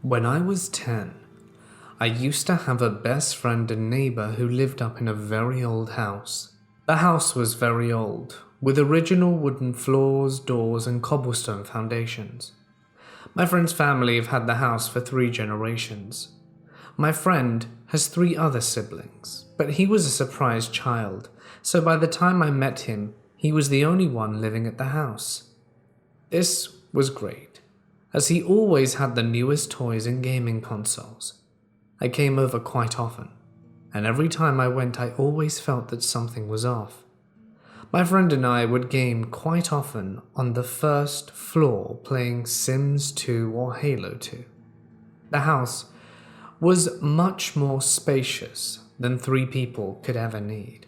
When I was 10, I used to have a best friend and neighbor who lived up in a very old house. The house was very old, with original wooden floors, doors, and cobblestone foundations. My friend's family have had the house for 3 generations. My friend has 3 other siblings, but he was a surprise child, so by the time I met him, he was the only one living at the house. This was great, as he always had the newest toys and gaming consoles. I came over quite often, and every time I went I always felt that something was off. My friend and I would game quite often on the first floor playing Sims 2 or Halo 2. The house was much more spacious than 3 people could ever need.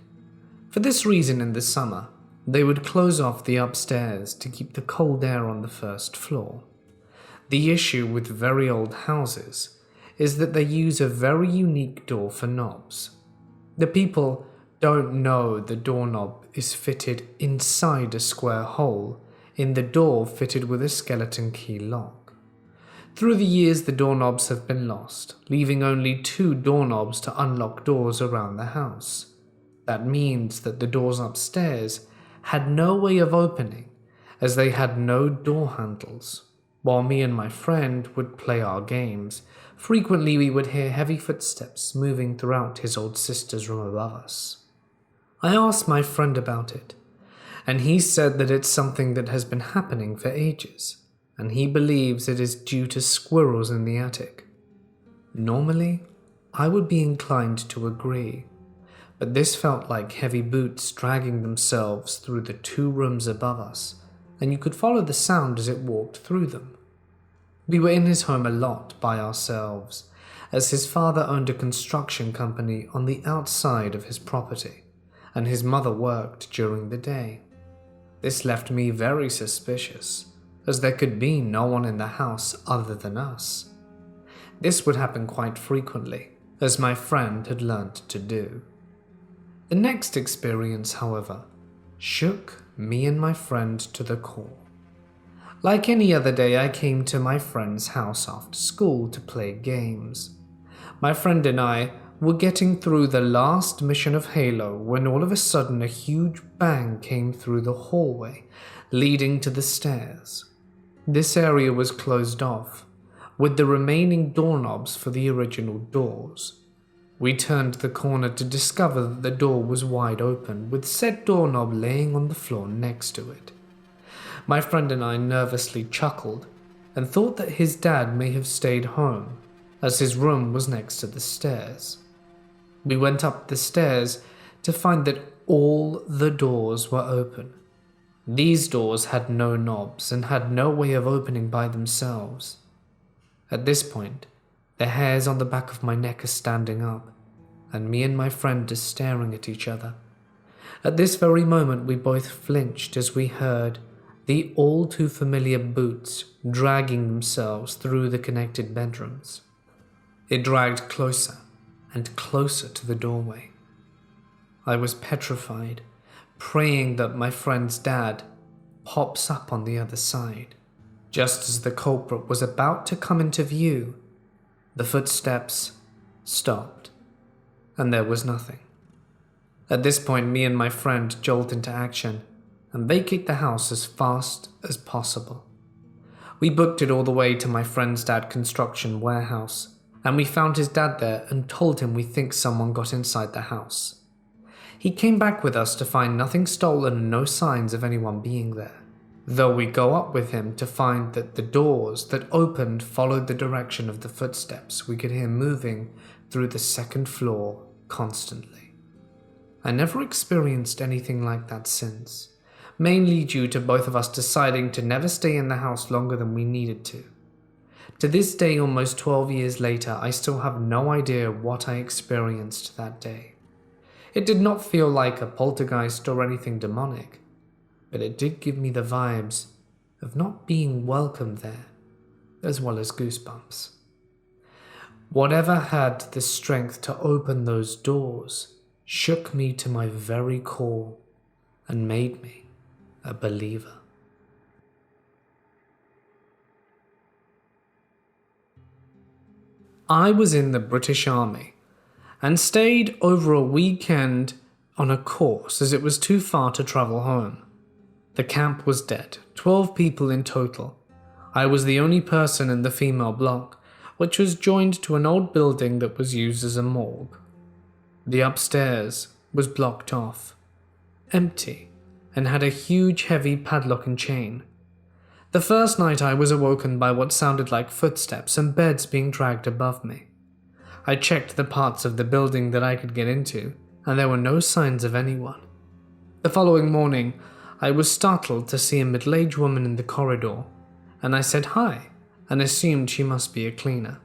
For this reason, in the summer, they would close off the upstairs to keep the cold air on the first floor. The issue with very old houses is that they use a very unique door for knobs. The people don't know the doorknob is fitted inside a square hole in the door fitted with a skeleton key lock. Through the years, the doorknobs have been lost, leaving only 2 doorknobs to unlock doors around the house. That means that the doors upstairs had no way of opening, as they had no door handles. While me and my friend would play our games, frequently we would hear heavy footsteps moving throughout his old sister's room above us. I asked my friend about it, and he said that it's something that has been happening for ages, and he believes it is due to squirrels in the attic. Normally, I would be inclined to agree, but this felt like heavy boots dragging themselves through the 2 rooms above us, and you could follow the sound as it walked through them. We were in his home a lot by ourselves, as his father owned a construction company on the outside of his property, and his mother worked during the day. This left me very suspicious, as there could be no one in the house other than us. This would happen quite frequently, as my friend had learned to do. The next experience, however, shook me and my friend to the core. Like any other day, I came to my friend's house after school to play games. My friend and I were getting through the last mission of Halo when all of a sudden a huge bang came through the hallway leading to the stairs. This area was closed off, with the remaining doorknobs for the original doors. We turned the corner to discover that the door was wide open, with said doorknob laying on the floor next to it. My friend and I nervously chuckled and thought that his dad may have stayed home, as his room was next to the stairs. We went up the stairs to find that all the doors were open. These doors had no knobs and had no way of opening by themselves. At this point, the hairs on the back of my neck are standing up, and me and my friend are staring at each other. At this very moment, we both flinched as we heard the all too familiar boots dragging themselves through the connected bedrooms. It dragged closer and closer to the doorway. I was petrified, praying that my friend's dad pops up on the other side. Just as the culprit was about to come into view, the footsteps stopped, and there was nothing. At this point, me and my friend jolt into action and vacate the house as fast as possible. We booked it all the way to my friend's dad's construction warehouse, and we found his dad there and told him we think someone got inside the house. He came back with us to find nothing stolen and no signs of anyone being there, though we go up with him to find that the doors that opened followed the direction of the footsteps we could hear moving through the 2nd floor constantly. I never experienced anything like that since, mainly due to both of us deciding to never stay in the house longer than we needed to. To this day, almost 12 years later, I still have no idea what I experienced that day. It did not feel like a poltergeist or anything demonic, but it did give me the vibes of not being welcome there, as well as goosebumps. Whatever had the strength to open those doors shook me to my very core and made me a believer. I was in the British Army and stayed over a weekend on a course as it was too far to travel home. The camp was dead, 12 people in total. I was the only person in the female block, which was joined to an old building that was used as a morgue. The upstairs was blocked off, empty, and had a huge heavy padlock and chain. The first night I was awoken by what sounded like footsteps and beds being dragged above me. I checked the parts of the building that I could get into, and there were no signs of anyone. The following morning, I was startled to see a middle-aged woman in the corridor, and I said hi and assumed she must be a cleaner.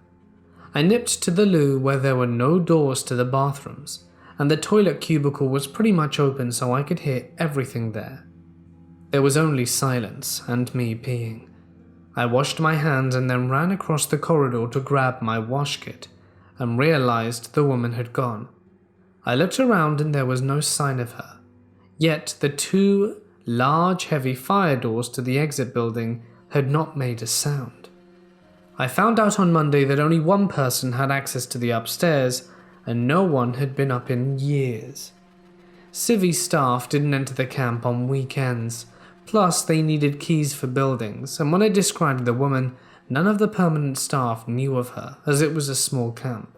I nipped to the loo where there were no doors to the bathrooms, and the toilet cubicle was pretty much open so I could hear everything there. There was only silence and me peeing. I washed my hands and then ran across the corridor to grab my wash kit and realized the woman had gone. I looked around and there was no sign of her, yet the two large heavy fire doors to the exit building had not made a sound. I found out on Monday that only one person had access to the upstairs and no one had been up in years. Civvy staff didn't enter the camp on weekends, plus they needed keys for buildings, and when I described the woman, none of the permanent staff knew of her as it was a small camp.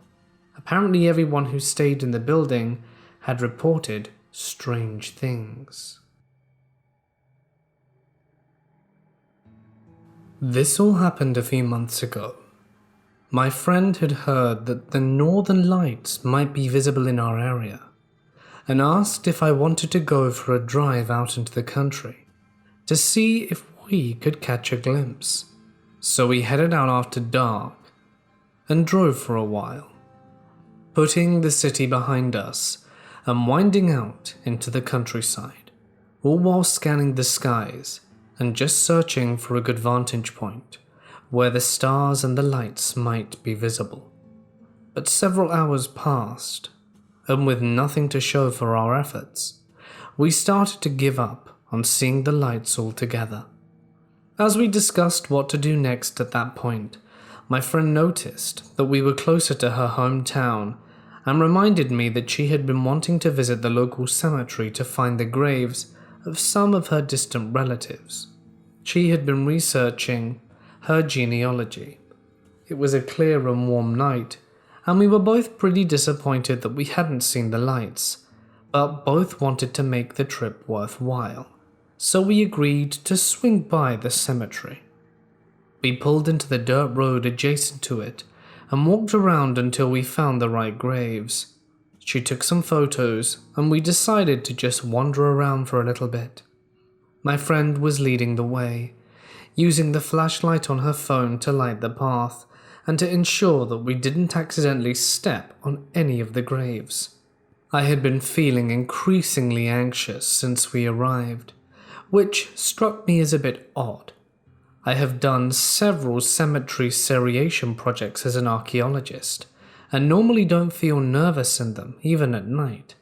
Apparently everyone who stayed in the building had reported strange things. This all happened a few months ago. My friend had heard that the northern lights might be visible in our area and asked if I wanted to go for a drive out into the country to see if we could catch a glimpse. So we headed out after dark and drove for a while, putting the city behind us and winding out into the countryside, all while scanning the skies and just searching for a good vantage point where the stars and the lights might be visible. But several hours passed, and with nothing to show for our efforts, we started to give up on seeing the lights altogether. As we discussed what to do next at that point, my friend noticed that we were closer to her hometown and reminded me that she had been wanting to visit the local cemetery to find the graves of some of her distant relatives. She had been researching her genealogy. It was a clear and warm night, and we were both pretty disappointed that we hadn't seen the lights, but both wanted to make the trip worthwhile, so we agreed to swing by the cemetery. We pulled into the dirt road adjacent to it and walked around until we found the right graves. She took some photos, and we decided to just wander around for a little bit. My friend was leading the way, using the flashlight on her phone to light the path and to ensure that we didn't accidentally step on any of the graves. I had been feeling increasingly anxious since we arrived, which struck me as a bit odd. I have done several cemetery seriation projects as an archaeologist, and normally don't feel nervous in them, even at night.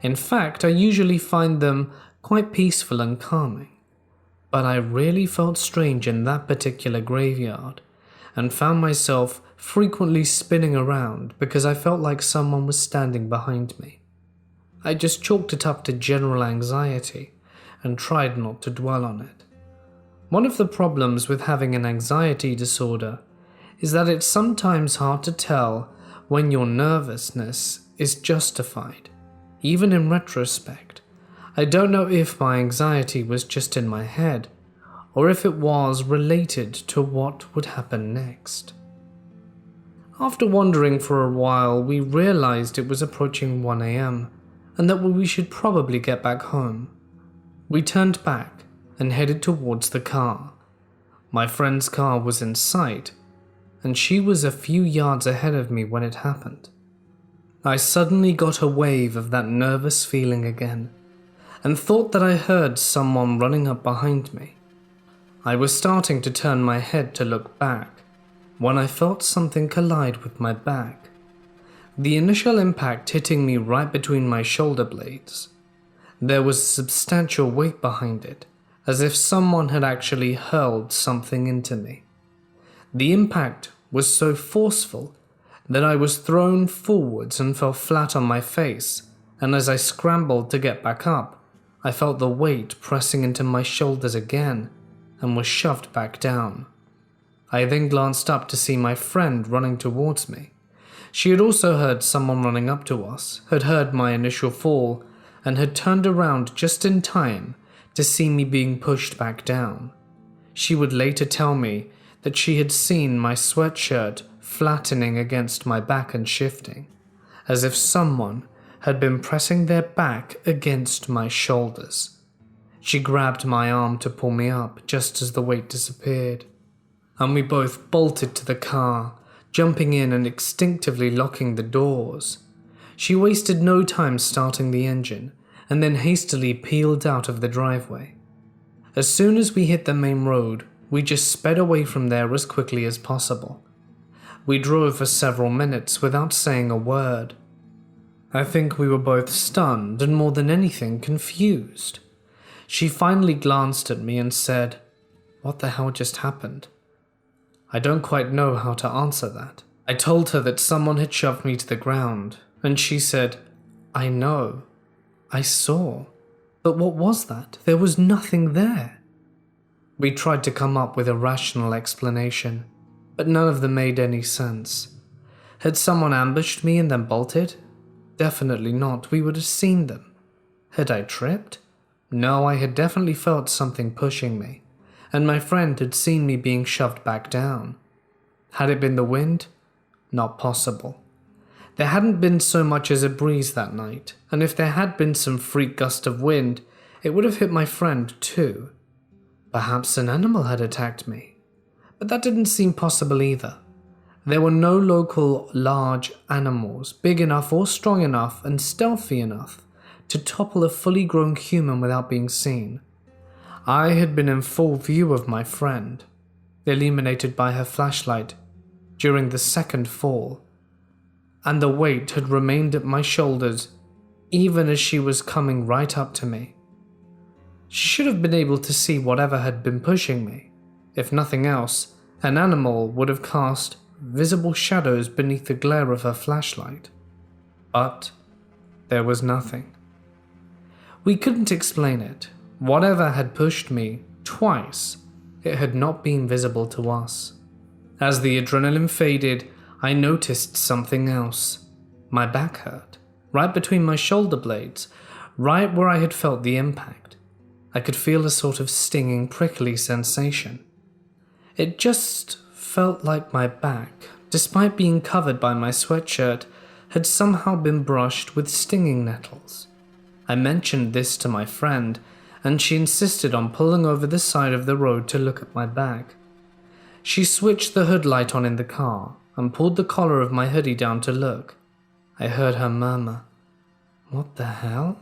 In fact, I usually find them quite peaceful and calming. But I really felt strange in that particular graveyard, and found myself frequently spinning around because I felt like someone was standing behind me. I just chalked it up to general anxiety and tried not to dwell on it. One of the problems with having an anxiety disorder is that it's sometimes hard to tell when your nervousness is justified, even in retrospect. I don't know if my anxiety was just in my head, or if it was related to what would happen next. After wandering for a while, we realized it was approaching 1 a.m. and that we should probably get back home. We turned back and headed towards the car. My friend's car was in sight, and she was a few yards ahead of me when it happened. I suddenly got a wave of that nervous feeling again, and thought that I heard someone running up behind me. I was starting to turn my head to look back, when I felt something collide with my back. The initial impact hitting me right between my shoulder blades. There was substantial weight behind it, as if someone had actually hurled something into me. The impact was so forceful Then I was thrown forwards and fell flat on my face, and as I scrambled to get back up, I felt the weight pressing into my shoulders again and was shoved back down. I then glanced up to see my friend running towards me. She had also heard someone running up to us, had heard my initial fall, and had turned around just in time to see me being pushed back down. She would later tell me that she had seen my sweatshirt flattening against my back and shifting, as if someone had been pressing their back against my shoulders. She grabbed my arm to pull me up just as the weight disappeared, and we both bolted to the car, jumping in and instinctively locking the doors. She wasted no time starting the engine, and then hastily peeled out of the driveway. As soon as we hit the main road, we just sped away from there as quickly as possible. We drove for several minutes without saying a word. I think we were both stunned and more than anything confused. She finally glanced at me and said, "What the hell just happened?" I don't quite know how to answer that. I told her that someone had shoved me to the ground, and she said, "I know. I saw. But what was that? There was nothing there." We tried to come up with a rational explanation, but none of them made any sense. Had someone ambushed me and then bolted? Definitely not. We would have seen them. Had I tripped? No, I had definitely felt something pushing me, and my friend had seen me being shoved back down. Had it been the wind? Not possible. There hadn't been so much as a breeze that night, and if there had been some freak gust of wind, it would have hit my friend too. Perhaps an animal had attacked me, but that didn't seem possible either. There were no local large animals big enough or strong enough and stealthy enough to topple a fully grown human without being seen. I had been in full view of my friend, illuminated by her flashlight, during the second fall, and the weight had remained at my shoulders even as she was coming right up to me. She should have been able to see whatever had been pushing me. If nothing else, an animal would have cast visible shadows beneath the glare of her flashlight. But there was nothing. We couldn't explain it. Whatever had pushed me twice, it had not been visible to us. As the adrenaline faded, I noticed something else. My back hurt, right between my shoulder blades, right where I had felt the impact. I could feel a sort of stinging, prickly sensation. It just felt like my back, despite being covered by my sweatshirt, had somehow been brushed with stinging nettles. I mentioned this to my friend, and she insisted on pulling over the side of the road to look at my back. She switched the hood light on in the car and pulled the collar of my hoodie down to look. I heard her murmur, "What the hell?"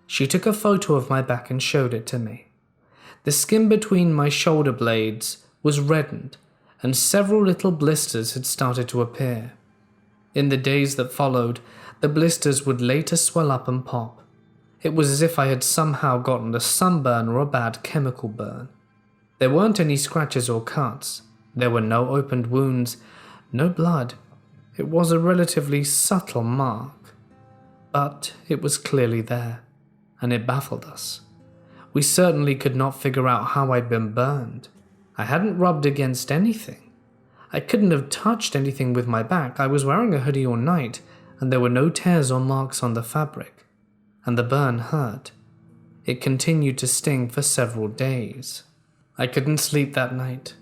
She took a photo of my back and showed it to me. The skin between my shoulder blades was reddened, and several little blisters had started to appear. In the days that followed, the blisters would later swell up and pop. It was as if I had somehow gotten a sunburn or a bad chemical burn. There weren't any scratches or cuts. There were no opened wounds, no blood. It was a relatively subtle mark, but it was clearly there, and it baffled us. We certainly could not figure out how I'd been burned. I hadn't rubbed against anything. I couldn't have touched anything with my back. I was wearing a hoodie all night, and there were no tears or marks on the fabric. And the burn hurt. It continued to sting for several days. I couldn't sleep that night.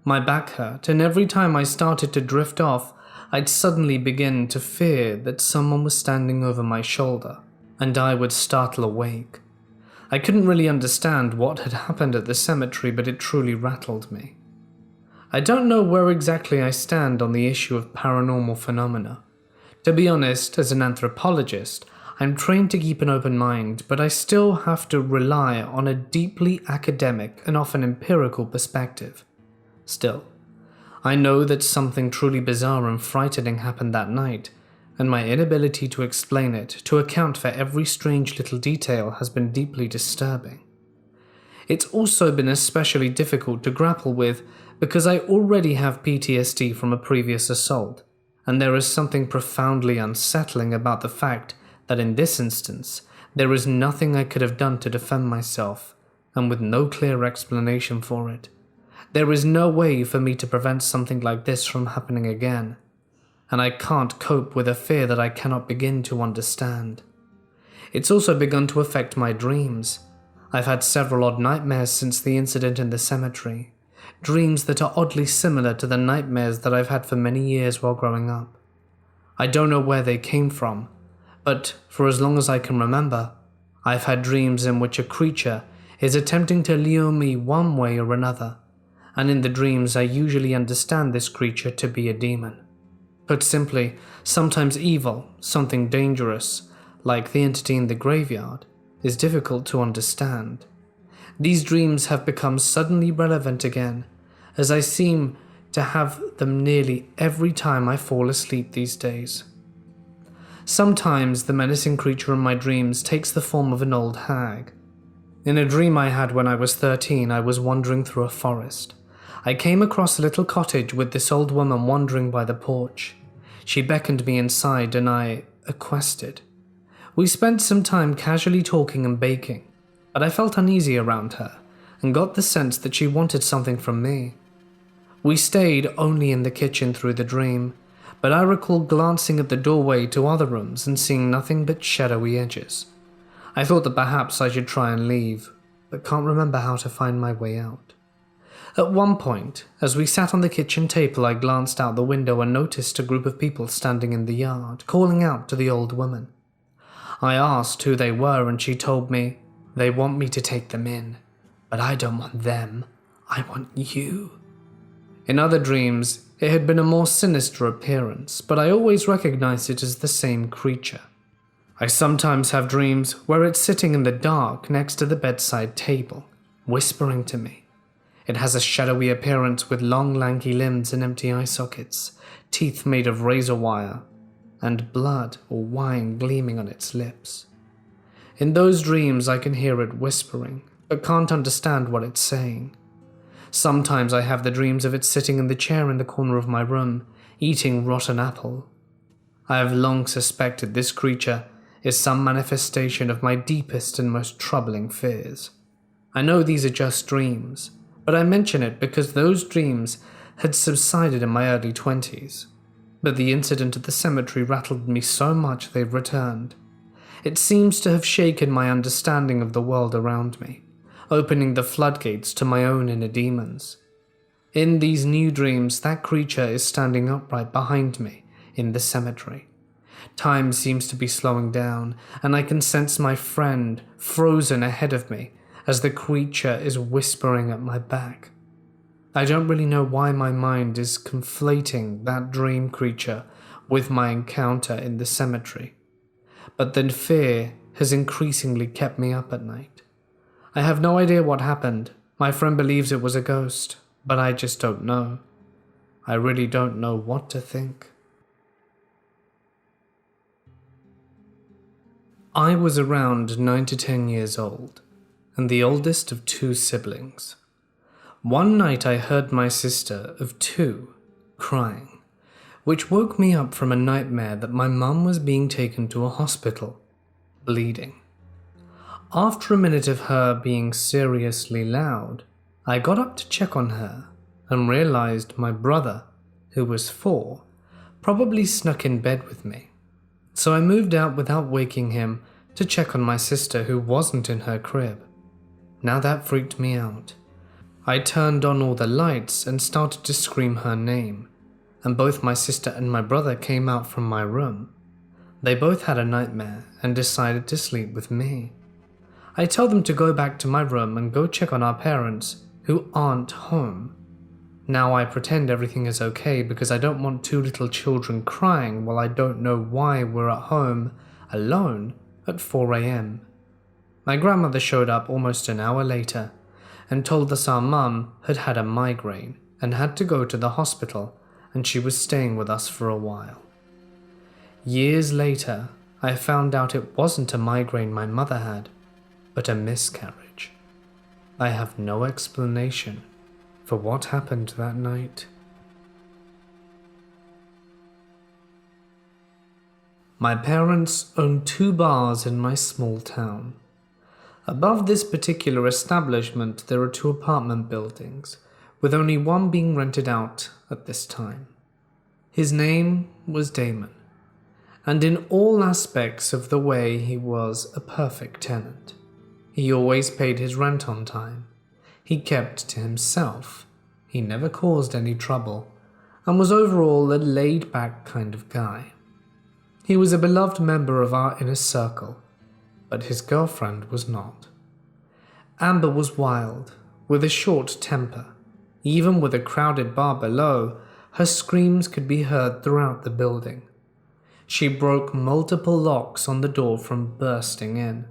My back hurt, and every time I started to drift off, I'd suddenly begin to fear that someone was standing over my shoulder, and I would startle awake. I couldn't really understand what had happened at the cemetery, but it truly rattled me. I don't know where exactly I stand on the issue of paranormal phenomena. To be honest, as an anthropologist, I'm trained to keep an open mind, but I still have to rely on a deeply academic and often empirical perspective. Still, I know that something truly bizarre and frightening happened that night, and my inability to explain it, to account for every strange little detail, has been deeply disturbing. It's also been especially difficult to grapple with because I already have PTSD from a previous assault, and there is something profoundly unsettling about the fact that in this instance, there is nothing I could have done to defend myself, and with no clear explanation for it. There is no way for me to prevent something like this from happening again, and I can't cope with a fear that I cannot begin to understand. It's also begun to affect my dreams. I've had several odd nightmares since the incident in the cemetery, dreams that are oddly similar to the nightmares that I've had for many years while growing up. I don't know where they came from, but for as long as I can remember, I've had dreams in which a creature is attempting to lure me one way or another, and in the dreams I usually understand this creature to be a demon. Put simply, sometimes evil, something dangerous, like the entity in the graveyard, is difficult to understand. These dreams have become suddenly relevant again, as I seem to have them nearly every time I fall asleep these days. Sometimes the menacing creature in my dreams takes the form of an old hag. In a dream I had when I was 13, I was wandering through a forest. I came across a little cottage with this old woman wandering by the porch. She beckoned me inside and I accosted. We spent some time casually talking and baking, but I felt uneasy around her and got the sense that she wanted something from me. We stayed only in the kitchen through the dream, but I recall glancing at the doorway to other rooms and seeing nothing but shadowy edges. I thought that perhaps I should try and leave, but can't remember how to find my way out. At one point, as we sat on the kitchen table, I glanced out the window and noticed a group of people standing in the yard, calling out to the old woman. I asked who they were and she told me, "They want me to take them in, but I don't want them, I want you." In other dreams, it had been a more sinister appearance, but I always recognized it as the same creature. I sometimes have dreams where it's sitting in the dark next to the bedside table, whispering to me. It has a shadowy appearance with long lanky limbs and empty eye sockets, teeth made of razor wire, and blood or wine gleaming on its lips. In those dreams I can hear it whispering, but can't understand what it's saying. Sometimes I have the dreams of it sitting in the chair in the corner of my room, eating rotten apple. I have long suspected this creature is some manifestation of my deepest and most troubling fears. I know these are just dreams, but I mention it because those dreams had subsided in my early 20s. But the incident at the cemetery rattled me so much they've returned. It seems to have shaken my understanding of the world around me, opening the floodgates to my own inner demons. In these new dreams, that creature is standing upright behind me in the cemetery. Time seems to be slowing down, and I can sense my friend frozen ahead of me as the creature is whispering at my back. I don't really know why my mind is conflating that dream creature with my encounter in the cemetery, but the fear has increasingly kept me up at night. I have no idea what happened. My friend believes it was a ghost, but I just don't know. I really don't know what to think. I was around 9 to 10 years old, and the oldest of 2 siblings. One night I heard my sister of 2 crying, which woke me up from a nightmare that my mum was being taken to a hospital, bleeding. After a minute of her being seriously loud, I got up to check on her and realized my brother, who was 4, probably snuck in bed with me. So I moved out without waking him to check on my sister who wasn't in her crib. Now that freaked me out. I turned on all the lights and started to scream her name, and both my sister and my brother came out from my room. They both had a nightmare and decided to sleep with me. I tell them to go back to my room and go check on our parents, who aren't home. Now I pretend everything is okay because I don't want 2 little children crying while I don't know why we're at home, alone, at 4 a.m. My grandmother showed up almost an hour later and told us our mum had had a migraine and had to go to the hospital, and she was staying with us for a while. Years later, I found out it wasn't a migraine my mother had, but a miscarriage. I have no explanation for what happened that night. My parents own 2 bars in my small town. Above this particular establishment, there are 2 apartment buildings, with only one being rented out at this time. His name was Damon, and in all aspects of the way he was a perfect tenant. He always paid his rent on time. He kept to himself. He never caused any trouble, and was overall a laid-back kind of guy. He was a beloved member of our inner circle, but his girlfriend was not. Amber was wild, with a short temper. Even with a crowded bar below, her screams could be heard throughout the building. She broke multiple locks on the door from bursting in.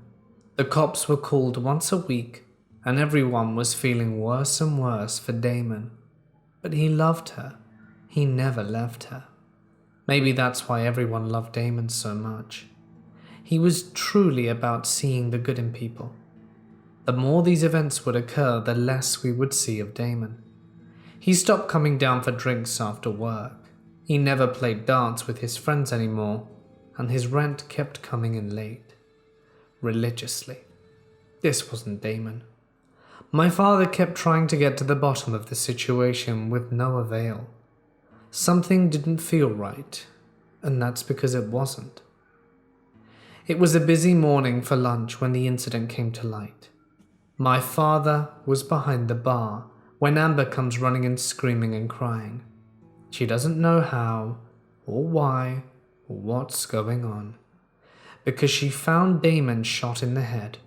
The cops were called once a week, and everyone was feeling worse and worse for Damon. But he loved her. He never left her. Maybe that's why everyone loved Damon so much. He was truly about seeing the good in people. The more these events would occur, the less we would see of Damon. He stopped coming down for drinks after work. He never played darts with his friends anymore, and his rent kept coming in late. Religiously. This wasn't Damon. My father kept trying to get to the bottom of the situation with no avail. Something didn't feel right, and that's because it wasn't. It was a busy morning for lunch when the incident came to light. My father was behind the bar when Amber comes running and screaming and crying. She doesn't know how, or why, or what's going on, because she found Damon shot in the head.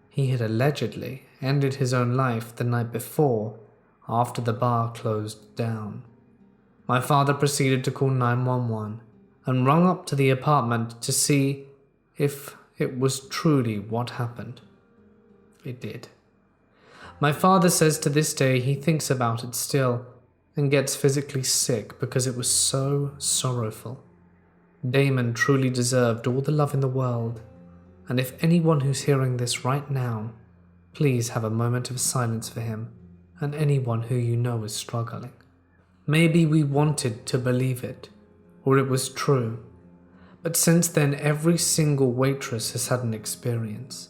He had allegedly ended his own life the night before, after the bar closed down. My father proceeded to call 911 and rung up to the apartment to see if it was truly what happened. It did. My father says to this day he thinks about it still and gets physically sick because it was so sorrowful. Damon truly deserved all the love in the world, and if anyone who's hearing this right now, please have a moment of silence for him and anyone who you know is struggling. Maybe we wanted to believe it, or it was true, but since then every single waitress has had an experience.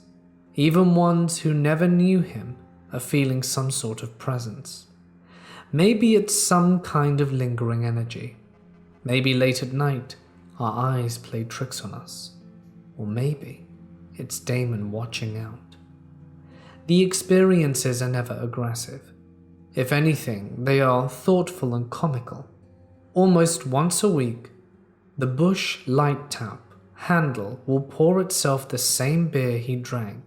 Even ones who never knew him are feeling some sort of presence. Maybe it's some kind of lingering energy. Maybe late at night, our eyes play tricks on us. Or maybe it's Damon watching out. The experiences are never aggressive. If anything, they are thoughtful and comical. Almost once a week, the Bush light tap handle will pour itself the same beer he drank.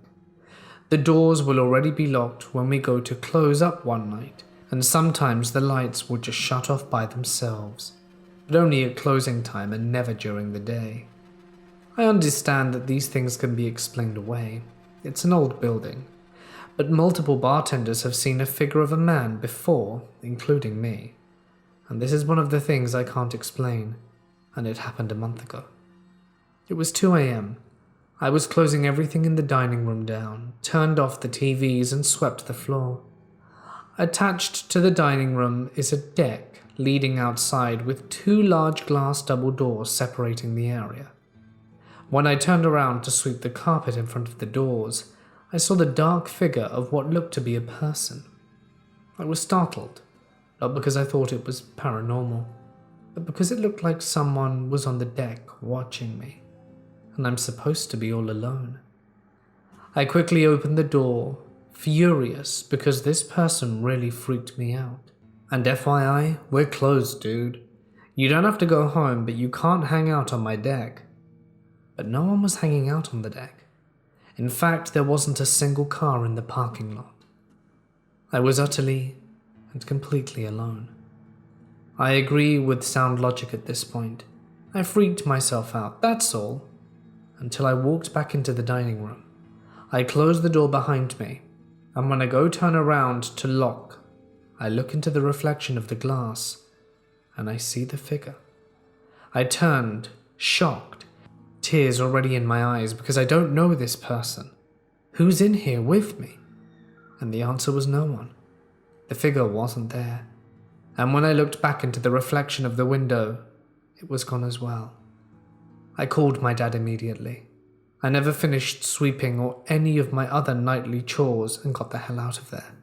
The doors will already be locked when we go to close up one night, and sometimes the lights will just shut off by themselves, but only at closing time and never during the day. I understand that these things can be explained away. It's an old building, but multiple bartenders have seen a figure of a man before, including me. And this is one of the things I can't explain, and it happened a month ago. It was 2 a.m. I was closing everything in the dining room down, turned off the TVs and swept the floor. Attached to the dining room is a deck leading outside with 2 large glass double doors separating the area. When I turned around to sweep the carpet in front of the doors, I saw the dark figure of what looked to be a person. I was startled, not because I thought it was paranormal, but because it looked like someone was on the deck watching me, and I'm supposed to be all alone. I quickly opened the door, furious because this person really freaked me out. And FYI, we're closed, dude. You don't have to go home, but you can't hang out on my deck. But no one was hanging out on the deck. In fact, there wasn't a single car in the parking lot. I was utterly and completely alone. I agree with sound logic at this point. I freaked myself out, that's all, until I walked back into the dining room. I closed the door behind me, and when I go turn around to lock, I look into the reflection of the glass, and I see the figure. I turned, shocked, tears already in my eyes because I don't know this person. Who's in here with me? And the answer was no one. The figure wasn't there. And when I looked back into the reflection of the window, it was gone as well. I called my dad immediately. I never finished sweeping or any of my other nightly chores and got the hell out of there.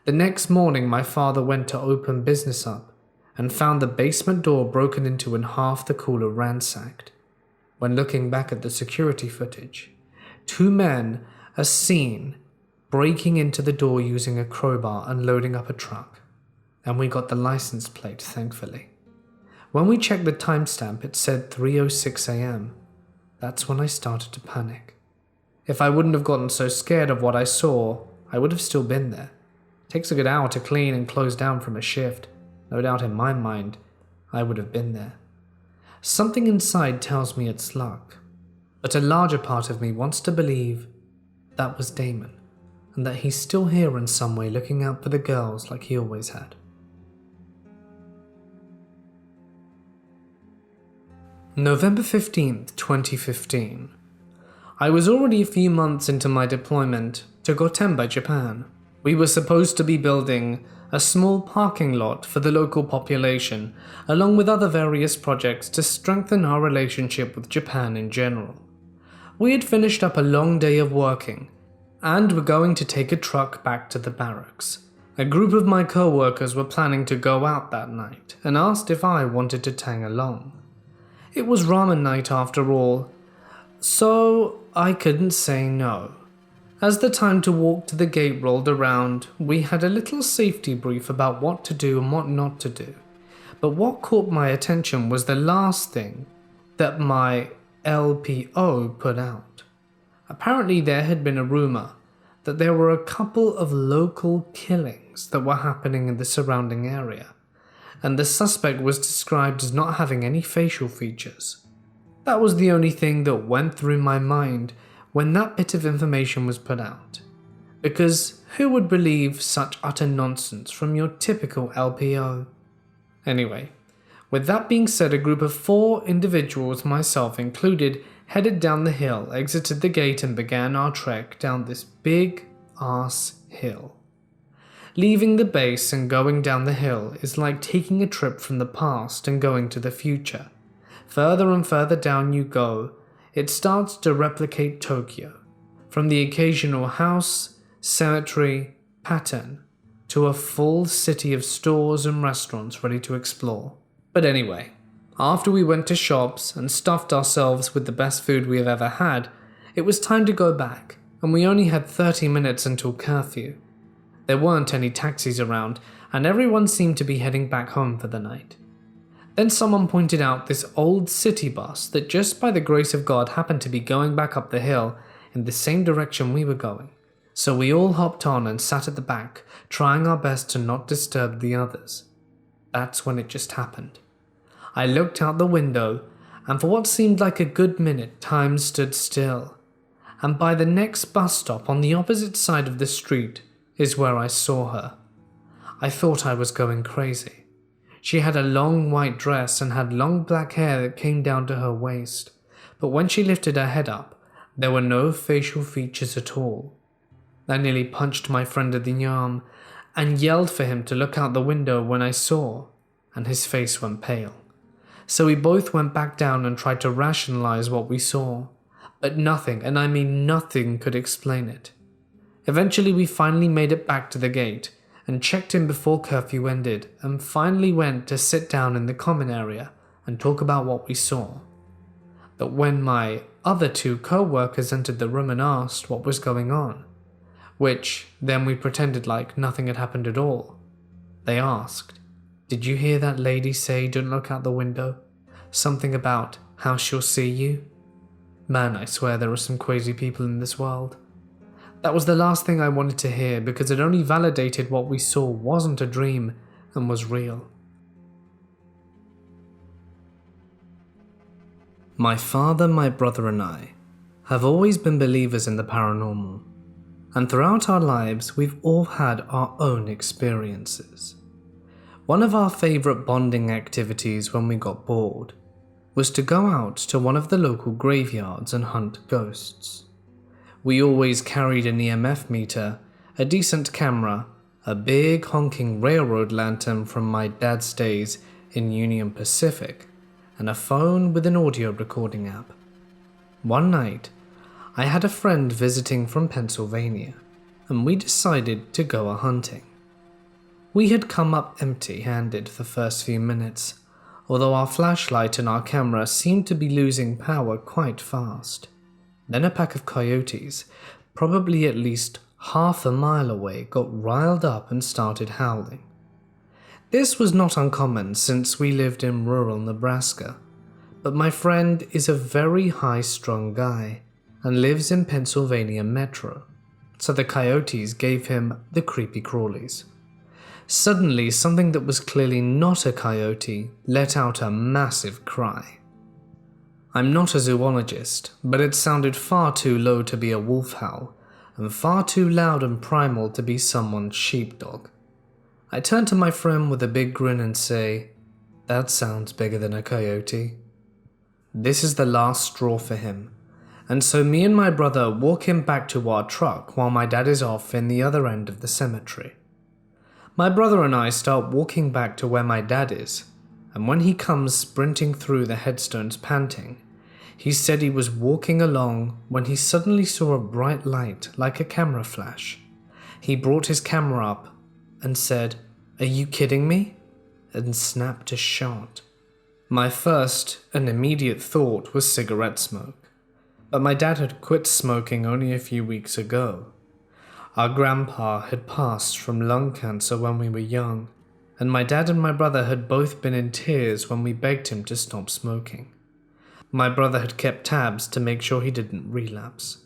The next morning, my father went to open business up and found the basement door broken into and half the cooler ransacked. When looking back at the security footage, 2 men are seen breaking into the door using a crowbar and loading up a truck. And we got the license plate, thankfully. When we checked the timestamp, it said 3:06 a.m. That's when I started to panic. If I wouldn't have gotten so scared of what I saw, I would have still been there. It takes a good hour to clean and close down from a shift. No doubt in my mind, I would have been there. Something inside tells me it's luck, but a larger part of me wants to believe that was Damon, and that he's still here in some way looking out for the girls like he always had. November 15th, 2015. I was already a few months into my deployment to Gotemba, Japan. We were supposed to be building a small parking lot for the local population, along with other various projects to strengthen our relationship with Japan in general. We had finished up a long day of working, and were going to take a truck back to the barracks. A group of my co-workers were planning to go out that night, and asked if I wanted to tag along. It was ramen night after all, so I couldn't say no. As the time to walk to the gate rolled around, we had a little safety brief about what to do and what not to do. But what caught my attention was the last thing that my LPO put out. Apparently there had been a rumor that there were a couple of local killings that were happening in the surrounding area, and the suspect was described as not having any facial features. That was the only thing that went through my mind when that bit of information was put out. Because who would believe such utter nonsense from your typical LPO? Anyway, with that being said, a group of 4 individuals, myself included, headed down the hill, exited the gate and began our trek down this big-ass hill. Leaving the base and going down the hill is like taking a trip from the past and going to the future. Further and further down you go, it starts to replicate Tokyo, from the occasional house, cemetery, pattern, to a full city of stores and restaurants ready to explore. But anyway, after we went to shops and stuffed ourselves with the best food we have ever had, it was time to go back, and we only had 30 minutes until curfew. There weren't any taxis around, and everyone seemed to be heading back home for the night. Then someone pointed out this old city bus that just by the grace of God happened to be going back up the hill in the same direction we were going. So we all hopped on and sat at the back, trying our best to not disturb the others. That's when it just happened. I looked out the window, and for what seemed like a good minute, time stood still. And by the next bus stop on the opposite side of the street is where I saw her. I thought I was going crazy. She had a long white dress and had long black hair that came down to her waist, but when she lifted her head up, there were no facial features at all. I nearly punched my friend in the arm and yelled for him to look out the window when I saw, and his face went pale. So we both went back down and tried to rationalize what we saw, but nothing, and I mean nothing, could explain it. Eventually we finally made it back to the gate and checked in before curfew ended, and finally went to sit down in the common area and talk about what we saw. But when my other 2 co-workers entered the room and asked what was going on, which then we pretended like nothing had happened at all, they asked, "Did you hear that lady say don't look out the window? Something about how she'll see you?" Man, I swear there are some crazy people in this world. That was the last thing I wanted to hear, because it only validated what we saw wasn't a dream and was real. My father, my brother and I have always been believers in the paranormal, and throughout our lives we've all had our own experiences. One of our favourite bonding activities when we got bored was to go out to one of the local graveyards and hunt ghosts. We always carried an EMF meter, a decent camera, a big honking railroad lantern from my dad's days in Union Pacific, and a phone with an audio recording app. One night, I had a friend visiting from Pennsylvania, and we decided to go a-hunting. We had come up empty-handed the first few minutes, although our flashlight and our camera seemed to be losing power quite fast. Then a pack of coyotes, probably at least half a mile away, got riled up and started howling. This was not uncommon since we lived in rural Nebraska, but my friend is a very high-strung guy and lives in Pennsylvania Metro, so the coyotes gave him the creepy crawlies. Suddenly, something that was clearly not a coyote let out a massive cry. I'm not a zoologist, but it sounded far too low to be a wolf howl, and far too loud and primal to be someone's sheepdog. I turn to my friend with a big grin and say, "That sounds bigger than a coyote." This is the last straw for him, and so me and my brother walk him back to our truck while my dad is off in the other end of the cemetery. My brother and I start walking back to where my dad is, and when he comes sprinting through the headstones panting, he said he was walking along when he suddenly saw a bright light like a camera flash. He brought his camera up and said, "Are you kidding me?" and snapped a shot. My first and immediate thought was cigarette smoke, but my dad had quit smoking only a few weeks ago. Our grandpa had passed from lung cancer when we were young, and my dad and my brother had both been in tears when we begged him to stop smoking. My brother had kept tabs to make sure he didn't relapse.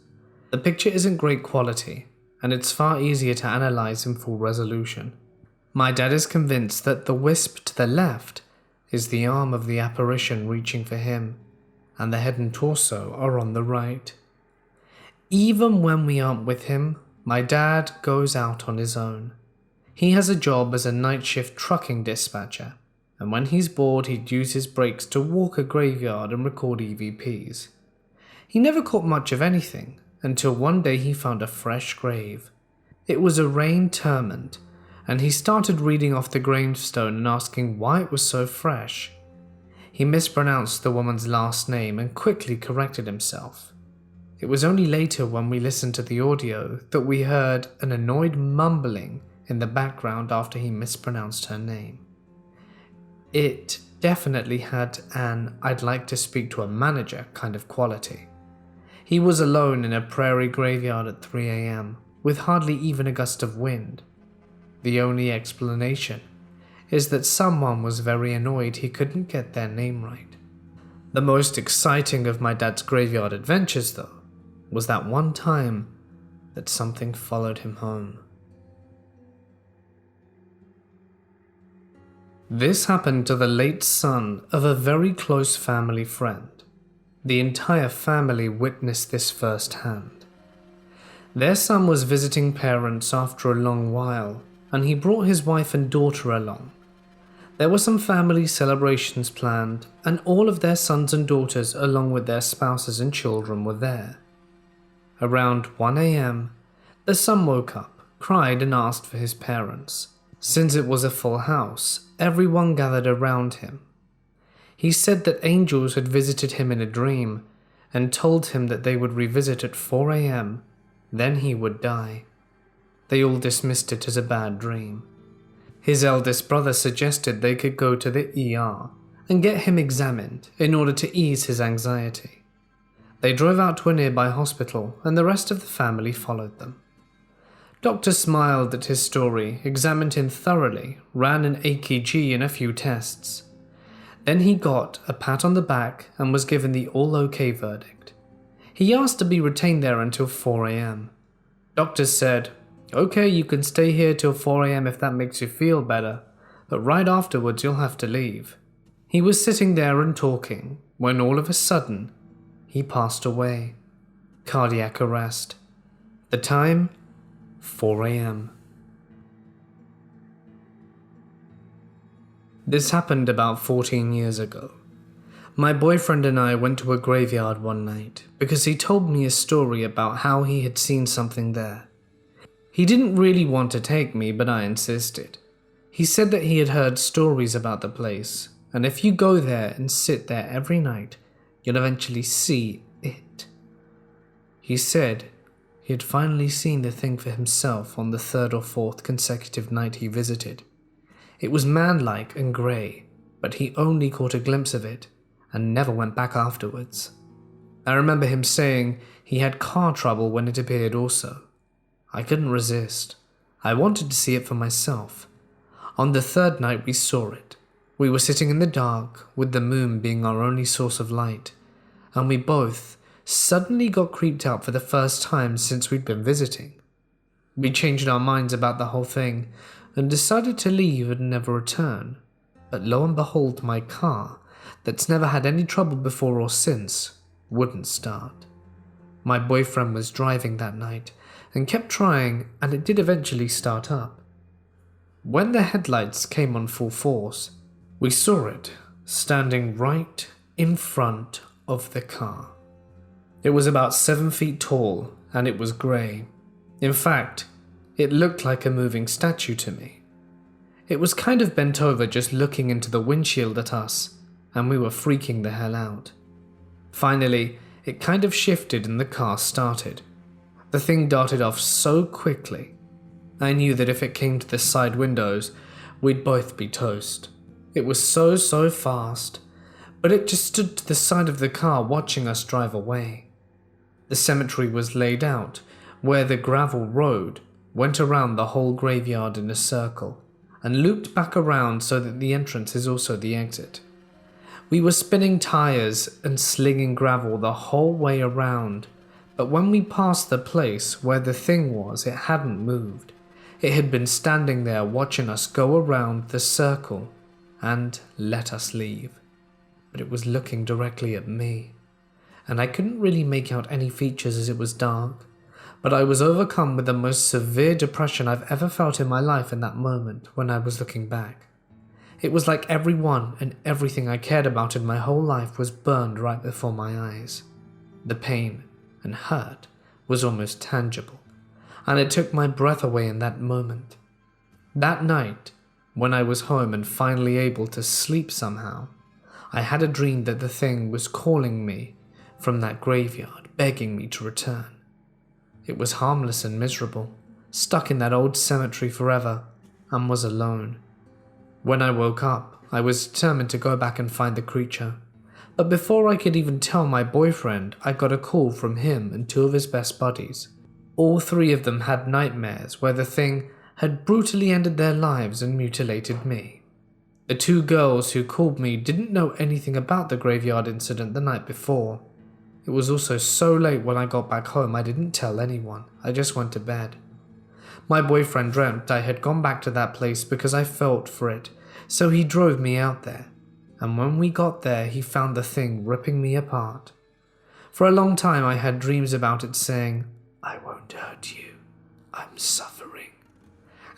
The picture isn't great quality, and it's far easier to analyze in full resolution. My dad is convinced that the wisp to the left is the arm of the apparition reaching for him, and the head and torso are on the right. Even when we aren't with him, my dad goes out on his own. He has a job as a night shift trucking dispatcher, and when he's bored he'd use his breaks to walk a graveyard and record EVPs. He never caught much of anything until one day he found a fresh grave. It was a rain interment, and he started reading off the gravestone and asking why it was so fresh. He mispronounced the woman's last name and quickly corrected himself. It was only later when we listened to the audio that we heard an annoyed mumbling in the background after he mispronounced her name. It definitely had an "I'd like to speak to a manager" kind of quality. He was alone in a prairie graveyard at 3 a.m. with hardly even a gust of wind. The only explanation is that someone was very annoyed he couldn't get their name right. The most exciting of my dad's graveyard adventures, though, was that one time that something followed him home. This happened to the late son of a very close family friend. The entire family witnessed this firsthand. Their son was visiting parents after a long while, and he brought his wife and daughter along. There were some family celebrations planned, and all of their sons and daughters along with their spouses and children were there. Around 1 a.m., the son woke up, cried and asked for his parents. Since it was a full house, everyone gathered around him. He said that angels had visited him in a dream and told him that they would revisit at 4 a.m., then he would die. They all dismissed it as a bad dream. His eldest brother suggested they could go to the ER and get him examined in order to ease his anxiety. They drove out to a nearby hospital and the rest of the family followed them. Doctor smiled at his story, examined him thoroughly, ran an EKG and a few tests. Then he got a pat on the back and was given the all okay verdict. He asked to be retained there until 4 a.m. Doctors said, "Okay, you can stay here till 4 a.m. if that makes you feel better, but right afterwards you'll have to leave." He was sitting there and talking when all of a sudden he passed away. Cardiac arrest. The time? 4 a.m. This happened about 14 years ago. My boyfriend and I went to a graveyard one night because he told me a story about how he had seen something there. He didn't really want to take me, but I insisted. He said that he had heard stories about the place, and if you go there and sit there every night, you'll eventually see it." He said he had finally seen the thing for himself on the third or fourth consecutive night he visited. It was man-like and grey, but he only caught a glimpse of it and never went back afterwards. I remember him saying he had car trouble when it appeared also. I couldn't resist. I wanted to see it for myself. On the third night we saw it. We were sitting in the dark, with the moon being our only source of light, and we both suddenly got creeped out for the first time since we'd been visiting. We changed our minds about the whole thing and decided to leave and never return. But lo and behold, my car, that's never had any trouble before or since, wouldn't start. My boyfriend was driving that night and kept trying, and it did eventually start up. When the headlights came on full force, we saw it standing right in front of the car. It was about 7 feet tall and it was grey. In fact, it looked like a moving statue to me. It was kind of bent over, just looking into the windshield at us, and we were freaking the hell out. Finally, it kind of shifted and the car started. The thing darted off so quickly. I knew that if it came to the side windows, we'd both be toast. It was so fast, but it just stood to the side of the car watching us drive away. The cemetery was laid out, where the gravel road went around the whole graveyard in a circle, and looped back around so that the entrance is also the exit. We were spinning tires and slinging gravel the whole way around, but when we passed the place where the thing was, it hadn't moved. It had been standing there watching us go around the circle and let us leave. But it was looking directly at me, and I couldn't really make out any features as it was dark, but I was overcome with the most severe depression I've ever felt in my life in that moment when I was looking back. It was like everyone and everything I cared about in my whole life was burned right before my eyes. The pain and hurt was almost tangible, and it took my breath away in that moment. That night, when I was home and finally able to sleep somehow, I had a dream that the thing was calling me from that graveyard, begging me to return. It was harmless and miserable, stuck in that old cemetery forever, and was alone. When I woke up, I was determined to go back and find the creature. But before I could even tell my boyfriend, I got a call from him and 2 of his best buddies. All 3 of them had nightmares where the thing had brutally ended their lives and mutilated me. The 2 girls who called me didn't know anything about the graveyard incident the night before. It was also so late when I got back home I didn't tell anyone. I just went to bed. My boyfriend dreamt I had gone back to that place because I felt for it, so he drove me out there. And when we got there, he found the thing ripping me apart. For a long time I had dreams about it saying, "I won't hurt you, I'm suffering."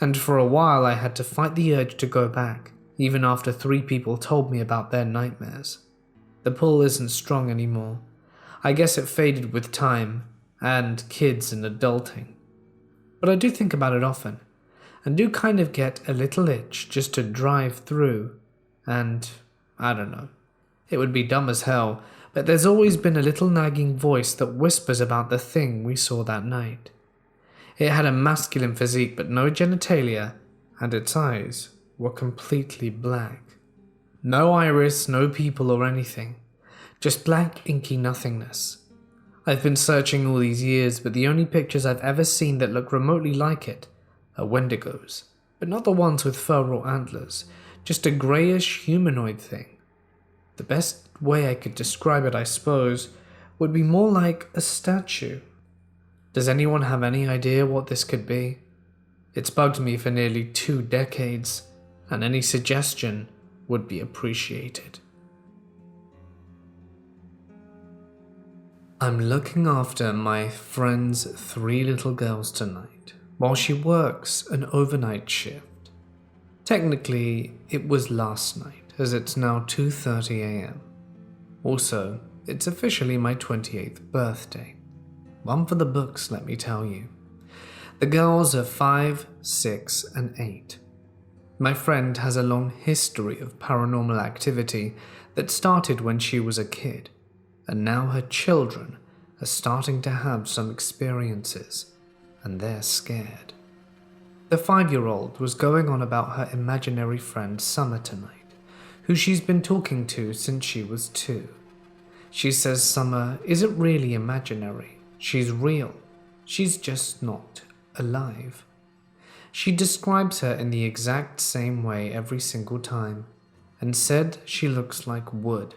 And for a while I had to fight the urge to go back, even after 3 people told me about their nightmares. The pull isn't strong anymore. I guess it faded with time, and kids and adulting. But I do think about it often, and do kind of get a little itch just to drive through, and I don't know. It would be dumb as hell, but there's always been a little nagging voice that whispers about the thing we saw that night. It had a masculine physique but no genitalia, and its eyes were completely black. No iris, no pupil or anything. Just black, inky nothingness. I've been searching all these years, but the only pictures I've ever seen that look remotely like it are wendigos, but not the ones with fur or antlers, just a greyish humanoid thing. The best way I could describe it, I suppose, would be more like a statue. Does anyone have any idea what this could be? It's bugged me for nearly 2 decades, and any suggestion would be appreciated. I'm looking after my friend's 3 little girls tonight, while she works an overnight shift. Technically, it was last night, as it's now 2:30 a.m. Also, it's officially my 28th birthday. One for the books, let me tell you. The girls are 5, 6, and 8. My friend has a long history of paranormal activity that started when she was a kid, and now her children are starting to have some experiences, and they're scared. The 5-year-old was going on about her imaginary friend Summer tonight, who she's been talking to since she was 2. She says Summer isn't really imaginary, she's real, she's just not alive. She describes her in the exact same way every single time, and said she looks like wood.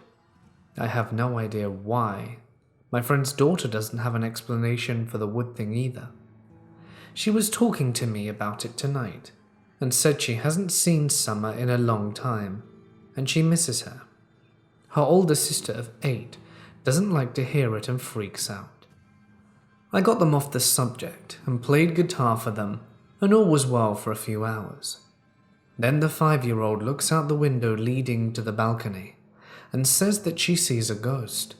I have no idea why. My friend's daughter doesn't have an explanation for the wood thing either. She was talking to me about it tonight, and said she hasn't seen Summer in a long time, and she misses her. Her older sister of 8 doesn't like to hear it and freaks out. I got them off the subject and played guitar for them, and all was well for a few hours. Then the 5-year-old looks out the window leading to the balcony and says that she sees a ghost.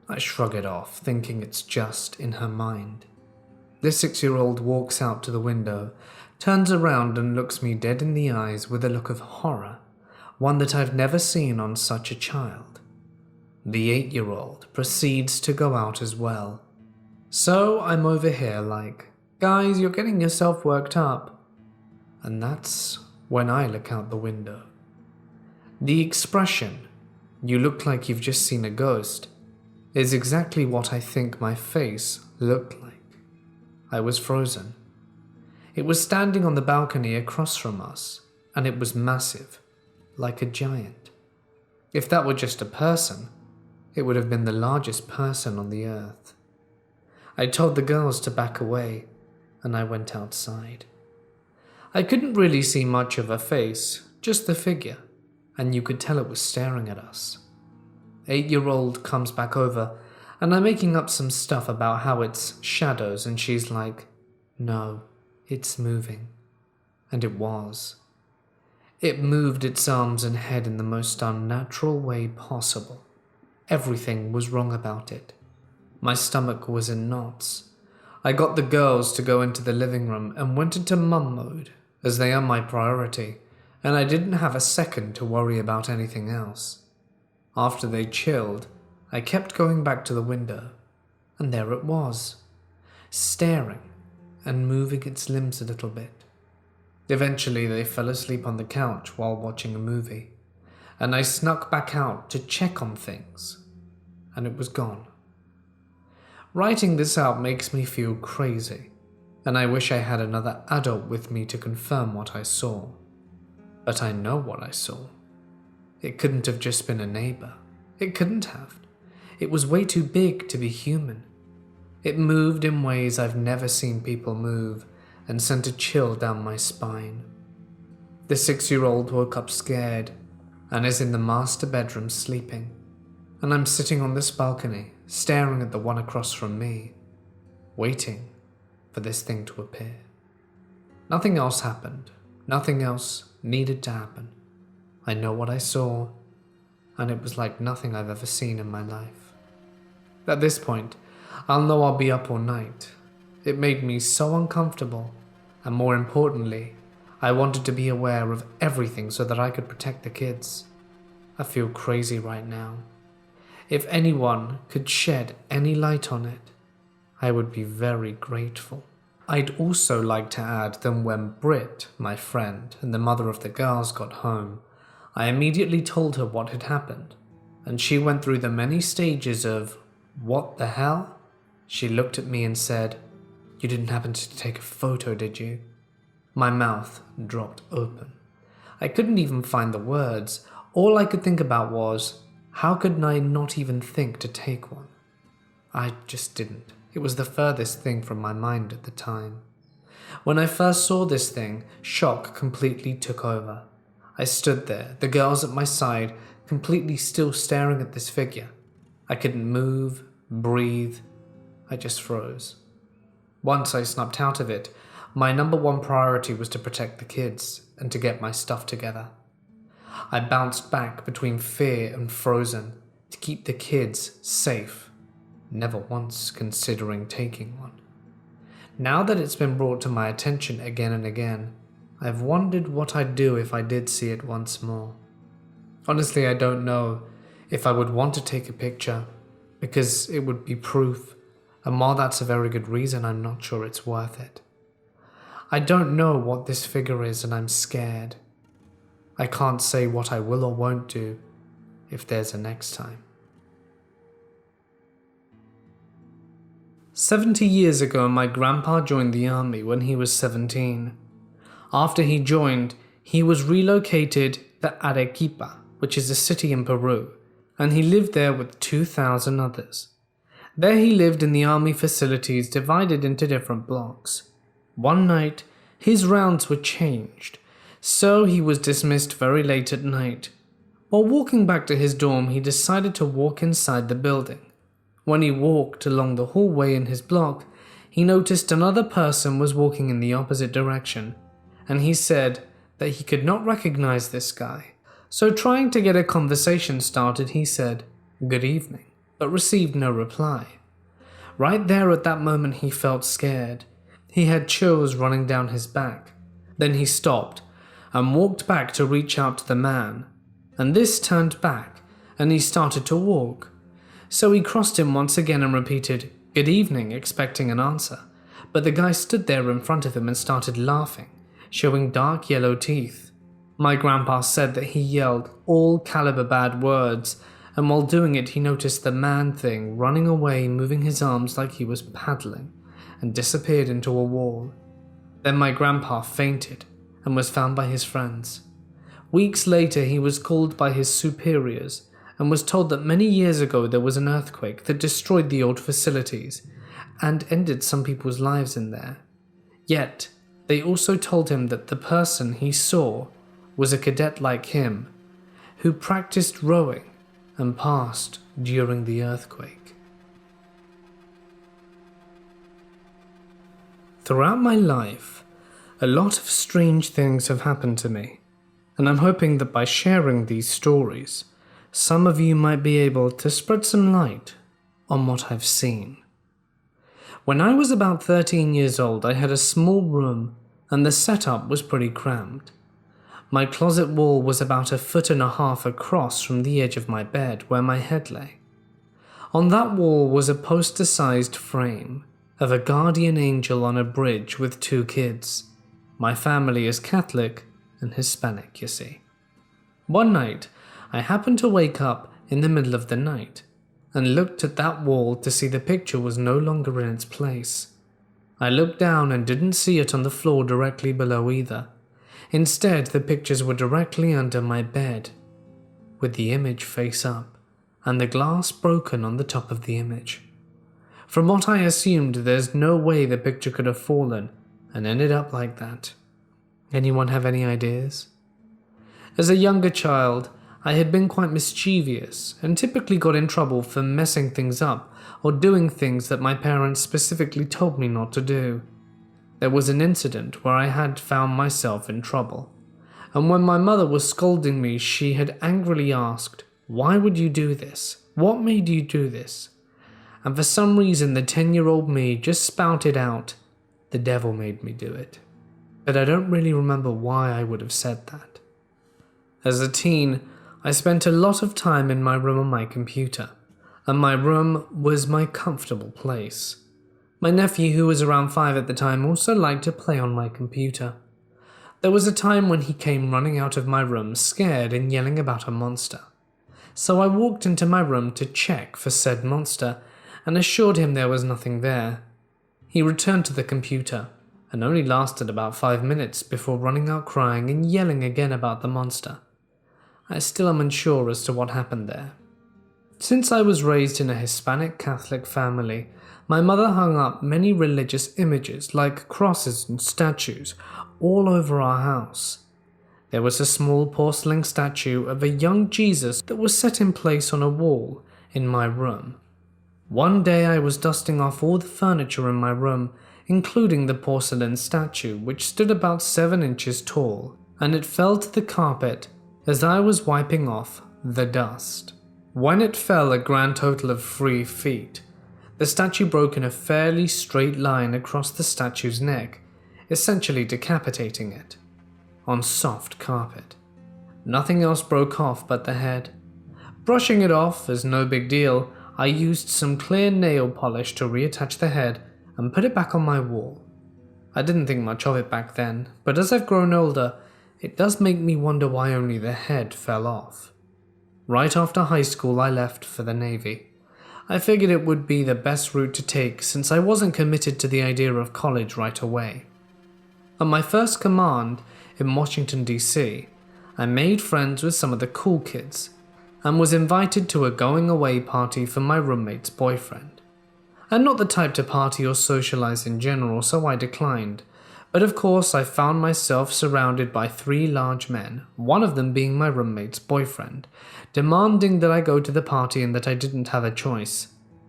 I shrug it off, thinking it's just in her mind. The 6-year-old walks out to the window, turns around and looks me dead in the eyes with a look of horror, one that I've never seen on such a child. The 8-year-old proceeds to go out as well. So I'm over here like, guys, you're getting yourself worked up. And that's when I look out the window. The expression, "You look like you've just seen a ghost," is exactly what I think my face looked like. I was frozen. It was standing on the balcony across from us, and it was massive, like a giant. If that were just a person, it would have been the largest person on the earth. I told the girls to back away, and I went outside. I couldn't really see much of her face, just the figure, and you could tell it was staring at us. 8-year-old comes back over, and I'm making up some stuff about how it's shadows, and she's like, "No, it's moving." And it was. It moved its arms and head in the most unnatural way possible. Everything was wrong about it. My stomach was in knots. I got the girls to go into the living room and went into mum mode, as they are my priority, and I didn't have a second to worry about anything else. After they chilled, I kept going back to the window, and there it was, staring and moving its limbs a little bit. Eventually they fell asleep on the couch while watching a movie, and I snuck back out to check on things, and it was gone. Writing this out makes me feel crazy, and I wish I had another adult with me to confirm what I saw. But I know what I saw. It couldn't have just been a neighbor. It couldn't have. It was way too big to be human. It moved in ways I've never seen people move, and sent a chill down my spine. The 6-year-old woke up scared, and is in the master bedroom sleeping, and I'm sitting on this balcony, staring at the one across from me, waiting for this thing to appear. Nothing else happened. Nothing else needed to happen. I know what I saw, and it was like nothing I've ever seen in my life. At this point, I'll know I'll be up all night. It made me so uncomfortable, and more importantly, I wanted to be aware of everything so that I could protect the kids. I feel crazy right now. If anyone could shed any light on it, I would be very grateful. I'd also like to add that when Britt, my friend, and the mother of the girls got home, I immediately told her what had happened, and she went through the many stages of, "What the hell?" She looked at me and said, "You didn't happen to take a photo, did you?" My mouth dropped open. I couldn't even find the words. All I could think about was, how could I not even think to take one? I just didn't. It was the furthest thing from my mind at the time. When I first saw this thing, shock completely took over. I stood there, the girls at my side, completely still staring at this figure. I couldn't move, breathe. I just froze. Once I snapped out of it, my number one priority was to protect the kids and to get my stuff together. I bounced back between fear and frozen to keep the kids safe, never once considering taking one. Now that it's been brought to my attention again and again, I've wondered what I'd do if I did see it once more. Honestly, I don't know if I would want to take a picture, because it would be proof, and while that's a very good reason, I'm not sure it's worth it. I don't know what this figure is, and I'm scared. I can't say what I will or won't do if there's a next time. 70 years ago, my grandpa joined the army when he was 17. After he joined, he was relocated to Arequipa, which is a city in Peru, and he lived there with 2,000 others. There he lived in the army facilities divided into different blocks. One night, his rounds were changed, so he was dismissed very late at night. While walking back to his dorm, he decided to walk inside the building. When he walked along the hallway in his block, he noticed another person was walking in the opposite direction, and he said that he could not recognize this guy. So trying to get a conversation started, he said, "Good evening," but received no reply. Right there at that moment, he felt scared. He had chills running down his back. Then he stopped and walked back to reach out to the man, and this turned back and he started to walk. So he crossed him once again and repeated, "Good evening," expecting an answer, but the guy stood there in front of him and started laughing, showing dark yellow teeth. My grandpa said that he yelled all caliber bad words, and while doing it he noticed the man thing running away, moving his arms like he was paddling, and disappeared into a wall. Then my grandpa fainted and was found by his friends. Weeks later he was called by his superiors and was told that many years ago there was an earthquake that destroyed the old facilities and ended some people's lives in there. Yet, they also told him that the person he saw was a cadet like him, who practiced rowing and passed during the earthquake. Throughout my life, a lot of strange things have happened to me, and I'm hoping that by sharing these stories, some of you might be able to spread some light on what I've seen. When I was about 13 years old, I had a small room and the setup was pretty cramped. My closet wall was about 1.5 feet across from the edge of my bed where my head lay. On that wall was a poster-sized frame of a guardian angel on a bridge with 2 kids. My family is Catholic and Hispanic, you see. One night, I happened to wake up in the middle of the night and looked at that wall to see the picture was no longer in its place. I looked down and didn't see it on the floor directly below either. Instead, the pictures were directly under my bed, with the image face up and the glass broken on the top of the image. From what I assumed, there's no way the picture could have fallen and ended up like that. Anyone have any ideas? As a younger child, I had been quite mischievous and typically got in trouble for messing things up or doing things that my parents specifically told me not to do. There was an incident where I had found myself in trouble, and when my mother was scolding me, she had angrily asked, "Why would you do this? What made you do this?" And for some reason, the 10-year-old me just spouted out, "The devil made me do it." But I don't really remember why I would have said that. As a teen, I spent a lot of time in my room on my computer, and my room was my comfortable place. My nephew, who was around 5 at the time, also liked to play on my computer. There was a time when he came running out of my room scared and yelling about a monster. So I walked into my room to check for said monster and assured him there was nothing there. He returned to the computer and only lasted about 5 minutes before running out crying and yelling again about the monster. I still am unsure as to what happened there. Since I was raised in a Hispanic Catholic family, my mother hung up many religious images like crosses and statues all over our house. There was a small porcelain statue of a young Jesus that was set in place on a wall in my room. One day I was dusting off all the furniture in my room, including the porcelain statue, which stood about 7 inches tall, and it fell to the carpet as I was wiping off the dust. When it fell a grand total of 3 feet, the statue broke in a fairly straight line across the statue's neck, essentially decapitating it. on soft carpet. Nothing else broke off but the head. Brushing it off as no big deal, I used some clear nail polish to reattach the head and put it back on my wall. I didn't think much of it back then, but as I've grown older, it does make me wonder why only the head fell off. Right after high school, I left for the Navy. I figured it would be the best route to take since I wasn't committed to the idea of college right away. On my first command in Washington, D.C., I made friends with some of the cool kids and was invited to a going-away party for my roommate's boyfriend. I'm not the type to party or socialize in general, so I declined. But of course, I found myself surrounded by 3 large men, one of them being my roommate's boyfriend, demanding that I go to the party and that I didn't have a choice.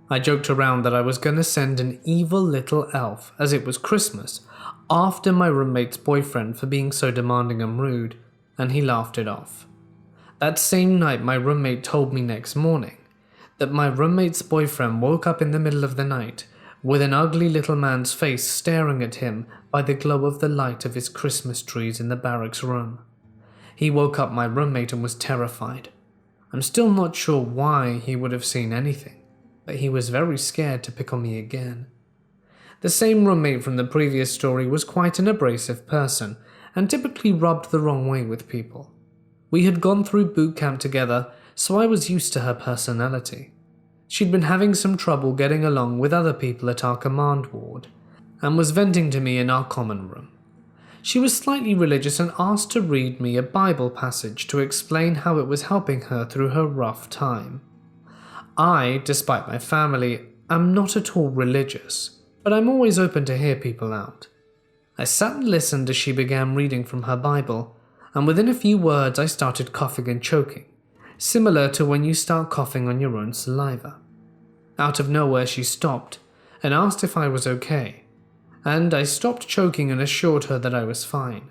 I joked around that I was going to send an evil little elf, as it was Christmas, after my roommate's boyfriend for being so demanding and rude, and he laughed it off. That same night, my roommate told me next morning that my roommate's boyfriend woke up in the middle of the night with an ugly little man's face staring at him by the glow of the light of his Christmas trees in the barracks room. He woke up my roommate and was terrified. I'm still not sure why he would have seen anything, but he was very scared to pick on me again. The same roommate from the previous story was quite an abrasive person and typically rubbed the wrong way with people. We had gone through boot camp together, so I was used to her personality. She'd been having some trouble getting along with other people at our command ward, and was venting to me in our common room. She was slightly religious and asked to read me a Bible passage to explain how it was helping her through her rough time. I, despite my family, am not at all religious, but I'm always open to hear people out. I sat and listened as she began reading from her Bible, and within a few words I started coughing and choking, similar to when you start coughing on your own saliva. Out of nowhere she stopped and asked if I was okay, and I stopped choking and assured her that I was fine.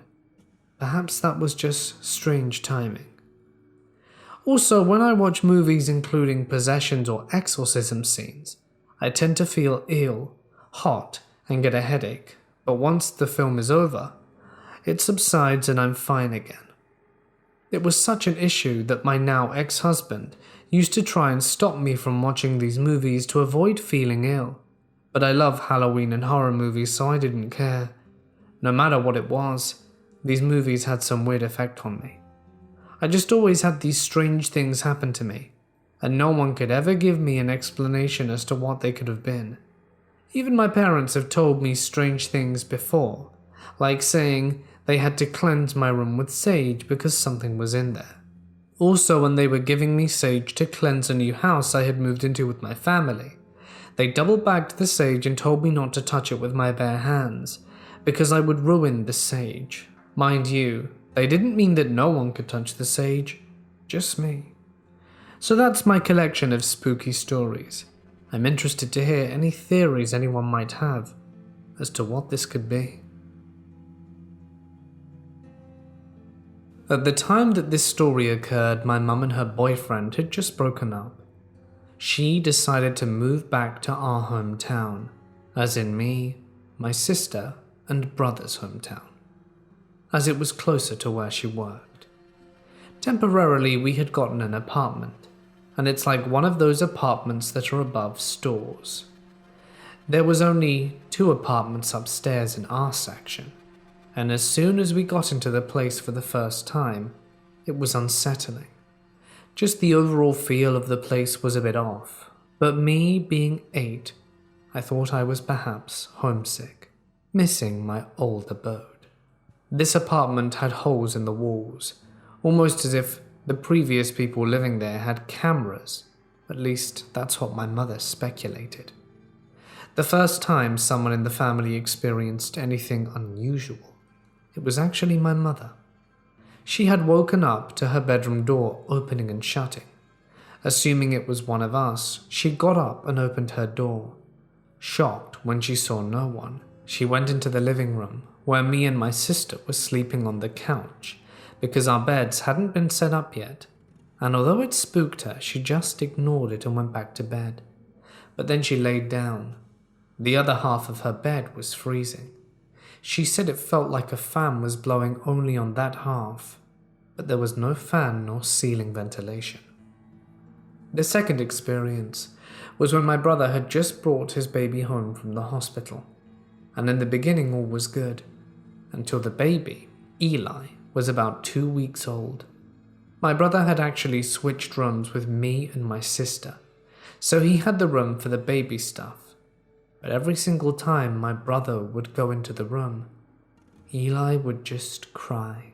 Perhaps that was just strange timing. Also, when I watch movies including possessions or exorcism scenes, I tend to feel ill, hot, and get a headache, but once the film is over, it subsides and I'm fine again. It was such an issue that my now ex-husband used to try and stop me from watching these movies to avoid feeling ill, but I love Halloween and horror movies, so I didn't care. No matter what it was, these movies had some weird effect on me. I just always had these strange things happen to me, and no one could ever give me an explanation as to what they could have been. Even my parents have told me strange things before, like saying they had to cleanse my room with sage because something was in there. Also, when they were giving me sage to cleanse a new house I had moved into with my family, they double-bagged the sage and told me not to touch it with my bare hands, because I would ruin the sage. Mind you, they didn't mean that no one could touch the sage, just me. So that's my collection of spooky stories. I'm interested to hear any theories anyone might have as to what this could be. At the time that this story occurred, my mum and her boyfriend had just broken up. She decided to move back to our hometown, as in me, my sister, and brother's hometown, as it was closer to where she worked. Temporarily, we had gotten an apartment, and it's like one of those apartments that are above stores. There was only 2 apartments upstairs in our section, and as soon as we got into the place for the first time, it was unsettling. Just the overall feel of the place was a bit off, but me being 8, I thought I was perhaps homesick, missing my old abode. This apartment had holes in the walls, almost as if the previous people living there had cameras. At least that's what my mother speculated. The first time someone in the family experienced anything unusual, it was actually my mother. She had woken up to her bedroom door opening and shutting. Assuming it was one of us, she got up and opened her door. Shocked when she saw no one, she went into the living room, where me and my sister were sleeping on the couch, because our beds hadn't been set up yet, and although it spooked her, she just ignored it and went back to bed. But then she laid down. The other half of her bed was freezing. She said it felt like a fan was blowing only on that half, but there was no fan nor ceiling ventilation. The second experience was when my brother had just brought his baby home from the hospital, and in the beginning all was good, until the baby, Eli, was about 2 weeks old. My brother had actually switched rooms with me and my sister, so he had the room for the baby stuff, but every single time my brother would go into the room, Eli would just cry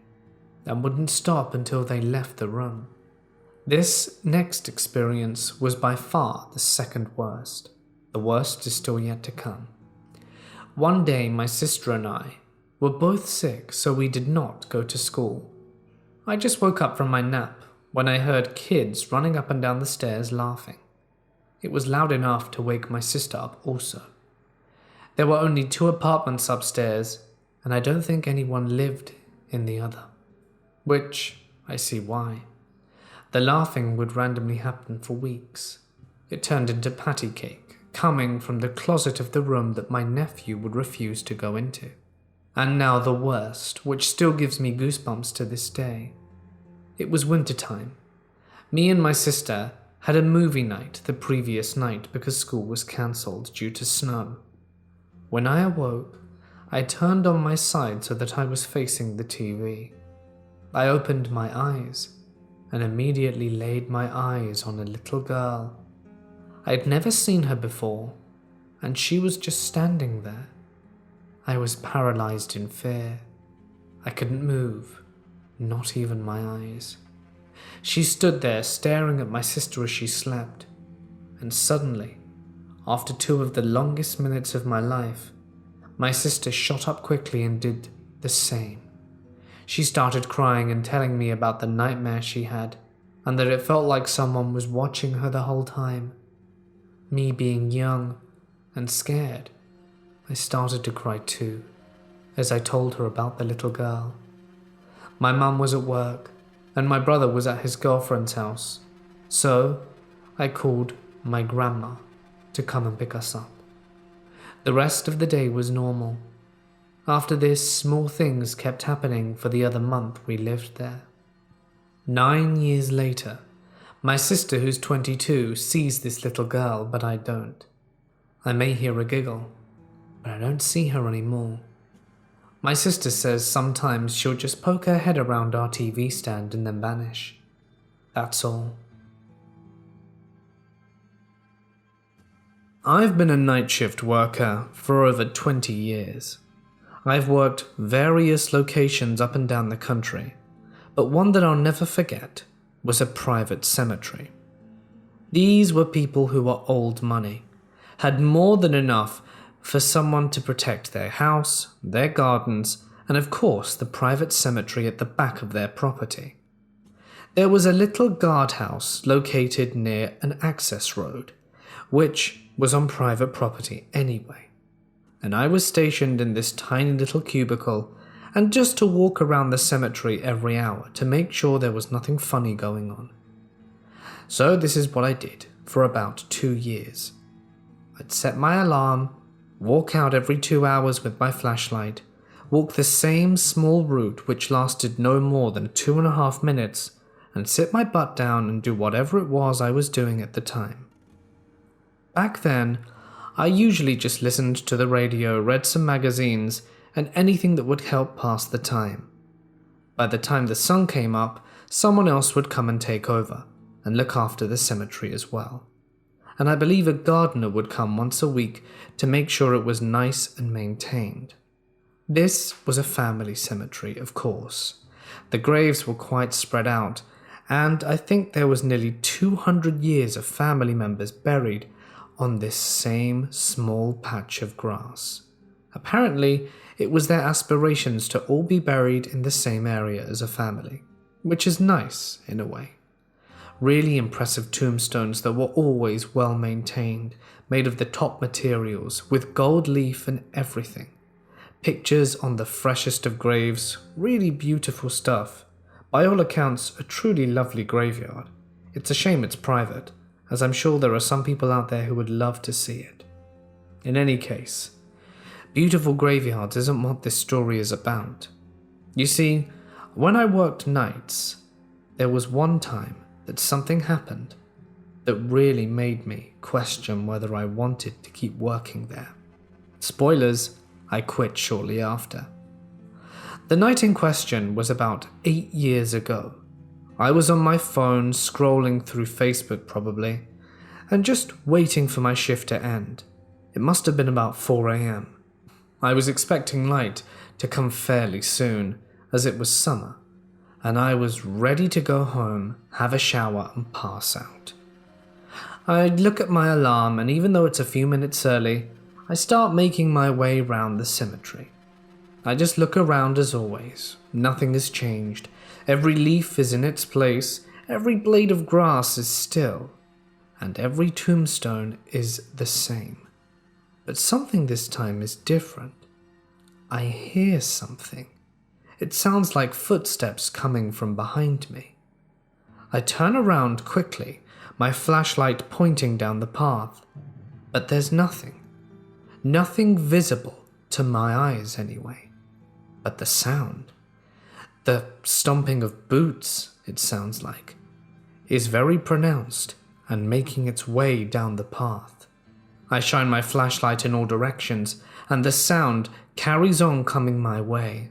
and wouldn't stop until they left the room. This next experience was by far the second worst. The worst is still yet to come. One day my sister and I were both sick, so we did not go to school. I just woke up from my nap when I heard kids running up and down the stairs laughing. It was loud enough to wake my sister up also. There were only 2 apartments upstairs, and I don't think anyone lived in the other. Which, I see why. The laughing would randomly happen for weeks. It turned into patty cake, coming from the closet of the room that my nephew would refuse to go into. And now the worst, which still gives me goosebumps to this day. It was wintertime. Me and my sister had a movie night the previous night because school was cancelled due to snow. When I awoke, I turned on my side so that I was facing the TV. I opened my eyes and immediately laid my eyes on a little girl. I'd never seen her before, and she was just standing there. I was paralyzed in fear. I couldn't move, not even my eyes. She stood there staring at my sister as she slept, and suddenly, after 2 of the longest minutes of my life, my sister shot up quickly and did the same. She started crying and telling me about the nightmare she had, and that it felt like someone was watching her the whole time. Me being young and scared, I started to cry too, as I told her about the little girl. My mum was at work, and my brother was at his girlfriend's house, so I called my grandma to come and pick us up. The rest of the day was normal. After this, small things kept happening for the other month we lived there. 9 years later, my sister, who's 22, sees this little girl, but I don't. I may hear a giggle, but I don't see her anymore. My sister says sometimes she'll just poke her head around our TV stand and then vanish. That's all. I've been a night shift worker for over 20 years. I've worked various locations up and down the country, but one that I'll never forget was a private cemetery. These were people who were old money, had more than enough for someone to protect their house, their gardens, and of course the private cemetery at the back of their property. There was a little guardhouse located near an access road, which was on private property anyway. And I was stationed in this tiny little cubicle, and just to walk around the cemetery every hour to make sure there was nothing funny going on. So this is what I did for about 2 years. I'd set my alarm, walk out every 2 hours with my flashlight, walk the same small route which lasted no more than 2.5 minutes, and sit my butt down and do whatever it was I was doing at the time. Back then, I usually just listened to the radio, read some magazines, and anything that would help pass the time. By the time the sun came up, someone else would come and take over, and look after the cemetery as well. And I believe a gardener would come once a week to make sure it was nice and maintained. This was a family cemetery, of course. The graves were quite spread out, and I think there was nearly 200 years of family members buried on this same small patch of grass. Apparently, it was their aspirations to all be buried in the same area as a family, which is nice in a way. Really impressive tombstones that were always well maintained, made of the top materials, with gold leaf and everything. Pictures on the freshest of graves, really beautiful stuff. By all accounts, a truly lovely graveyard. It's a shame it's private, as I'm sure there are some people out there who would love to see it. In any case, beautiful graveyards isn't what this story is about. You see, when I worked nights, there was one time that something happened that really made me question whether I wanted to keep working there. Spoilers, I quit shortly after. The night in question was about 8 years ago. I was on my phone scrolling through Facebook probably, and just waiting for my shift to end. It must have been about 4 a.m. I was expecting light to come fairly soon, as it was summer, and I was ready to go home, have a shower and pass out. I look at my alarm, and even though it's a few minutes early, I start making my way round the cemetery. I just look around as always. Nothing has changed. Every leaf is in its place, every blade of grass is still, and every tombstone is the same. But something this time is different. I hear something. It sounds like footsteps coming from behind me. I turn around quickly, my flashlight pointing down the path, but there's nothing. Nothing visible to my eyes anyway. But the sound, the stomping of boots, it sounds like, is very pronounced and making its way down the path. I shine my flashlight in all directions, and the sound carries on coming my way.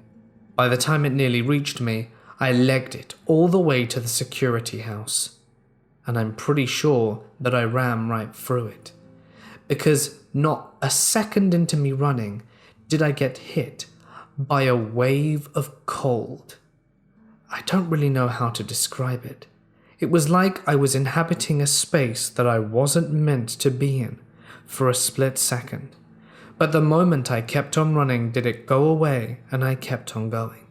By the time it nearly reached me, I legged it all the way to the security house. And I'm pretty sure that I ran right through it, because not a second into me running did I get hit by a wave of cold. I don't really know how to describe it. It was like I was inhabiting a space that I wasn't meant to be in for a split second. But the moment I kept on running did it go away, and I kept on going.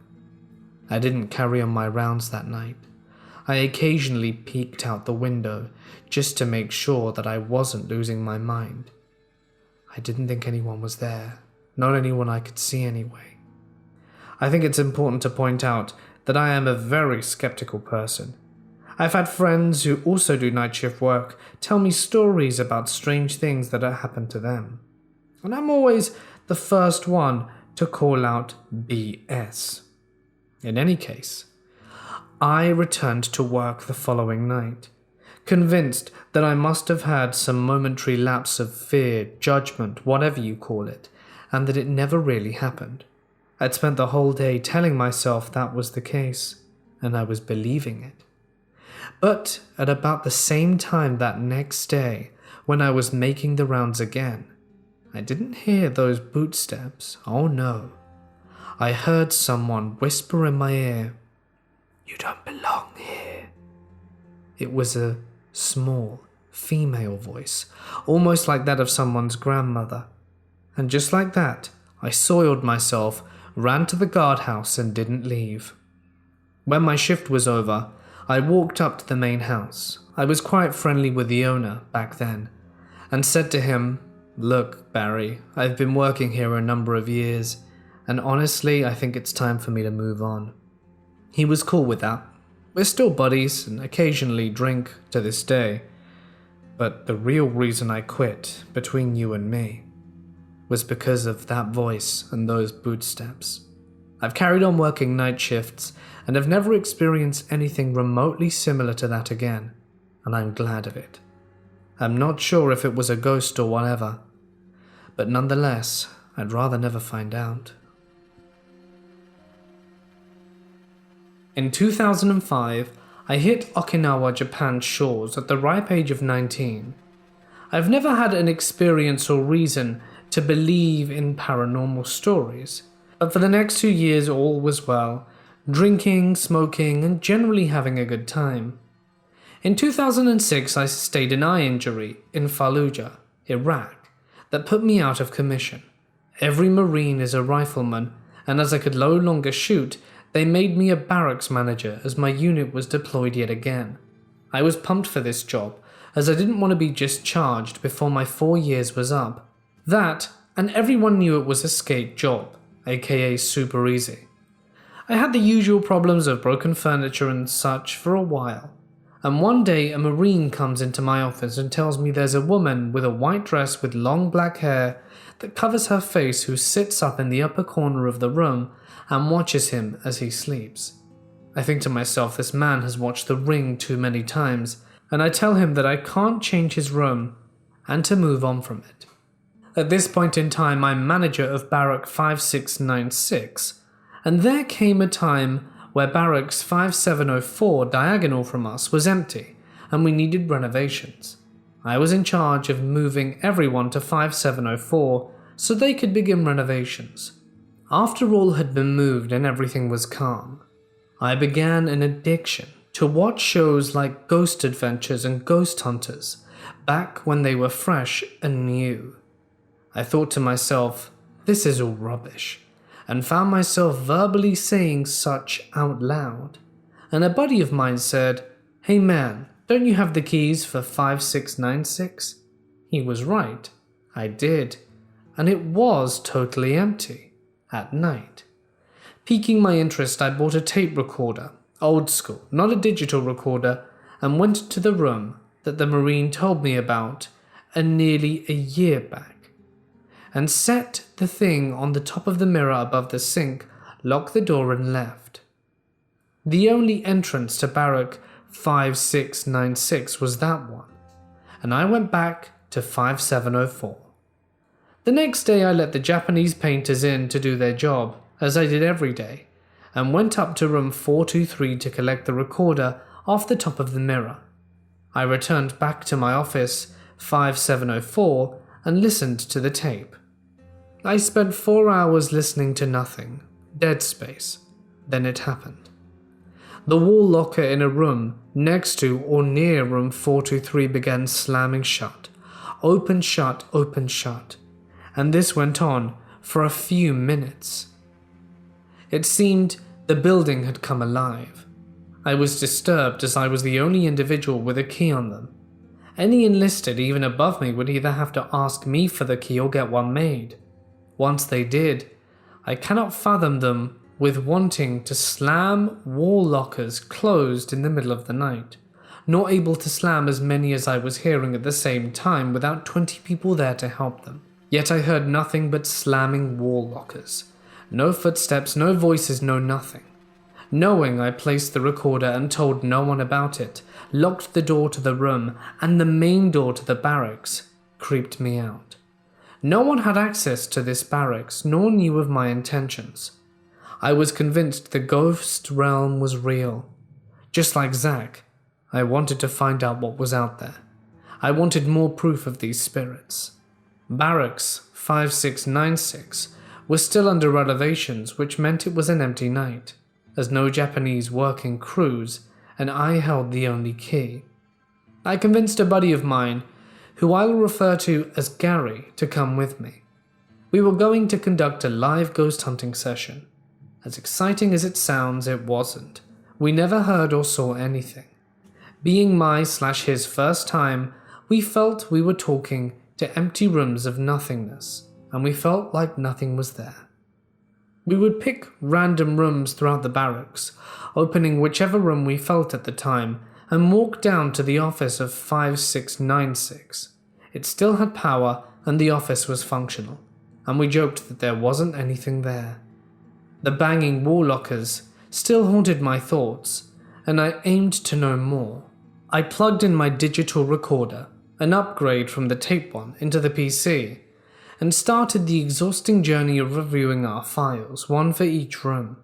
I didn't carry on my rounds that night. I occasionally peeked out the window just to make sure that I wasn't losing my mind. I didn't think anyone was there, not anyone I could see anyway. I think it's important to point out that I am a very skeptical person. I've had friends who also do night shift work tell me stories about strange things that have happened to them. And I'm always the first one to call out BS. In any case, I returned to work the following night, convinced that I must have had some momentary lapse of fear, judgment, whatever you call it, and that it never really happened. I'd spent the whole day telling myself that was the case, and I was believing it. But at about the same time that next day, when I was making the rounds again, I didn't hear those boot steps, oh no. I heard someone whisper in my ear, "You don't belong here." It was a small, female voice, almost like that of someone's grandmother. And just like that, I soiled myself, ran to the guardhouse and didn't leave. When my shift was over, I walked up to the main house. I was quite friendly with the owner back then, and said to him, "Look, Barry, I've been working here a number of years, and honestly, I think it's time for me to move on." He was cool with that. We're still buddies and occasionally drink to this day. But the real reason I quit, between you and me, was because of that voice and those boot steps. I've carried on working night shifts and have never experienced anything remotely similar to that again, and I'm glad of it. I'm not sure if it was a ghost or whatever, but nonetheless, I'd rather never find out. In 2005, I hit Okinawa, Japan's shores at the ripe age of 19. I've never had an experience or reason to believe in paranormal stories, but for the next 2 years all was well, drinking, smoking, and generally having a good time. In 2006, I sustained an eye injury in Fallujah, Iraq, that put me out of commission. Every Marine is a rifleman, and as I could no longer shoot, they made me a barracks manager as my unit was deployed yet again. I was pumped for this job, as I didn't want to be discharged before my 4 years was up. That, and everyone knew it was a skate job, aka super easy. I had the usual problems of broken furniture and such for a while, and one day a Marine comes into my office and tells me there's a woman with a white dress with long black hair that covers her face, who sits up in the upper corner of the room and watches him as he sleeps. I think to myself, this man has watched The Ring too many times, and I tell him that I can't change his room and to move on from it. At this point in time, I'm manager of Barrack 5696, and there came a time where Barracks 5704 diagonal from us was empty, and we needed renovations. I was in charge of moving everyone to 5704 so they could begin renovations. After all had been moved and everything was calm, I began an addiction to watch shows like Ghost Adventures and Ghost Hunters, back when they were fresh and new. I thought to myself, this is all rubbish, and found myself verbally saying such out loud. And a buddy of mine said, "Hey man, don't you have the keys for 5696? He was right. I did, and it was totally empty at night. Piquing my interest, I bought a tape recorder, old school, not a digital recorder, and went to the room that the Marine told me about nearly a year back, and set the thing on the top of the mirror above the sink, locked the door and left. The only entrance to Barrack 5696 was that one, and I went back to 5704. The next day I let the Japanese painters in to do their job, as I did every day, and went up to room 423 to collect the recorder off the top of the mirror. I returned back to my office 5704 and listened to the tape. I spent 4 hours listening to nothing, dead space. Then it happened. The wall locker in a room next to or near room 423 began slamming shut, open shut, and this went on for a few minutes. It seemed the building had come alive. I was disturbed as I was the only individual with a key on them. Any enlisted even above me would either have to ask me for the key or get one made. Once they did, I cannot fathom them with wanting to slam wall lockers closed in the middle of the night, nor able to slam as many as I was hearing at the same time without 20 people there to help them. Yet I heard nothing but slamming wall lockers. No footsteps, no voices, no nothing. Knowing, I placed the recorder and told no one about it, locked the door to the room, and the main door to the barracks creeped me out. No one had access to this barracks, nor knew of my intentions. I was convinced the ghost realm was real. Just like Zach, I wanted to find out what was out there. I wanted more proof of these spirits. Barracks 5696 was still under renovations, which meant it was an empty night, as no Japanese working crews, and I held the only key. I convinced a buddy of mine, who I will refer to as Gary, to come with me. We were going to conduct a live ghost hunting session. As exciting as it sounds, it wasn't. We never heard or saw anything. Being my/his first time, we felt we were talking to empty rooms of nothingness, and we felt like nothing was there. We would pick random rooms throughout the barracks, opening whichever room we felt at the time, and walk down to the office of 5696. It still had power and the office was functional, and we joked that there wasn't anything there. The banging wall lockers still haunted my thoughts, and I aimed to know more. I plugged in my digital recorder, an upgrade from the tape one, into the PC, and started the exhausting journey of reviewing our files, one for each room.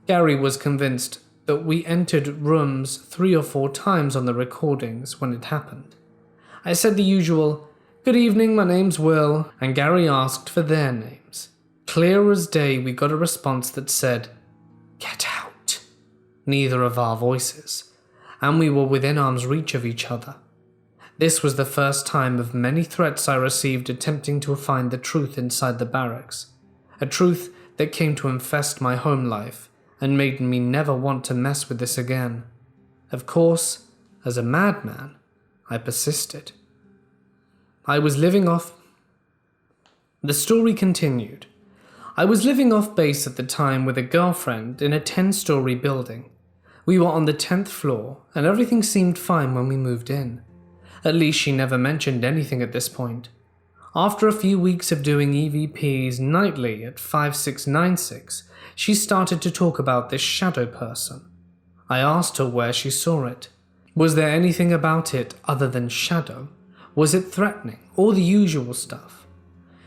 Gary was convinced that we entered rooms 3 or 4 times on the recordings when it happened. I said the usual, "Good evening, my name's Will," and Gary asked for their names. Clear as day, we got a response that said, "Get out." Neither of our voices, and we were within arm's reach of each other. This was the first time of many threats I received attempting to find the truth inside the barracks, a truth that came to infest my home life and made me never want to mess with this again. Of course, as a madman, I persisted. I was living off... The story continued. I was living off base at the time with a girlfriend in a 10-story building. We were on the 10th floor, and everything seemed fine when we moved in. At least she never mentioned anything at this point. After a few weeks of doing EVPs nightly at 5696, she started to talk about this shadow person. I asked her where she saw it. Was there anything about it other than shadow? Was it threatening, or the usual stuff?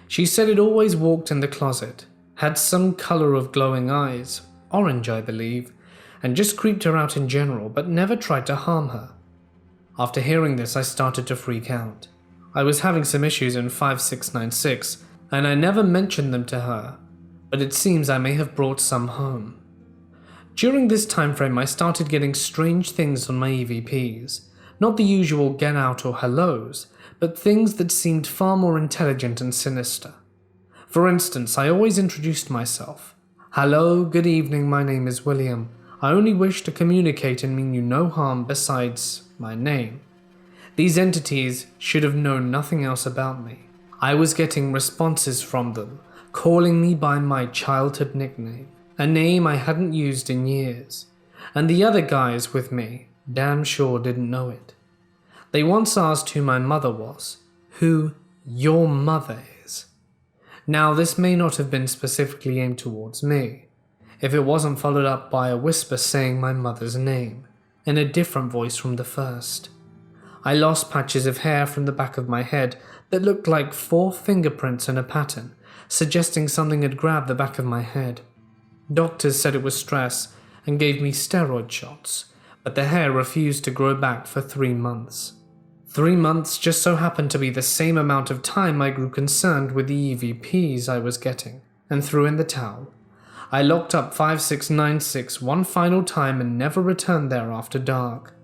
She said it always walked in the closet, had some color of glowing eyes, orange I believe, and just creeped her out in general, but never tried to harm her. After hearing this, I started to freak out. I was having some issues in 5696, and I never mentioned them to her, but it seems I may have brought some home. During this time frame, I started getting strange things on my EVPs, not the usual get out or hellos, but things that seemed far more intelligent and sinister. For instance, I always introduced myself. Hello, good evening, my name is William. I only wish to communicate and mean you no harm besides my name. These entities should have known nothing else about me. I was getting responses from them, calling me by my childhood nickname, a name I hadn't used in years, and the other guys with me damn sure didn't know it. They once asked who my mother was, who your mother is. Now, this may not have been specifically aimed towards me, if it wasn't followed up by a whisper saying my mother's name, in a different voice from the first. I lost patches of hair from the back of my head that looked like 4 fingerprints in a pattern, suggesting something had grabbed the back of my head. Doctors said it was stress and gave me steroid shots, but the hair refused to grow back for 3 months. 3 months just so happened to be the same amount of time I grew concerned with the EVPs I was getting, and threw in the towel. I locked up 5696 one final time and never returned there after dark.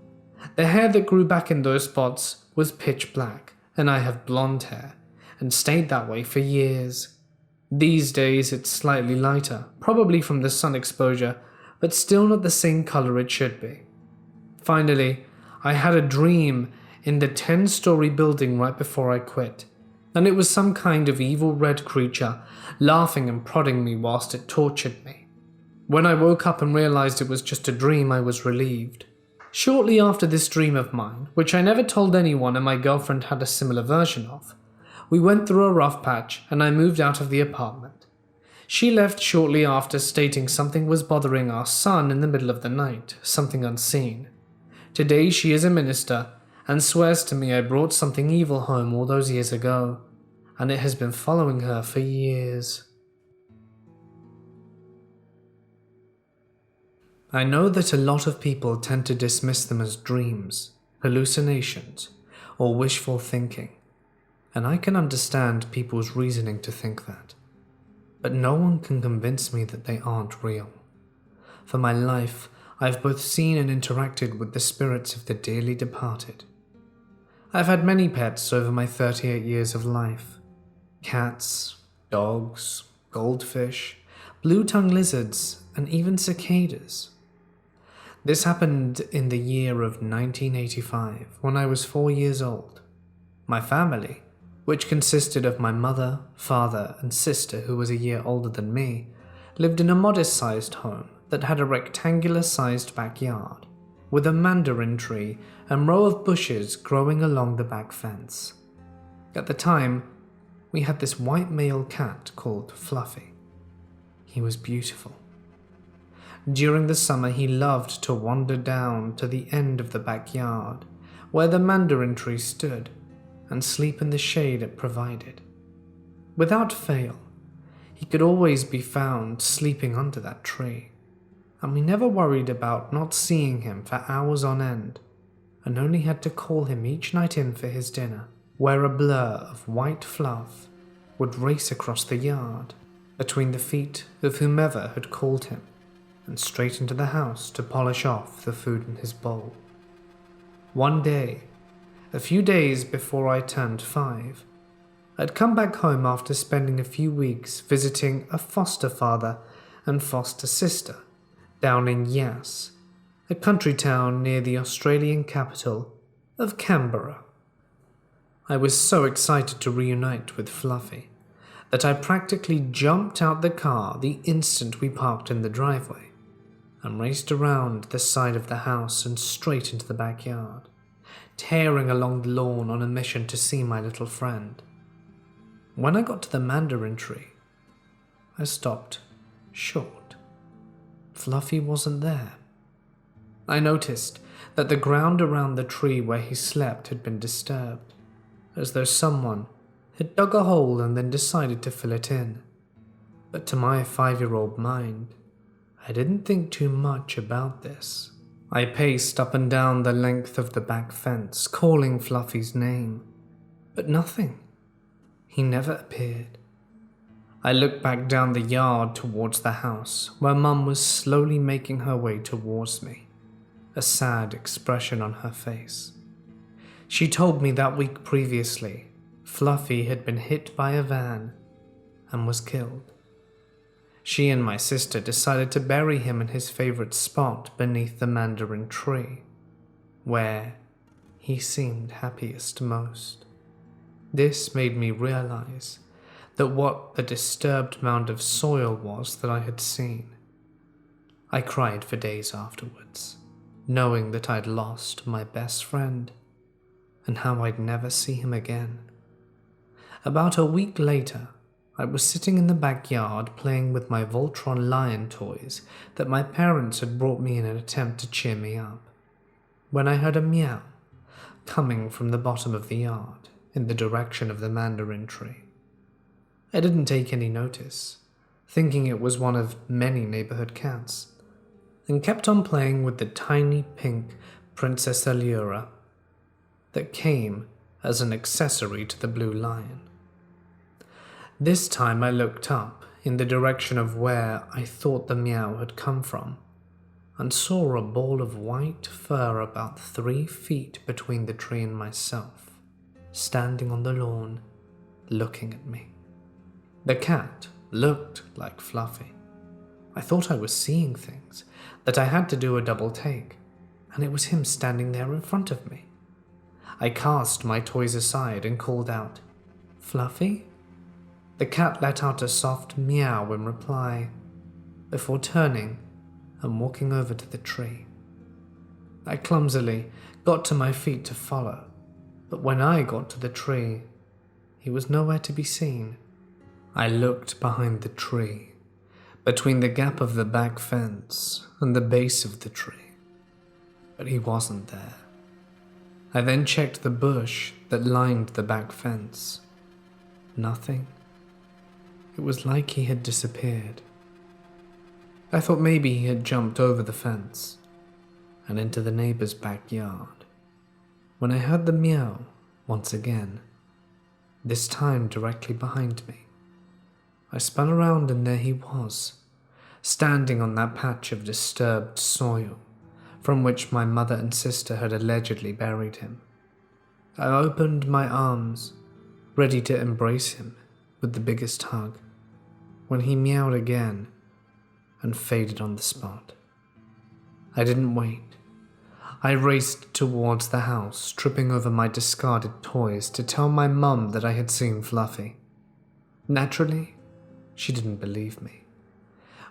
The hair that grew back in those spots was pitch black, and I have blonde hair, and stayed that way for years. These days it's slightly lighter, probably from the sun exposure, but still not the same color it should be. Finally, I had a dream in the 10-story building right before I quit, and it was some kind of evil red creature laughing and prodding me whilst it tortured me. When I woke up and realized it was just a dream, I was relieved. Shortly after this dream of mine, which I never told anyone and my girlfriend had a similar version of, we went through a rough patch and I moved out of the apartment. She left shortly after, stating something was bothering our son in the middle of the night, something unseen. Today she is a minister and swears to me I brought something evil home all those years ago, and it has been following her for years. I know that a lot of people tend to dismiss them as dreams, hallucinations, or wishful thinking, and I can understand people's reasoning to think that. But no one can convince me that they aren't real. For my life, I've both seen and interacted with the spirits of the dearly departed. I've had many pets over my 38 years of life. Cats, dogs, goldfish, blue-tongued lizards, and even cicadas. This happened in the year of 1985, when I was 4 years old. My family, which consisted of my mother, father, and sister who was a year older than me, lived in a modest-sized home that had a rectangular-sized backyard, with a mandarin tree and row of bushes growing along the back fence. At the time, we had this white male cat called Fluffy. He was beautiful. During the summer, he loved to wander down to the end of the backyard, where the mandarin tree stood, and sleep in the shade it provided. Without fail, he could always be found sleeping under that tree, and we never worried about not seeing him for hours on end, and only had to call him each night in for his dinner, where a blur of white fluff would race across the yard, between the feet of whomever had called him, and straight into the house to polish off the food in his bowl. One day, a few days before I turned 5, I'd come back home after spending a few weeks visiting a foster father and foster sister down in Yass, a country town near the Australian capital of Canberra. I was so excited to reunite with Fluffy that I practically jumped out the car the instant we parked in the driveway and raced around the side of the house and straight into the backyard, tearing along the lawn on a mission to see my little friend. When I got to the mandarin tree, I stopped short. Fluffy wasn't there. I noticed that the ground around the tree where he slept had been disturbed, as though someone had dug a hole and then decided to fill it in. But to my 5-year-old mind, I didn't think too much about this. I paced up and down the length of the back fence, calling Fluffy's name, but nothing. He never appeared. I looked back down the yard towards the house, where Mum was slowly making her way towards me, a sad expression on her face. She told me that week previously, Fluffy had been hit by a van and was killed. She and my sister decided to bury him in his favorite spot beneath the mandarin tree, where he seemed happiest most. This made me realize that what the disturbed mound of soil was that I had seen. I cried for days afterwards, knowing that I'd lost my best friend and how I'd never see him again. About a week later, I was sitting in the backyard playing with my Voltron lion toys that my parents had brought me in an attempt to cheer me up, when I heard a meow coming from the bottom of the yard in the direction of the mandarin tree. I didn't take any notice, thinking it was one of many neighborhood cats, and kept on playing with the tiny pink Princess Allura that came as an accessory to the blue lion. This time I looked up in the direction of where I thought the meow had come from, and saw a ball of white fur about 3 feet between the tree and myself, standing on the lawn, looking at me. The cat looked like Fluffy. I thought I was seeing things, that I had to do a double take, and it was him standing there in front of me. I cast my toys aside and called out, "Fluffy?" The cat let out a soft meow in reply, before turning and walking over to the tree. I clumsily got to my feet to follow, but when I got to the tree, he was nowhere to be seen. I looked behind the tree, between the gap of the back fence and the base of the tree, but he wasn't there. I then checked the bush that lined the back fence. Nothing. It was like he had disappeared. I thought maybe he had jumped over the fence and into the neighbor's backyard, when I heard the meow once again, this time directly behind me. I spun around and there he was, standing on that patch of disturbed soil from which my mother and sister had allegedly buried him. I opened my arms, ready to embrace him with the biggest hug, when he meowed again and faded on the spot. I didn't wait. I raced towards the house, tripping over my discarded toys to tell my mum that I had seen Fluffy. Naturally, she didn't believe me.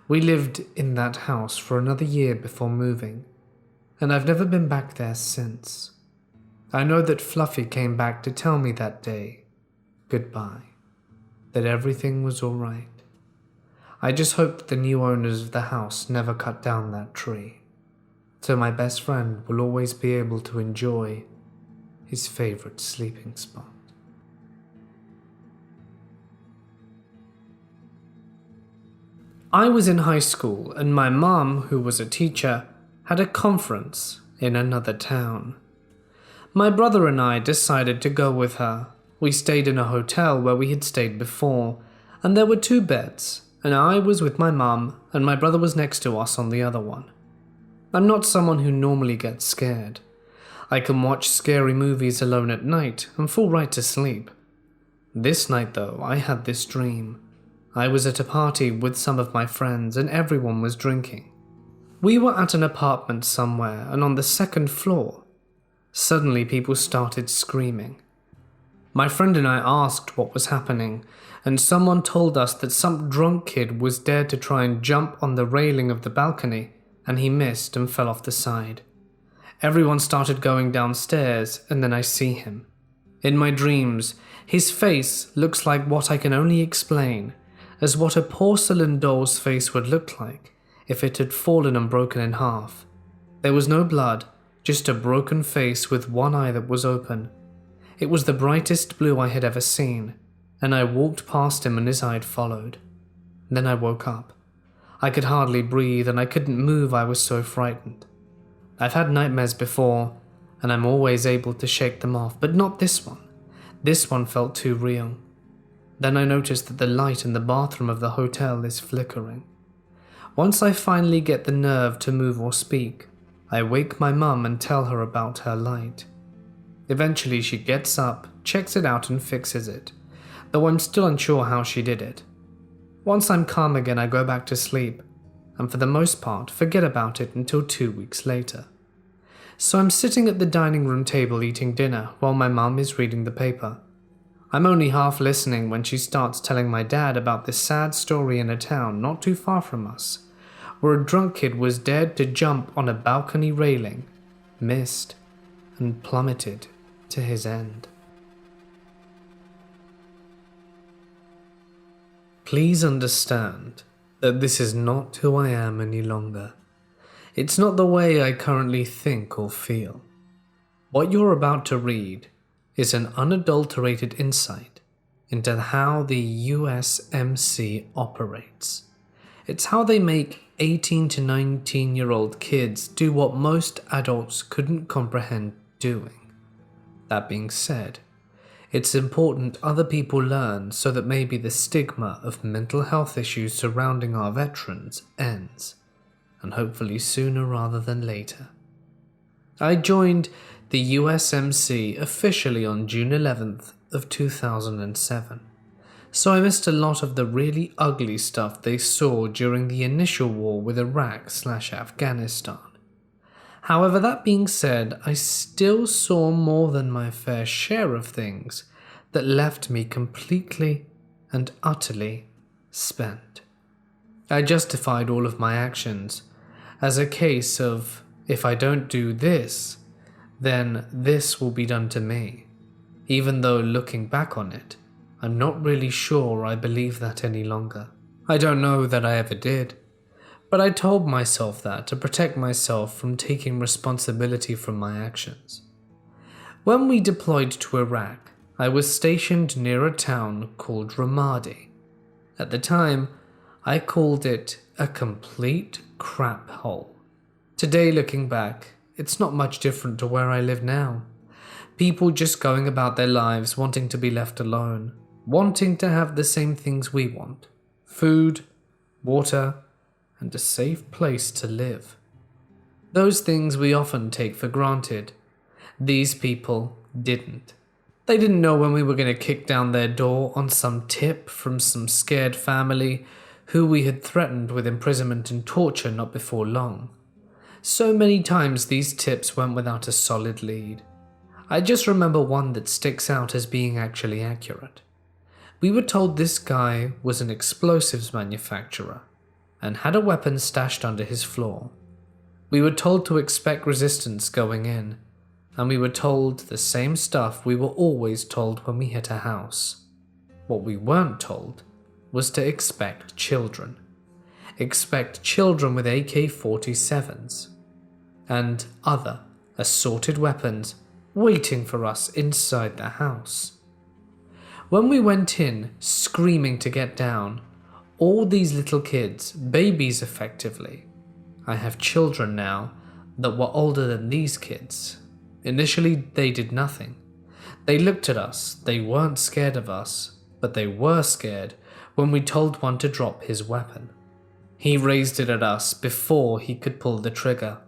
We lived in that house for another year before moving, and I've never been back there since. I know that Fluffy came back to tell me that day, goodbye, that everything was all right. I just hope that the new owners of the house never cut down that tree, so my best friend will always be able to enjoy his favorite sleeping spot. I was in high school, and my mom, who was a teacher, had a conference in another town. My brother and I decided to go with her. We stayed in a hotel where we had stayed before, and there were 2 beds, and I was with my mum, and my brother was next to us on the other one. I'm not someone who normally gets scared. I can watch scary movies alone at night and fall right to sleep. This night, though, I had this dream. I was at a party with some of my friends, and everyone was drinking. We were at an apartment somewhere, and on the 2nd floor, suddenly people started screaming. My friend and I asked what was happening, and someone told us that some drunk kid was dared to try and jump on the railing of the balcony, and he missed and fell off the side. Everyone started going downstairs, and then I see him. In my dreams, his face looks like what I can only explain as what a porcelain doll's face would look like if it had fallen and broken in half. There was no blood, just a broken face with one eye that was open. It was the brightest blue I had ever seen, and I walked past him and his eye had followed. Then I woke up. I could hardly breathe and I couldn't move, I was so frightened. I've had nightmares before, and I'm always able to shake them off, but not this one. This one felt too real. Then I noticed that the light in the bathroom of the hotel is flickering. Once I finally get the nerve to move or speak, I wake my mum and tell her about her light. Eventually she gets up, checks it out and fixes it, though I'm still unsure how she did it. Once I'm calm again, I go back to sleep, and for the most part forget about it until 2 weeks later. So I'm sitting at the dining room table eating dinner while my mum is reading the paper. I'm only half listening when she starts telling my dad about this sad story in a town not too far from us, where a drunk kid was dared to jump on a balcony railing, missed, and plummeted to his end. Please understand that this is not who I am any longer. It's not the way I currently think or feel. What you're about to read is an unadulterated insight into how the USMC operates. It's how they make 18 to 19-year-old kids do what most adults couldn't comprehend doing. That being said, it's important other people learn so that maybe the stigma of mental health issues surrounding our veterans ends, and hopefully sooner rather than later. I joined the USMC officially on June 11th of 2007, so I missed a lot of the really ugly stuff they saw during the initial war with Iraq/Afghanistan. However, that being said, I still saw more than my fair share of things that left me completely and utterly spent. I justified all of my actions as a case of, if I don't do this, then this will be done to me, even though looking back on it, I'm not really sure I believe that any longer. I don't know that I ever did. But I told myself that to protect myself from taking responsibility for my actions. When we deployed to Iraq, I was stationed near a town called Ramadi. At the time, I called it a complete crap hole. Today, looking back, it's not much different to where I live now. People just going about their lives wanting to be left alone, wanting to have the same things we want: food, water, and a safe place to live. Those things we often take for granted. These people didn't. They didn't know when we were going to kick down their door on some tip from some scared family who we had threatened with imprisonment and torture not before long. So many times these tips went without a solid lead. I just remember one that sticks out as being actually accurate. We were told this guy was an explosives manufacturer and had a weapon stashed under his floor. We were told to expect resistance going in, and we were told the same stuff we were always told when we hit a house. What we weren't told was to expect children. Expect children with AK-47s and other assorted weapons waiting for us inside the house. When we went in, screaming to get down, all these little kids, babies effectively. I have children now that were older than these kids. Initially, they did nothing. They looked at us, they weren't scared of us, but they were scared when we told one to drop his weapon. He raised it at us before he could pull the trigger,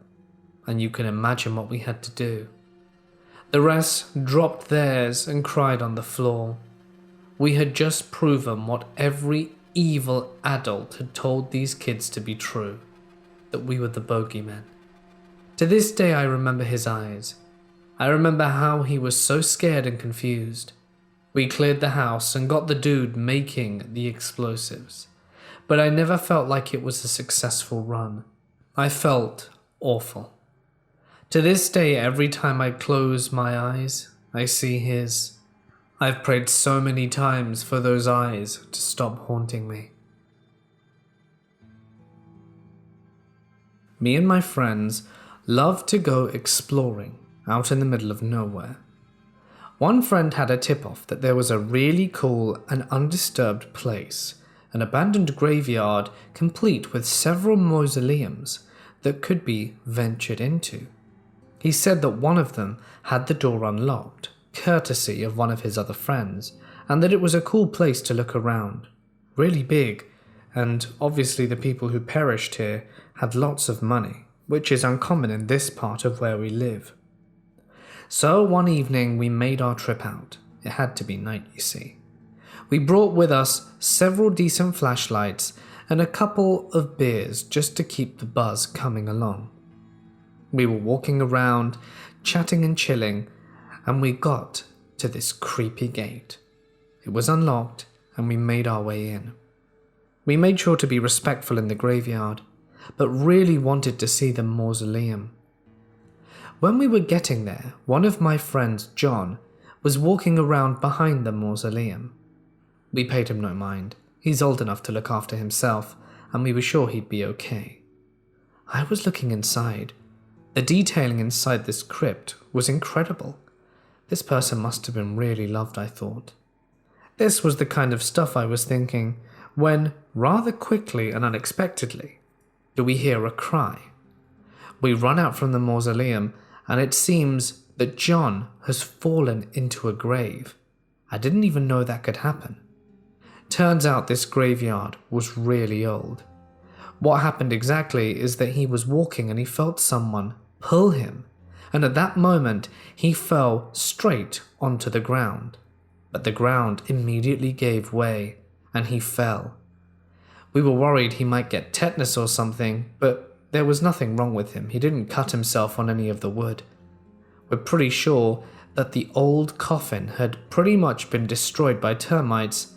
and you can imagine what we had to do. The rest dropped theirs and cried on the floor. We had just proven what every evil adult had told these kids to be true, that we were the bogeymen. To this day I remember his eyes. I remember how he was so scared and confused. We cleared the house and got the dude making the explosives, but I never felt like it was a successful run. I felt awful. To this day, every time I close my eyes, I see his, I've prayed so many times for those eyes to stop haunting me. Me and my friends love to go exploring out in the middle of nowhere. One friend had a tip-off that there was a really cool and undisturbed place, an abandoned graveyard complete with several mausoleums that could be ventured into. He said that one of them had the door unlocked, courtesy of one of his other friends, and that it was a cool place to look around. Really big, and obviously the people who perished here had lots of money, which is uncommon in this part of where we live. So one evening we made our trip out. It had to be night, you see. We brought with us several decent flashlights and a couple of beers just to keep the buzz coming along. We were walking around, chatting and chilling, and we got to this creepy gate. It was unlocked, and we made our way in. We made sure to be respectful in the graveyard, but really wanted to see the mausoleum. When we were getting there, one of my friends, John, was walking around behind the mausoleum. We paid him no mind. He's old enough to look after himself, and we were sure he'd be okay. I was looking inside. The detailing inside this crypt was incredible. This person must have been really loved, I thought. This was the kind of stuff I was thinking when, rather quickly and unexpectedly, do we hear a cry. We run out from the mausoleum, and it seems that John has fallen into a grave. I didn't even know that could happen. Turns out this graveyard was really old. What happened exactly is that he was walking and he felt someone pull him, and at that moment he fell straight onto the ground. But the ground immediately gave way and he fell. We were worried he might get tetanus or something, but there was nothing wrong with him. He didn't cut himself on any of the wood. We're pretty sure that the old coffin had pretty much been destroyed by termites,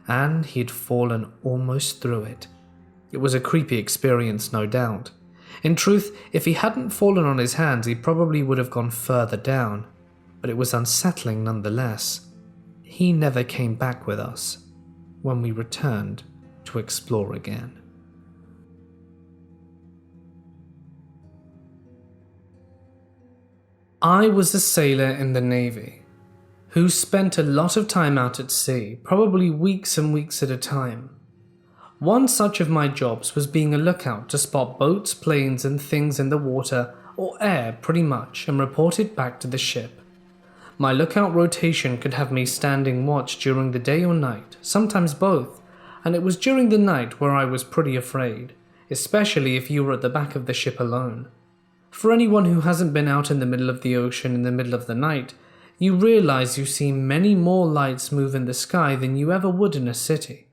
and he'd fallen almost through it. It was a creepy experience, no doubt. In truth, if he hadn't fallen on his hands, he probably would have gone further down, but it was unsettling nonetheless. He never came back with us when we returned to explore again. I was a sailor in the Navy who spent a lot of time out at sea, probably weeks and weeks at a time. One such of my jobs was being a lookout to spot boats, planes, and things in the water or air pretty much and report it back to the ship. My lookout rotation could have me standing watch during the day or night, sometimes both, and it was during the night where I was pretty afraid, especially if you were at the back of the ship alone. For anyone who hasn't been out in the middle of the ocean in the middle of the night, you realize you see many more lights move in the sky than you ever would in a city.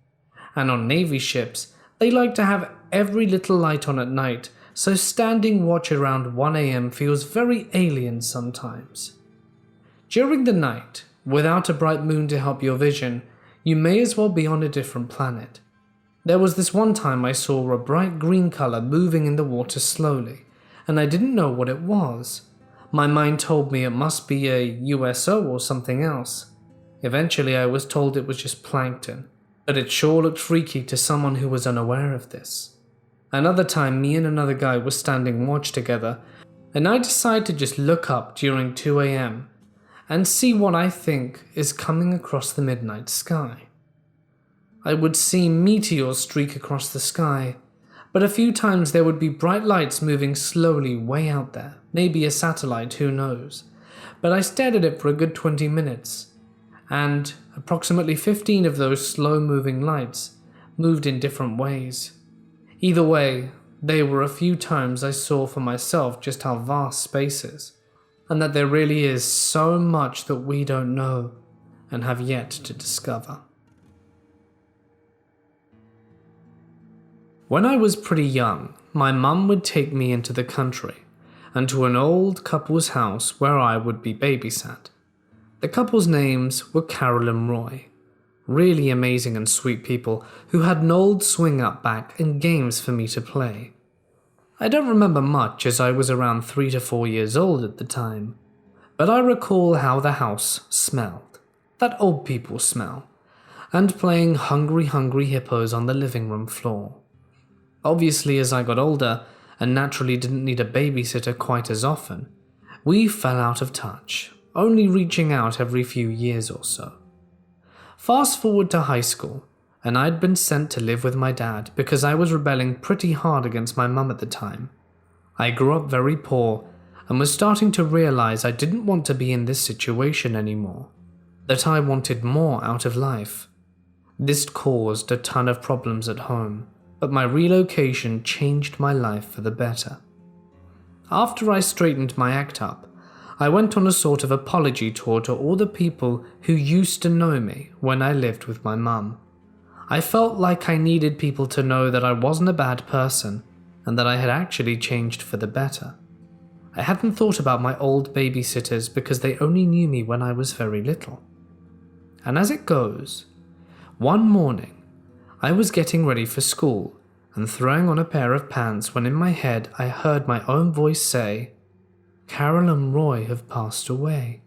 And on Navy ships, they like to have every little light on at night, so standing watch around 1 a.m. feels very alien sometimes. During the night, without a bright moon to help your vision, you may as well be on a different planet. There was this one time I saw a bright green color moving in the water slowly, and I didn't know what it was. My mind told me it must be a USO or something else. Eventually I was told it was just plankton, but it sure looked freaky to someone who was unaware of this. Another time me and another guy were standing watch together, and I decided to just look up during 2 a.m. and see what I think is coming across the midnight sky. I would see meteors streak across the sky, but a few times there would be bright lights moving slowly way out there, maybe a satellite, who knows. But I stared at it for a good 20 minutes, and approximately 15 of those slow-moving lights moved in different ways. Either way, there were a few times I saw for myself just how vast space is, and that there really is so much that we don't know and have yet to discover. When I was pretty young, my mum would take me into the country and to an old couple's house where I would be babysat. The couple's names were Carol and Roy, really amazing and sweet people who had an old swing-up back and games for me to play. I don't remember much as I was around 3 to 4 years old at the time, but I recall how the house smelled. that old people smell, and playing Hungry Hungry Hippos on the living room floor. Obviously, as I got older and naturally didn't need a babysitter quite as often, we fell out of touch, only reaching out every few years or so. Fast forward to high school, and I'd been sent to live with my dad because I was rebelling pretty hard against my mum at the time. I grew up very poor and was starting to realize I didn't want to be in this situation anymore, that I wanted more out of life. This caused a ton of problems at home, but my relocation changed my life for the better. After I straightened my act up, I went on a sort of apology tour to all the people who used to know me when I lived with my mum. I felt like I needed people to know that I wasn't a bad person and that I had actually changed for the better. I hadn't thought about my old babysitters because they only knew me when I was very little. And as it goes, one morning, I was getting ready for school and throwing on a pair of pants when in my head I heard my own voice say, "Carol and Roy have passed away."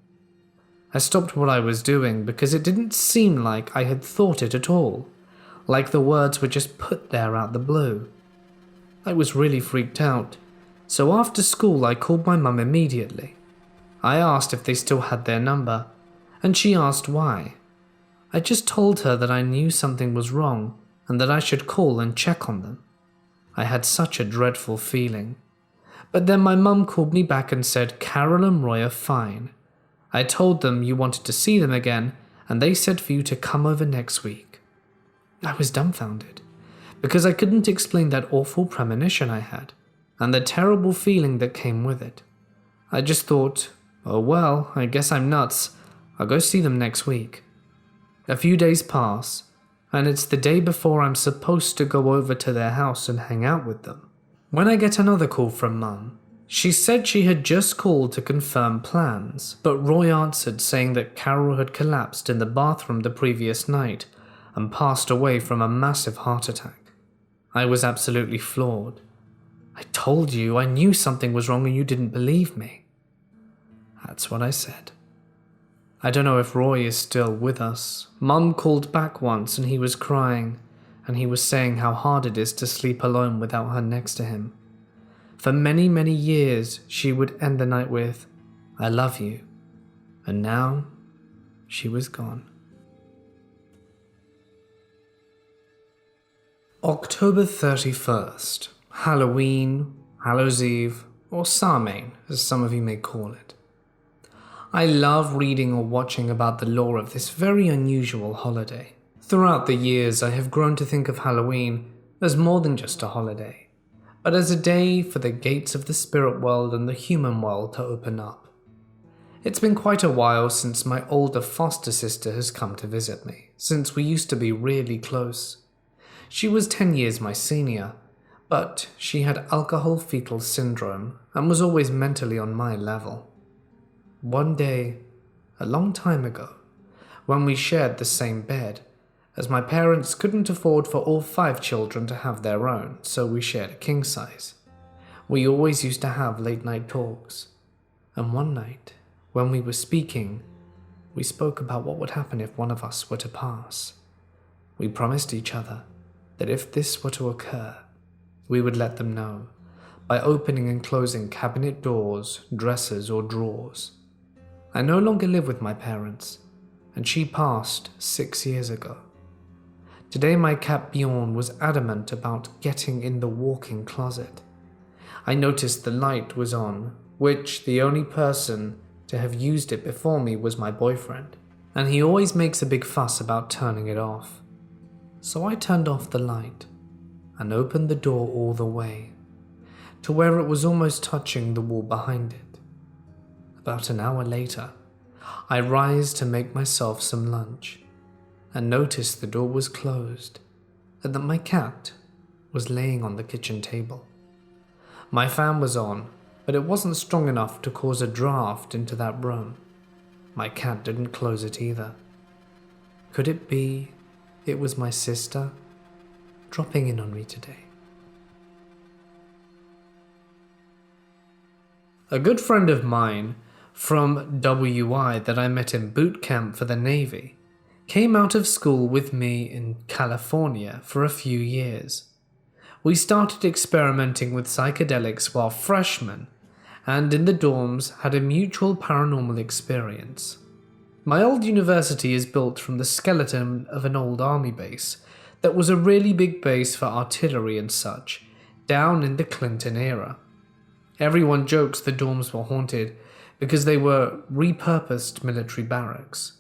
I stopped what I was doing because it didn't seem like I had thought it at all, like the words were just put there out the blue. I was really freaked out, so after school I called my mum immediately. I asked if they still had their number, and she asked why. I just told her that I knew something was wrong and that I should call and check on them. I had such a dreadful feeling. But then my mum called me back and said Carol and Roy are fine. I told them you wanted to see them again, and they said for you to come over next week. I was dumbfounded, because I couldn't explain that awful premonition I had, and the terrible feeling that came with it. I just thought, oh well, I guess I'm nuts. I'll go see them next week. A few days pass, and it's the day before I'm supposed to go over to their house and hang out with them, when I get another call from Mum. She said she had just called to confirm plans, but Roy answered saying that Carol had collapsed in the bathroom the previous night and passed away from a massive heart attack. I was absolutely floored. I told you I knew something was wrong and you didn't believe me. That's what I said. I don't know if Roy is still with us. Mum called back once and he was crying, and he was saying how hard it is to sleep alone without her next to him. For many, many years, she would end the night with, "I love you." And now, she was gone. October 31st, Halloween, Hallows Eve, or Samhain, as some of you may call it. I love reading or watching about the lore of this very unusual holiday. Throughout the years, I have grown to think of Halloween as more than just a holiday, but as a day for the gates of the spirit world and the human world to open up. It's been quite a while since my older foster sister has come to visit me, since we used to be really close. She was 10 years my senior, but she had alcohol fetal syndrome and was always mentally on my level. One day, a long time ago, when we shared the same bed, as my parents couldn't afford for all 5 children to have their own, so we shared a king size. We always used to have late night talks, and one night, when we were speaking, we spoke about what would happen if one of us were to pass. We promised each other that if this were to occur, we would let them know by opening and closing cabinet doors, dressers, or drawers. I no longer live with my parents, and she passed 6 years ago. Today my cat Bjorn was adamant about getting in the walk-in closet. I noticed the light was on, which the only person to have used it before me was my boyfriend, and he always makes a big fuss about turning it off. So I turned off the light and opened the door all the way, to where it was almost touching the wall behind it. About an hour later, I rise to make myself some lunch, and noticed the door was closed, and that my cat was laying on the kitchen table. My fan was on, but it wasn't strong enough to cause a draft into that room. My cat didn't close it either. Could it be it was my sister dropping in on me today? A good friend of mine from WI that I met in boot camp for the Navy, came out of school with me in California for a few years. We started experimenting with psychedelics while freshmen, and in the dorms had a mutual paranormal experience. My old university is built from the skeleton of an old army base that was a really big base for artillery and such, down in the Clinton era. Everyone jokes the dorms were haunted because they were repurposed military barracks.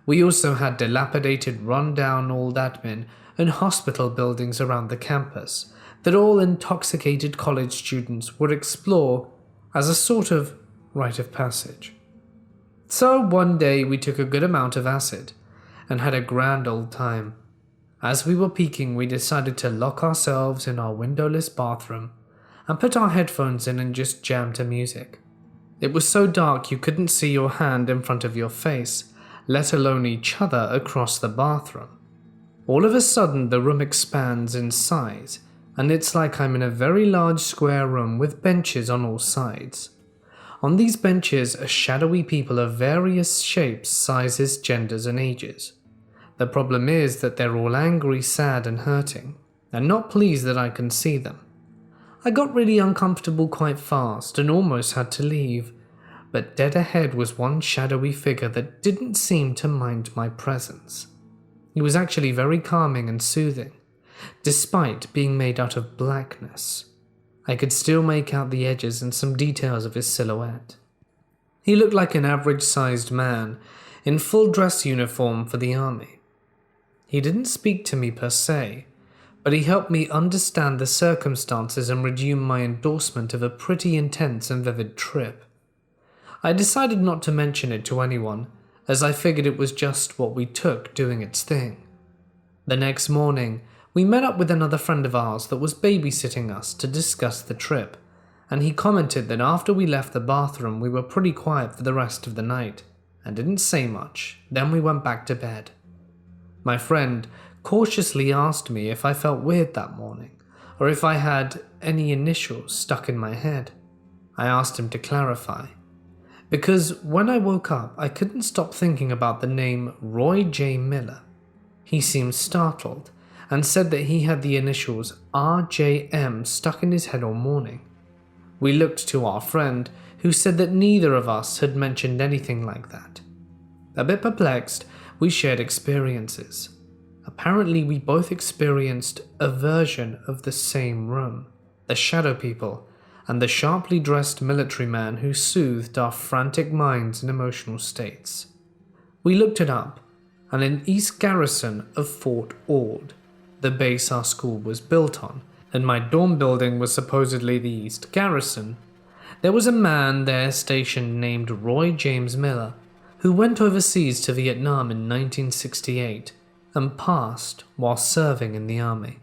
We also had dilapidated, run-down old admin and hospital buildings around the campus that all intoxicated college students would explore as a sort of rite of passage. So one day we took a good amount of acid and had a grand old time. As we were peaking, we decided to lock ourselves in our windowless bathroom and put our headphones in and just jam to music. It was so dark you couldn't see your hand in front of your face, let alone each other across the bathroom. All of a sudden the room expands in size, and it's like I'm in a very large square room with benches on all sides. On these benches are shadowy people of various shapes, sizes, genders and ages. The problem is that they're all angry, sad and hurting, and not pleased that I can see them. I got really uncomfortable quite fast and almost had to leave, but dead ahead was one shadowy figure that didn't seem to mind my presence. He was actually very calming and soothing, despite being made out of blackness. I could still make out the edges and some details of his silhouette. He looked like an average-sized man in full dress uniform for the army. He didn't speak to me per se, but he helped me understand the circumstances and resume my endorsement of a pretty intense and vivid trip. I decided not to mention it to anyone, as I figured it was just what we took doing its thing. The next morning, we met up with another friend of ours that was babysitting us to discuss the trip, and he commented that after we left the bathroom we were pretty quiet for the rest of the night, and didn't say much. Then we went back to bed. My friend cautiously asked me if I felt weird that morning, or if I had any initials stuck in my head. I asked him to clarify, because when I woke up I couldn't stop thinking about the name Roy J. Miller. He seemed startled, and said that he had the initials RJM stuck in his head all morning. We looked to our friend, who said that neither of us had mentioned anything like that. A bit perplexed, we shared experiences. Apparently we both experienced a version of the same room, the shadow people, and the sharply dressed military man who soothed our frantic minds and emotional states. We looked it up, and in East Garrison of Fort Ord, the base our school was built on, and my dorm building was supposedly the East Garrison, there was a man there stationed named Roy James Miller, who went overseas to Vietnam in 1968 and passed while serving in the army.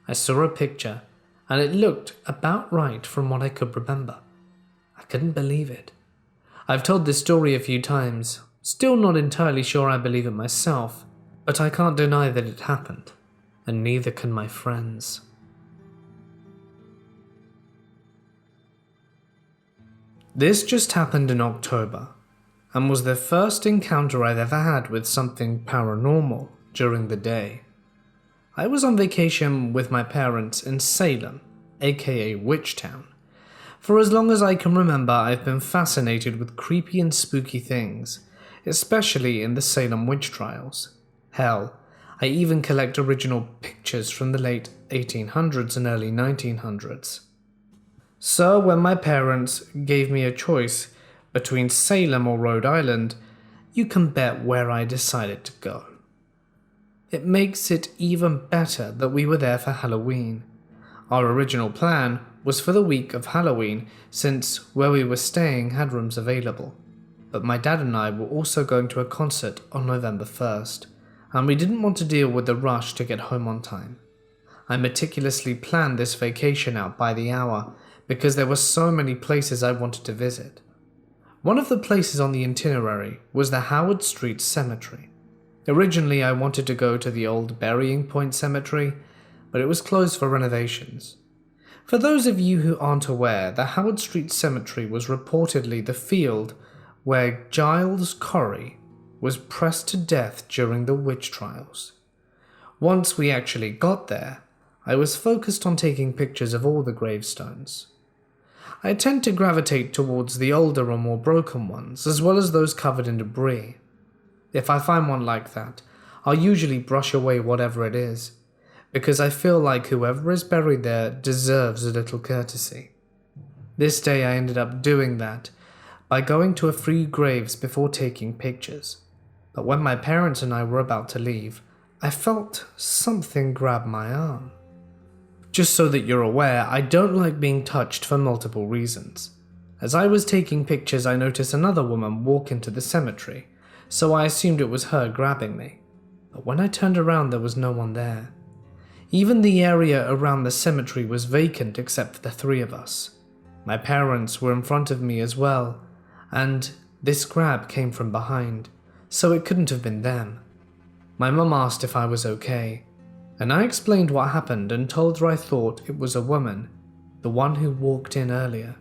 I saw a picture, and it looked about right from what I could remember. I couldn't believe it. I've told this story a few times, still not entirely sure I believe it myself, but I can't deny that it happened, and neither can my friends. This just happened in October, and was the first encounter I've ever had with something paranormal during the day. I was on vacation with my parents in Salem, aka Witch Town. For as long as I can remember, I've been fascinated with creepy and spooky things, especially in the Salem witch trials. Hell, I even collect original pictures from the late 1800s and early 1900s. So when my parents gave me a choice between Salem or Rhode Island, you can bet where I decided to go. It makes it even better that we were there for Halloween. Our original plan was for the week of Halloween, since where we were staying had rooms available. But my dad and I were also going to a concert on November 1st, and we didn't want to deal with the rush to get home on time. I meticulously planned this vacation out by the hour because there were so many places I wanted to visit. One of the places on the itinerary was the Howard Street Cemetery. Originally, I wanted to go to the old Burying Point Cemetery, but it was closed for renovations. For those of you who aren't aware, the Howard Street Cemetery was reportedly the field where Giles Corey was pressed to death during the witch trials. Once we actually got there, I was focused on taking pictures of all the gravestones. I tend to gravitate towards the older or more broken ones, as well as those covered in debris. If I find one like that, I'll usually brush away whatever it is, because I feel like whoever is buried there deserves a little courtesy. This day I ended up doing that by going to a few graves before taking pictures. But when my parents and I were about to leave, I felt something grab my arm. Just so that you're aware, I don't like being touched for multiple reasons. As I was taking pictures, I noticed another woman walk into the cemetery, so I assumed it was her grabbing me. But when I turned around, there was no one there. Even the area around the cemetery was vacant except for the three of us. My parents were in front of me as well, and this grab came from behind, so it couldn't have been them. My mum asked if I was okay, and I explained what happened and told her I thought it was a woman, the one who walked in earlier.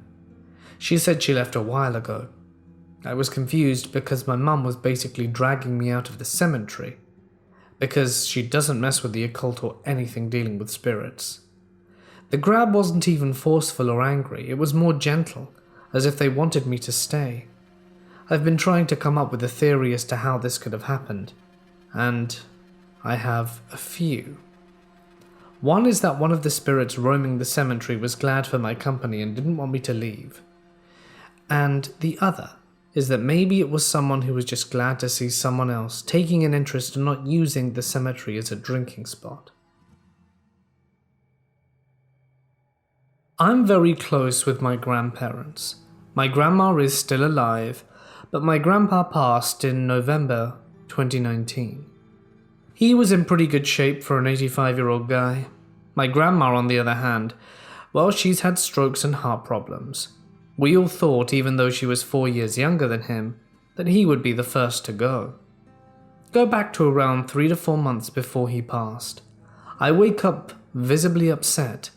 She said she left a while ago. I was confused because my mum was basically dragging me out of the cemetery, because she doesn't mess with the occult or anything dealing with spirits. The grab wasn't even forceful or angry, it was more gentle, as if they wanted me to stay. I've been trying to come up with a theory as to how this could have happened, and I have a few. One is that one of the spirits roaming the cemetery was glad for my company and didn't want me to leave. And the other is that maybe it was someone who was just glad to see someone else taking an interest in not using the cemetery as a drinking spot. I'm very close with my grandparents. My grandma is still alive, but my grandpa passed in November 2019. He was in pretty good shape for an 85-year-old guy. My grandma, on the other hand, well, she's had strokes and heart problems. We all thought, even though she was 4 years younger than him, that he would be the first to go. Go back to around 3 to 4 months before he passed. I wake up visibly upset,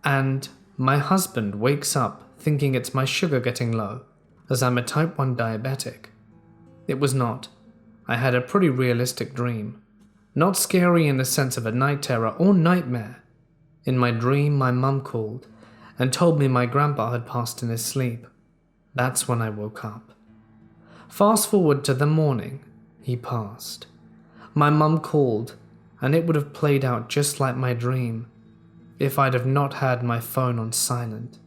and my husband wakes up thinking it's my sugar getting low, as I'm a type 1 diabetic. It was not. I had a pretty realistic dream. Not scary in the sense of a night terror or nightmare. In my dream, my mum called and told me my grandpa had passed in his sleep. That's when I woke up. Fast forward to the morning, he passed. My mum called, and it would have played out just like my dream if I'd have not had my phone on silent.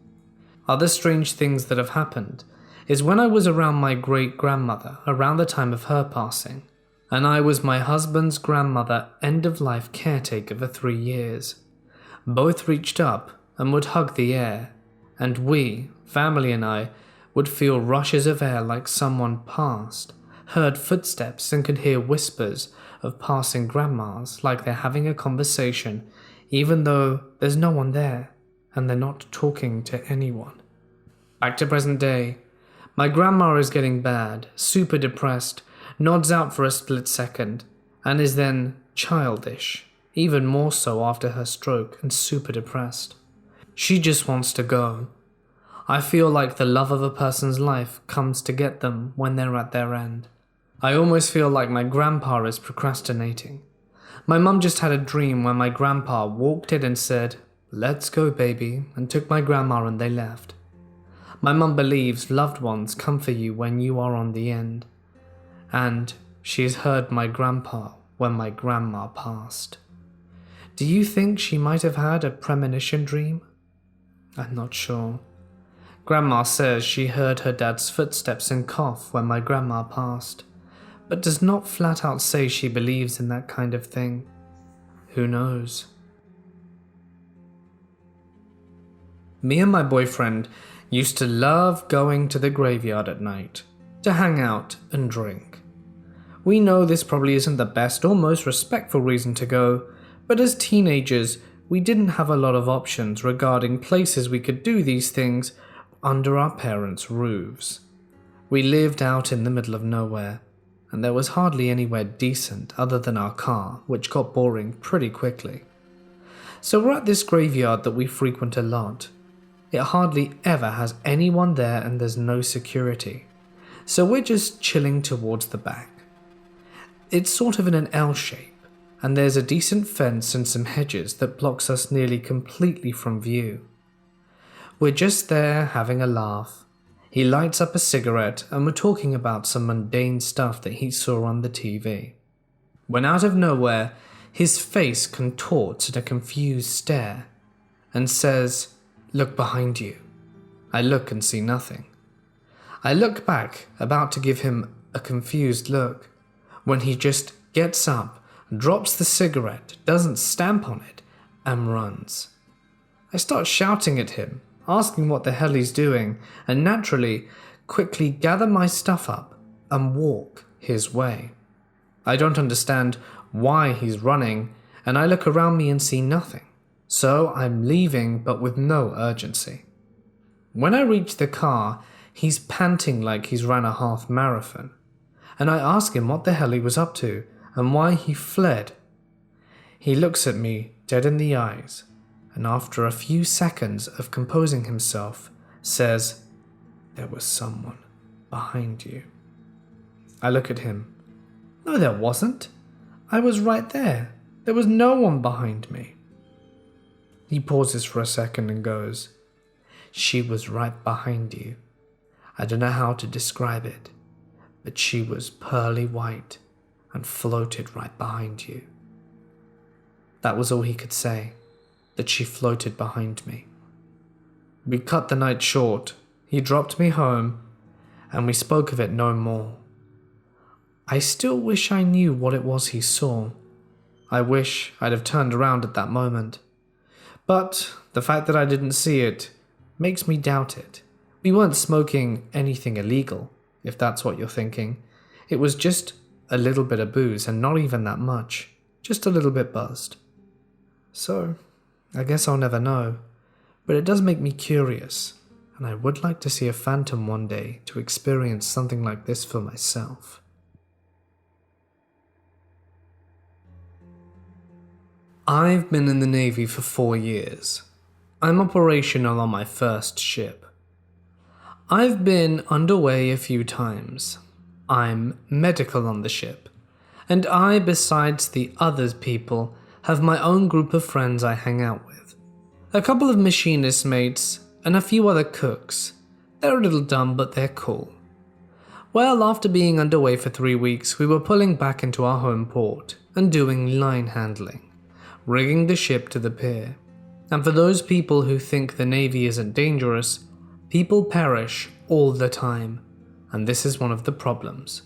Other strange things that have happened is when I was around my great-grandmother around the time of her passing, and I was my husband's grandmother end-of-life caretaker for 3 years. Both reached up and would hug the air, and we, family and I, would feel rushes of air like someone passed, heard footsteps and could hear whispers of passing grandmas like they're having a conversation even though there's no one there and they're not talking to anyone. Back to present day. My grandma is getting bad, super depressed, nods out for a split second, and is then childish, even more so after her stroke, and super depressed. She just wants to go. I feel like the love of a person's life comes to get them when they're at their end. I almost feel like my grandpa is procrastinating. My mum just had a dream where my grandpa walked in and said, "Let's go, baby," and took my grandma and they left. My mum believes loved ones come for you when you are on the end, and she has heard my grandpa when my grandma passed. Do you think she might have had a premonition dream? I'm not sure. Grandma says she heard her dad's footsteps and cough when my grandma passed, but does not flat out say she believes in that kind of thing. Who knows? Me and my boyfriend used to love going to the graveyard at night to hang out and drink. We know this probably isn't the best or most respectful reason to go, but as teenagers, we didn't have a lot of options regarding places we could do these things under our parents' roofs. We lived out in the middle of nowhere, and there was hardly anywhere decent other than our car, which got boring pretty quickly. So we're at this graveyard that we frequent a lot. It hardly ever has anyone there and there's no security. So we're just chilling towards the back. It's sort of in an L shape, and there's a decent fence and some hedges that blocks us nearly completely from view. We're just there having a laugh. He lights up a cigarette and we're talking about some mundane stuff that he saw on the TV. When out of nowhere, his face contorts in a confused stare and says, "Look behind you." I look and see nothing. I look back, about to give him a confused look, when he just gets up, drops the cigarette, doesn't stamp on it, and runs. I start shouting at him, asking what the hell he's doing, and naturally, quickly gather my stuff up and walk his way. I don't understand why he's running, and I look around me and see nothing. So I'm leaving, but with no urgency. When I reach the car, he's panting like he's ran a half marathon, and I ask him what the hell he was up to and why he fled. He looks at me dead in the eyes, and after a few seconds of composing himself, says, "There was someone behind you." I look at him. "No, there wasn't. I was right there. There was no one behind me." He pauses for a second and goes, "She was right behind you. I don't know how to describe it, but she was pearly white and floated right behind you." That was all he could say, that she floated behind me. We cut the night short. He dropped me home, and we spoke of it no more. I still wish I knew what it was he saw. I wish I'd have turned around at that moment. But the fact that I didn't see it makes me doubt it. We weren't smoking anything illegal, if that's what you're thinking. It was just a little bit of booze, and not even that much, just a little bit buzzed. So, I guess I'll never know, but it does make me curious, and I would like to see a phantom one day to experience something like this for myself. I've been in the Navy for 4 years. I'm operational on my first ship. I've been underway a few times. I'm medical on the ship, and I, besides the other people, have my own group of friends I hang out with. A couple of machinist mates and a few other cooks. They're a little dumb, but they're cool. Well, after being underway for 3 weeks, we were pulling back into our home port and doing line handling, rigging the ship to the pier. And for those people who think the Navy isn't dangerous, people perish all the time, and this is one of the problems.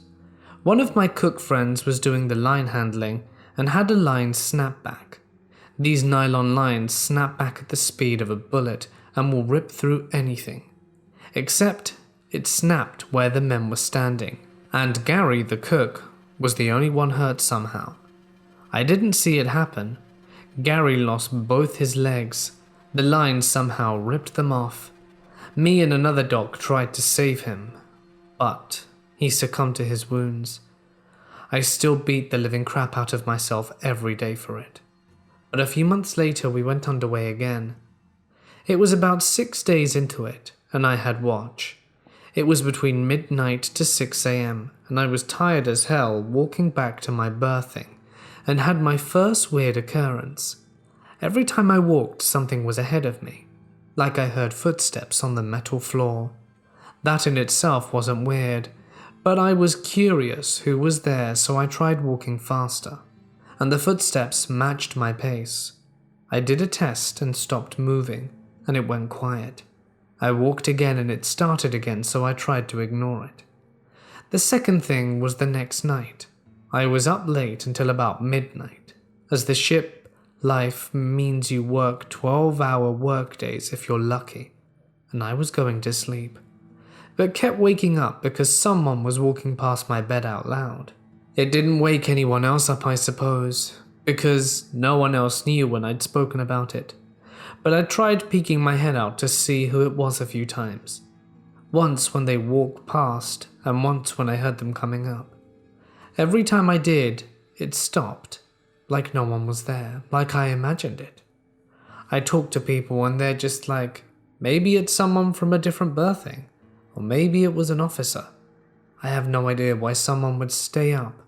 One of my cook friends was doing the line handling and had a line snap back. These nylon lines snap back at the speed of a bullet and will rip through anything. Except it snapped where the men were standing, and Gary, the cook, was the only one hurt somehow. I didn't see it happen. Gary lost both his legs. The line somehow ripped them off. Me and another doc tried to save him, but he succumbed to his wounds. I still beat the living crap out of myself every day for it. But a few months later we went underway again. It was about 6 days into it, and I had watch. It was between midnight to 6 a.m, and I was tired as hell walking back to my berthing, and had my first weird occurrence. Every time I walked, something was ahead of me, like I heard footsteps on the metal floor. That in itself wasn't weird, but I was curious who was there, so I tried walking faster, and the footsteps matched my pace. I did a test and stopped moving, and it went quiet. I walked again and it started again, so I tried to ignore it. The second thing was the next night. I was up late until about midnight, as the ship life means you work 12-hour workdays if you're lucky, and I was going to sleep, but kept waking up because someone was walking past my bed out loud. It didn't wake anyone else up, I suppose, because no one else knew when I'd spoken about it, but I tried peeking my head out to see who it was a few times. Once when they walked past, and once when I heard them coming up. Every time I did, it stopped, like no one was there, like I imagined it. I talk to people and they're just like, maybe it's someone from a different berthing, or maybe it was an officer. I have no idea why someone would stay up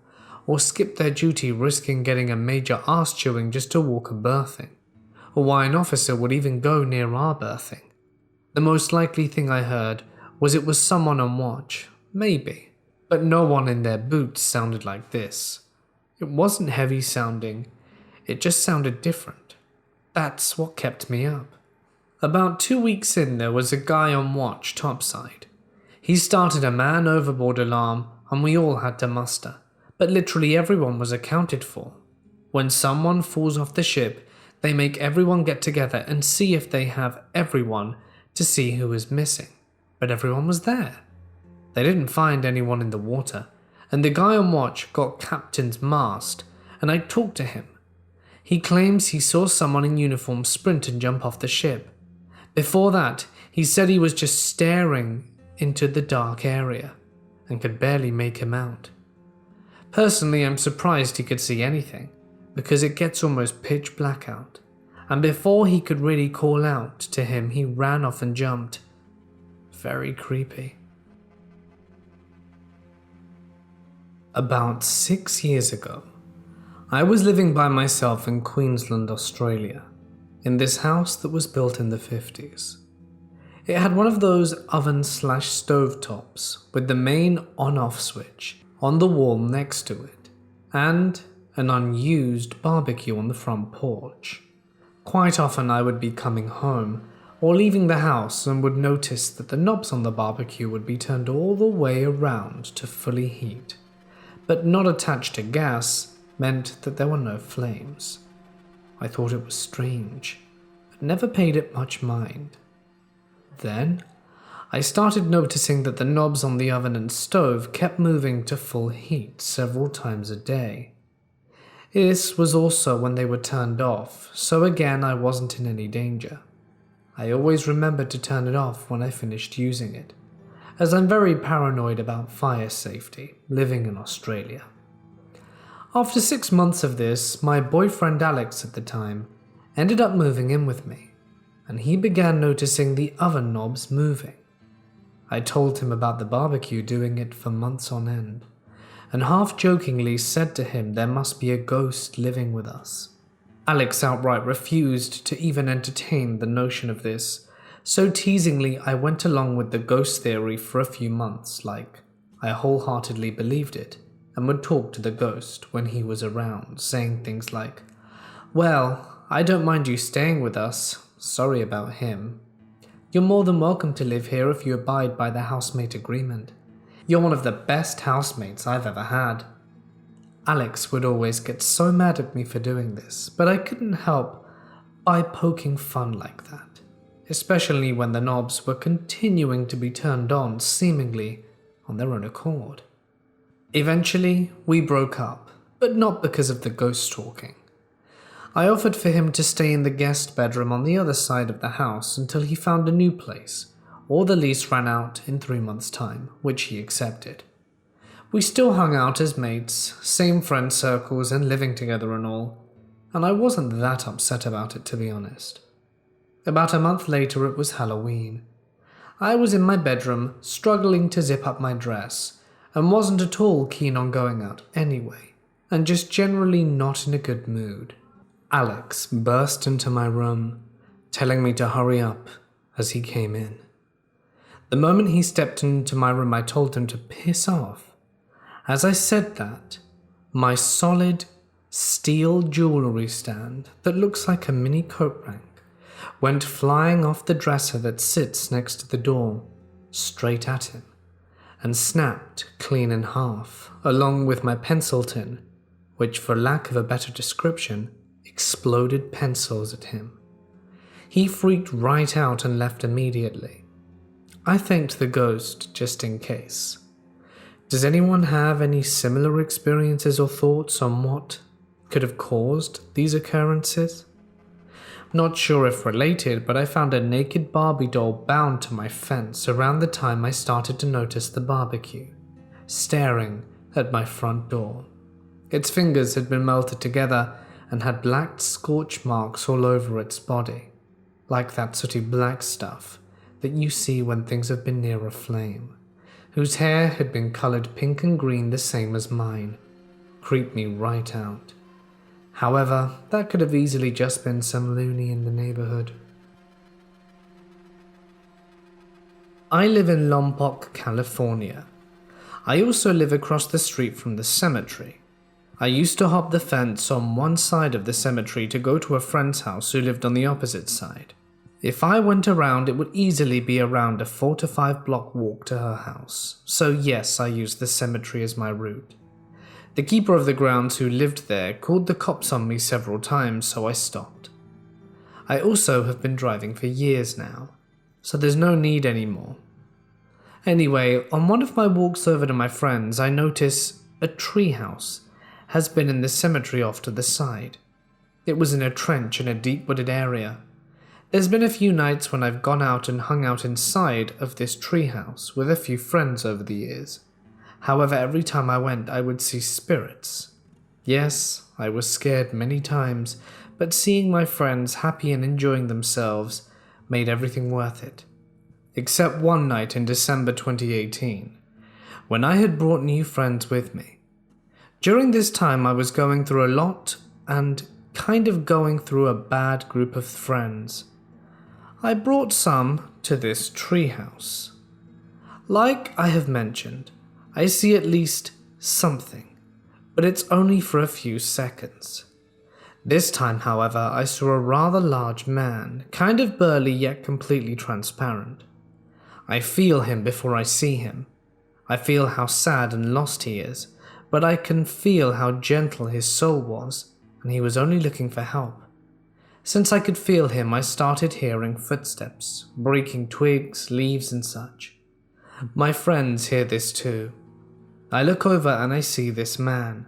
or skip their duty risking getting a major arse chewing just to walk a berthing, or why an officer would even go near our berthing. The most likely thing I heard was it was someone on watch, maybe, but no one in their boots sounded like this. It wasn't heavy sounding, it just sounded different. That's what kept me up. About 2 weeks in, there was a guy on watch topside. He started a man overboard alarm and we all had to muster, but literally everyone was accounted for. When someone falls off the ship, they make everyone get together and see if they have everyone to see who is missing. But everyone was there. They didn't find anyone in the water, and the guy on watch got captain's mast, and I talked to him. He claims he saw someone in uniform sprint and jump off the ship. Before that, he said he was just staring into the dark area and could barely make him out. Personally, I'm surprised he could see anything, because it gets almost pitch black out, and before he could really call out to him, he ran off and jumped. Very creepy. About 6 years ago, I was living by myself in Queensland, Australia, in this house that was built in the 50s. It had one of those oven/stove tops with the main on-off switch on the wall next to it, and an unused barbecue on the front porch. Quite often I would be coming home or leaving the house and would notice that the knobs on the barbecue would be turned all the way around to fully heat, but not attached to gas meant that there were no flames. I thought it was strange, but never paid it much mind. Then, I started noticing that the knobs on the oven and stove kept moving to full heat several times a day. This was also when they were turned off, so again I wasn't in any danger. I always remembered to turn it off when I finished using it, as I'm very paranoid about fire safety, living in Australia. After 6 months of this, my boyfriend Alex at the time ended up moving in with me, and he began noticing the oven knobs moving. I told him about the barbecue doing it for months on end, and half-jokingly said to him there must be a ghost living with us. Alex outright refused to even entertain the notion of this, so teasingly I went along with the ghost theory for a few months, like I wholeheartedly believed it, and would talk to the ghost when he was around, saying things like, "Well, I don't mind you staying with us. Sorry about him. You're more than welcome to live here if you abide by the housemate agreement. You're one of the best housemates I've ever had." Alex would always get so mad at me for doing this, but I couldn't help by poking fun like that, especially when the knobs were continuing to be turned on seemingly on their own accord. Eventually, we broke up, but not because of the ghost talking. I offered for him to stay in the guest bedroom on the other side of the house until he found a new place, or the lease ran out in 3 months' time, which he accepted. We still hung out as mates, same friend circles and living together and all, and I wasn't that upset about it, to be honest. About a month later it was Halloween. I was in my bedroom, struggling to zip up my dress, and wasn't at all keen on going out anyway, and just generally not in a good mood. Alex burst into my room, telling me to hurry up as he came in. The moment he stepped into my room, I told him to piss off. As I said that, my solid steel jewelry stand that looks like a mini coat rack went flying off the dresser that sits next to the door, straight at him, and snapped clean in half, along with my pencil tin, which, for lack of a better description, exploded pencils at him. He freaked right out and left immediately. I thanked the ghost just in case. Does anyone have any similar experiences or thoughts on what could have caused these occurrences? Not sure if related, but I found a naked Barbie doll bound to my fence around the time I started to notice the barbecue, staring at my front door. Its fingers had been melted together and had black scorch marks all over its body, like that sooty black stuff that you see when things have been near a flame, whose hair had been colored pink and green the same as mine. Creeped me right out. However, that could have easily just been some loony in the neighborhood. I live in Lompoc, California. I also live across the street from the cemetery. I used to hop the fence on one side of the cemetery to go to a friend's house who lived on the opposite side. If I went around, it would easily be around a 4 to 5 block walk to her house. So yes, I used the cemetery as my route. The keeper of the grounds who lived there called the cops on me several times, so I stopped. I also have been driving for years now, so there's no need anymore. Anyway, on one of my walks over to my friend's, I notice a treehouse has been in the cemetery off to the side. It was in a trench in a deep wooded area. There's been a few nights when I've gone out and hung out inside of this treehouse with a few friends over the years. However, every time I went, I would see spirits. Yes, I was scared many times, but seeing my friends happy and enjoying themselves made everything worth it. Except one night in December 2018, when I had brought new friends with me. During this time, I was going through a lot and kind of going through a bad group of friends. I brought some to this treehouse. Like I have mentioned, I see at least something, but it's only for a few seconds. This time, however, I saw a rather large man, kind of burly yet completely transparent. I feel him before I see him. I feel how sad and lost he is, but I can feel how gentle his soul was, and he was only looking for help. Since I could feel him, I started hearing footsteps, breaking twigs, leaves and such. My friends hear this too. I look over and I see this man,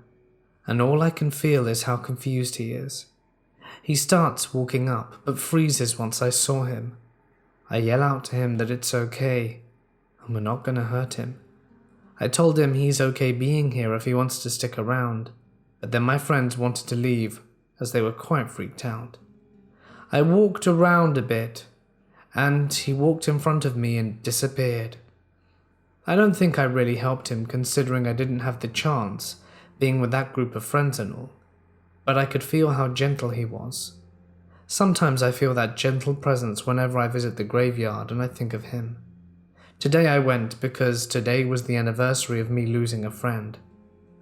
and all I can feel is how confused he is. He starts walking up, but freezes once I saw him. I yell out to him that it's okay, and we're not going to hurt him. I told him he's okay being here if he wants to stick around, but then my friends wanted to leave, as they were quite freaked out. I walked around a bit, and he walked in front of me and disappeared. I don't think I really helped him, considering I didn't have the chance, being with that group of friends and all, but I could feel how gentle he was. Sometimes I feel that gentle presence whenever I visit the graveyard and I think of him. Today I went because today was the anniversary of me losing a friend,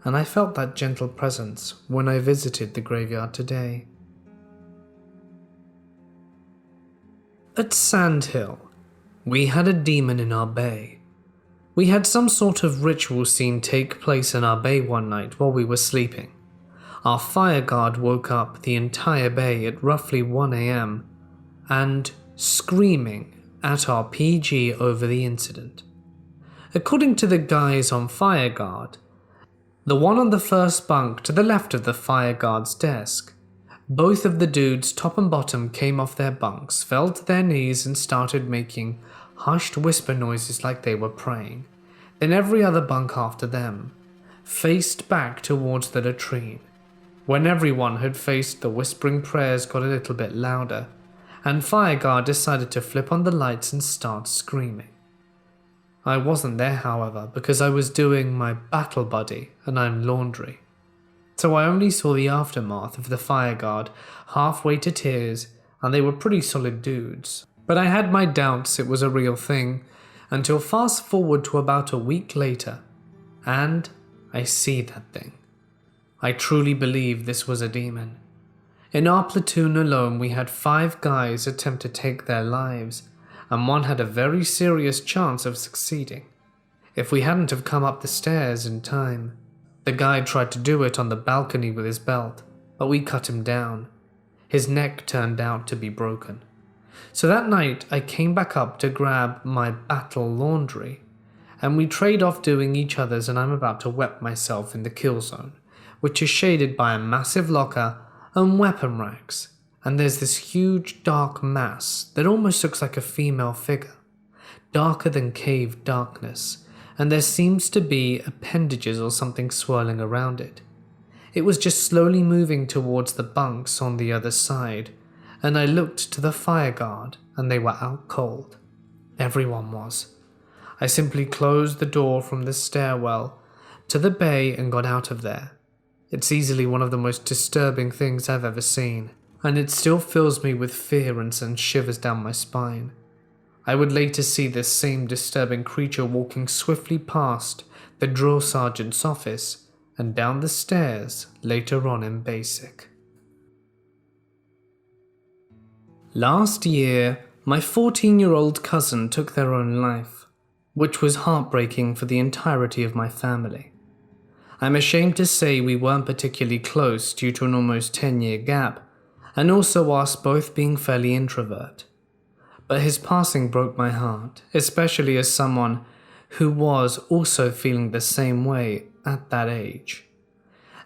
and I felt that gentle presence when I visited the graveyard today. At Sand Hill, we had a demon in our bay. We had some sort of ritual scene take place in our bay one night while we were sleeping. Our fire guard woke up the entire bay at roughly 1 a.m. and screaming at our PG over the incident. According to the guys on fire guard, the one on the first bunk to the left of the fire guard's desk, both of the dudes top and bottom came off their bunks, fell to their knees and started making hushed whisper noises like they were praying. Then every other bunk after them faced back towards the latrine. When everyone had faced, the whispering prayers got a little bit louder, and Fireguard decided to flip on the lights and start screaming. I wasn't there, however, because I was doing my battle buddy and I'm laundry. So I only saw the aftermath of the Fireguard halfway to tears, and they were pretty solid dudes. But I had my doubts it was a real thing, until fast forward to about a week later, and I see that thing. I truly believe this was a demon. In our platoon alone, we had 5 guys attempt to take their lives, and one had a very serious chance of succeeding. If we hadn't have come up the stairs in time. The guy tried to do it on the balcony with his belt, but we cut him down. His neck turned out to be broken. So that night, I came back up to grab my battle laundry, and we trade off doing each other's, and I'm about to wet myself in the kill zone, which is shaded by a massive locker and weapon racks, and there's this huge dark mass that almost looks like a female figure, darker than cave darkness, and there seems to be appendages or something swirling around it. It was just slowly moving towards the bunks on the other side, and I looked to the fire guard, and they were out cold. Everyone was. I simply closed the door from the stairwell to the bay and got out of there. It's easily one of the most disturbing things I've ever seen, and it still fills me with fear and sends shivers down my spine. I would later see this same disturbing creature walking swiftly past the drill sergeant's office and down the stairs later on in basic. Last year, my 14-year-old cousin took their own life, which was heartbreaking for the entirety of my family. I'm ashamed to say we weren't particularly close due to an almost 10-year gap, and also us both being fairly introvert. But his passing broke my heart, especially as someone who was also feeling the same way at that age.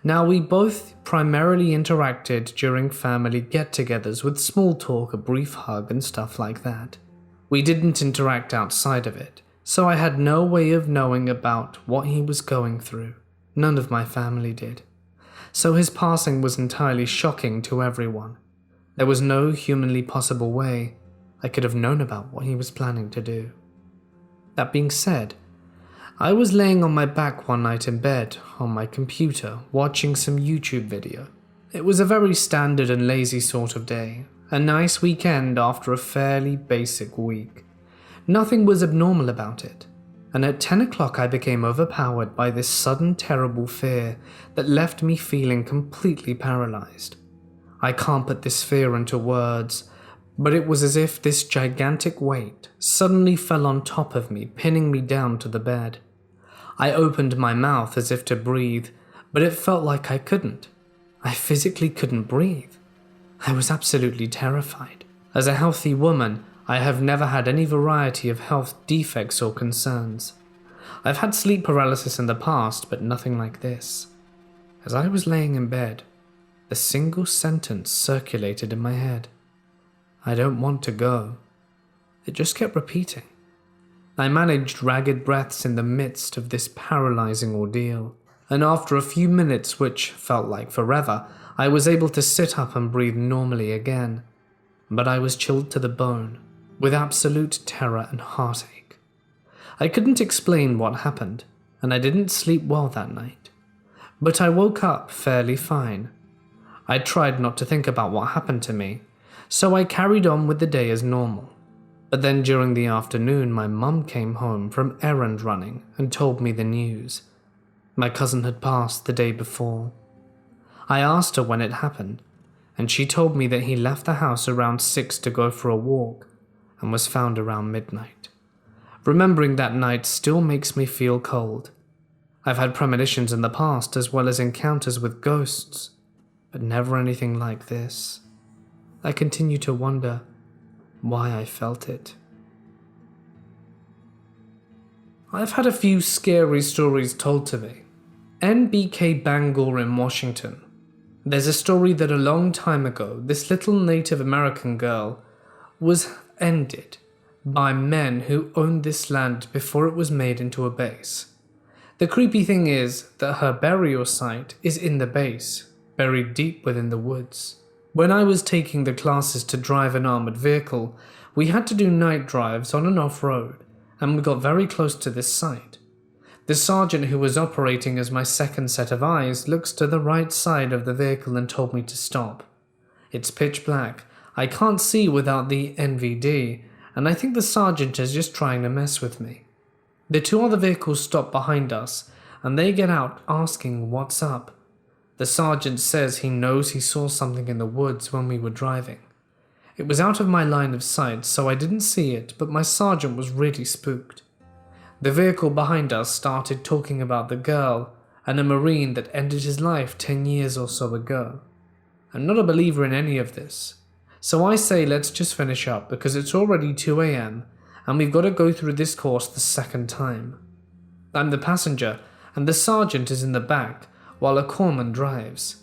Now, we both primarily interacted during family get-togethers with small talk, a brief hug, and stuff like that. We didn't interact outside of it, so I had no way of knowing about what he was going through. None of my family did. So his passing was entirely shocking to everyone. There was no humanly possible way I could have known about what he was planning to do. That being said, I was laying on my back one night in bed on my computer watching some YouTube video. It was a very standard and lazy sort of day, a nice weekend after a fairly basic week. Nothing was abnormal about it, and at 10 o'clock I became overpowered by this sudden terrible fear that left me feeling completely paralyzed. I can't put this fear into words, but it was as if this gigantic weight suddenly fell on top of me, pinning me down to the bed. I opened my mouth as if to breathe, but it felt like I couldn't. I physically couldn't breathe. I was absolutely terrified. As a healthy woman, I have never had any variety of health defects or concerns. I've had sleep paralysis in the past, but nothing like this. As I was laying in bed, a single sentence circulated in my head. I don't want to go. It just kept repeating. I managed ragged breaths in the midst of this paralyzing ordeal, and after a few minutes, which felt like forever, I was able to sit up and breathe normally again. But I was chilled to the bone, with absolute terror and heartache. I couldn't explain what happened, and I didn't sleep well that night. But I woke up fairly fine. I tried not to think about what happened to me, so I carried on with the day as normal. But then during the afternoon, my mum came home from errand running and told me the news. My cousin had passed the day before. I asked her when it happened, and she told me that he left the house around 6 to go for a walk and was found around midnight. Remembering that night still makes me feel cold. I've had premonitions in the past as well as encounters with ghosts, but never anything like this. I continue to wonder why I felt it. I've had a few scary stories told to me. NBK Bangor in Washington. There's a story that a long time ago, this little Native American girl was ended by men who owned this land before it was made into a base. The creepy thing is that her burial site is in the base, buried deep within the woods. When I was taking the classes to drive an armored vehicle, we had to do night drives on and off-road, and we got very close to this site. The sergeant who was operating as my second set of eyes looks to the right side of the vehicle and told me to stop. It's pitch black. I can't see without the NVD, and I think the sergeant is just trying to mess with me. The two other vehicles stop behind us, and they get out asking what's up. The sergeant says he knows he saw something in the woods when we were driving. It was out of my line of sight, so I didn't see it, but my sergeant was really spooked. The vehicle behind us started talking about the girl and a Marine that ended his life 10 years or so ago. I'm not a believer in any of this, so I say let's just finish up because it's already 2 a.m. and we've got to go through this course the second time. I'm the passenger and the sergeant is in the back while a corpsman drives.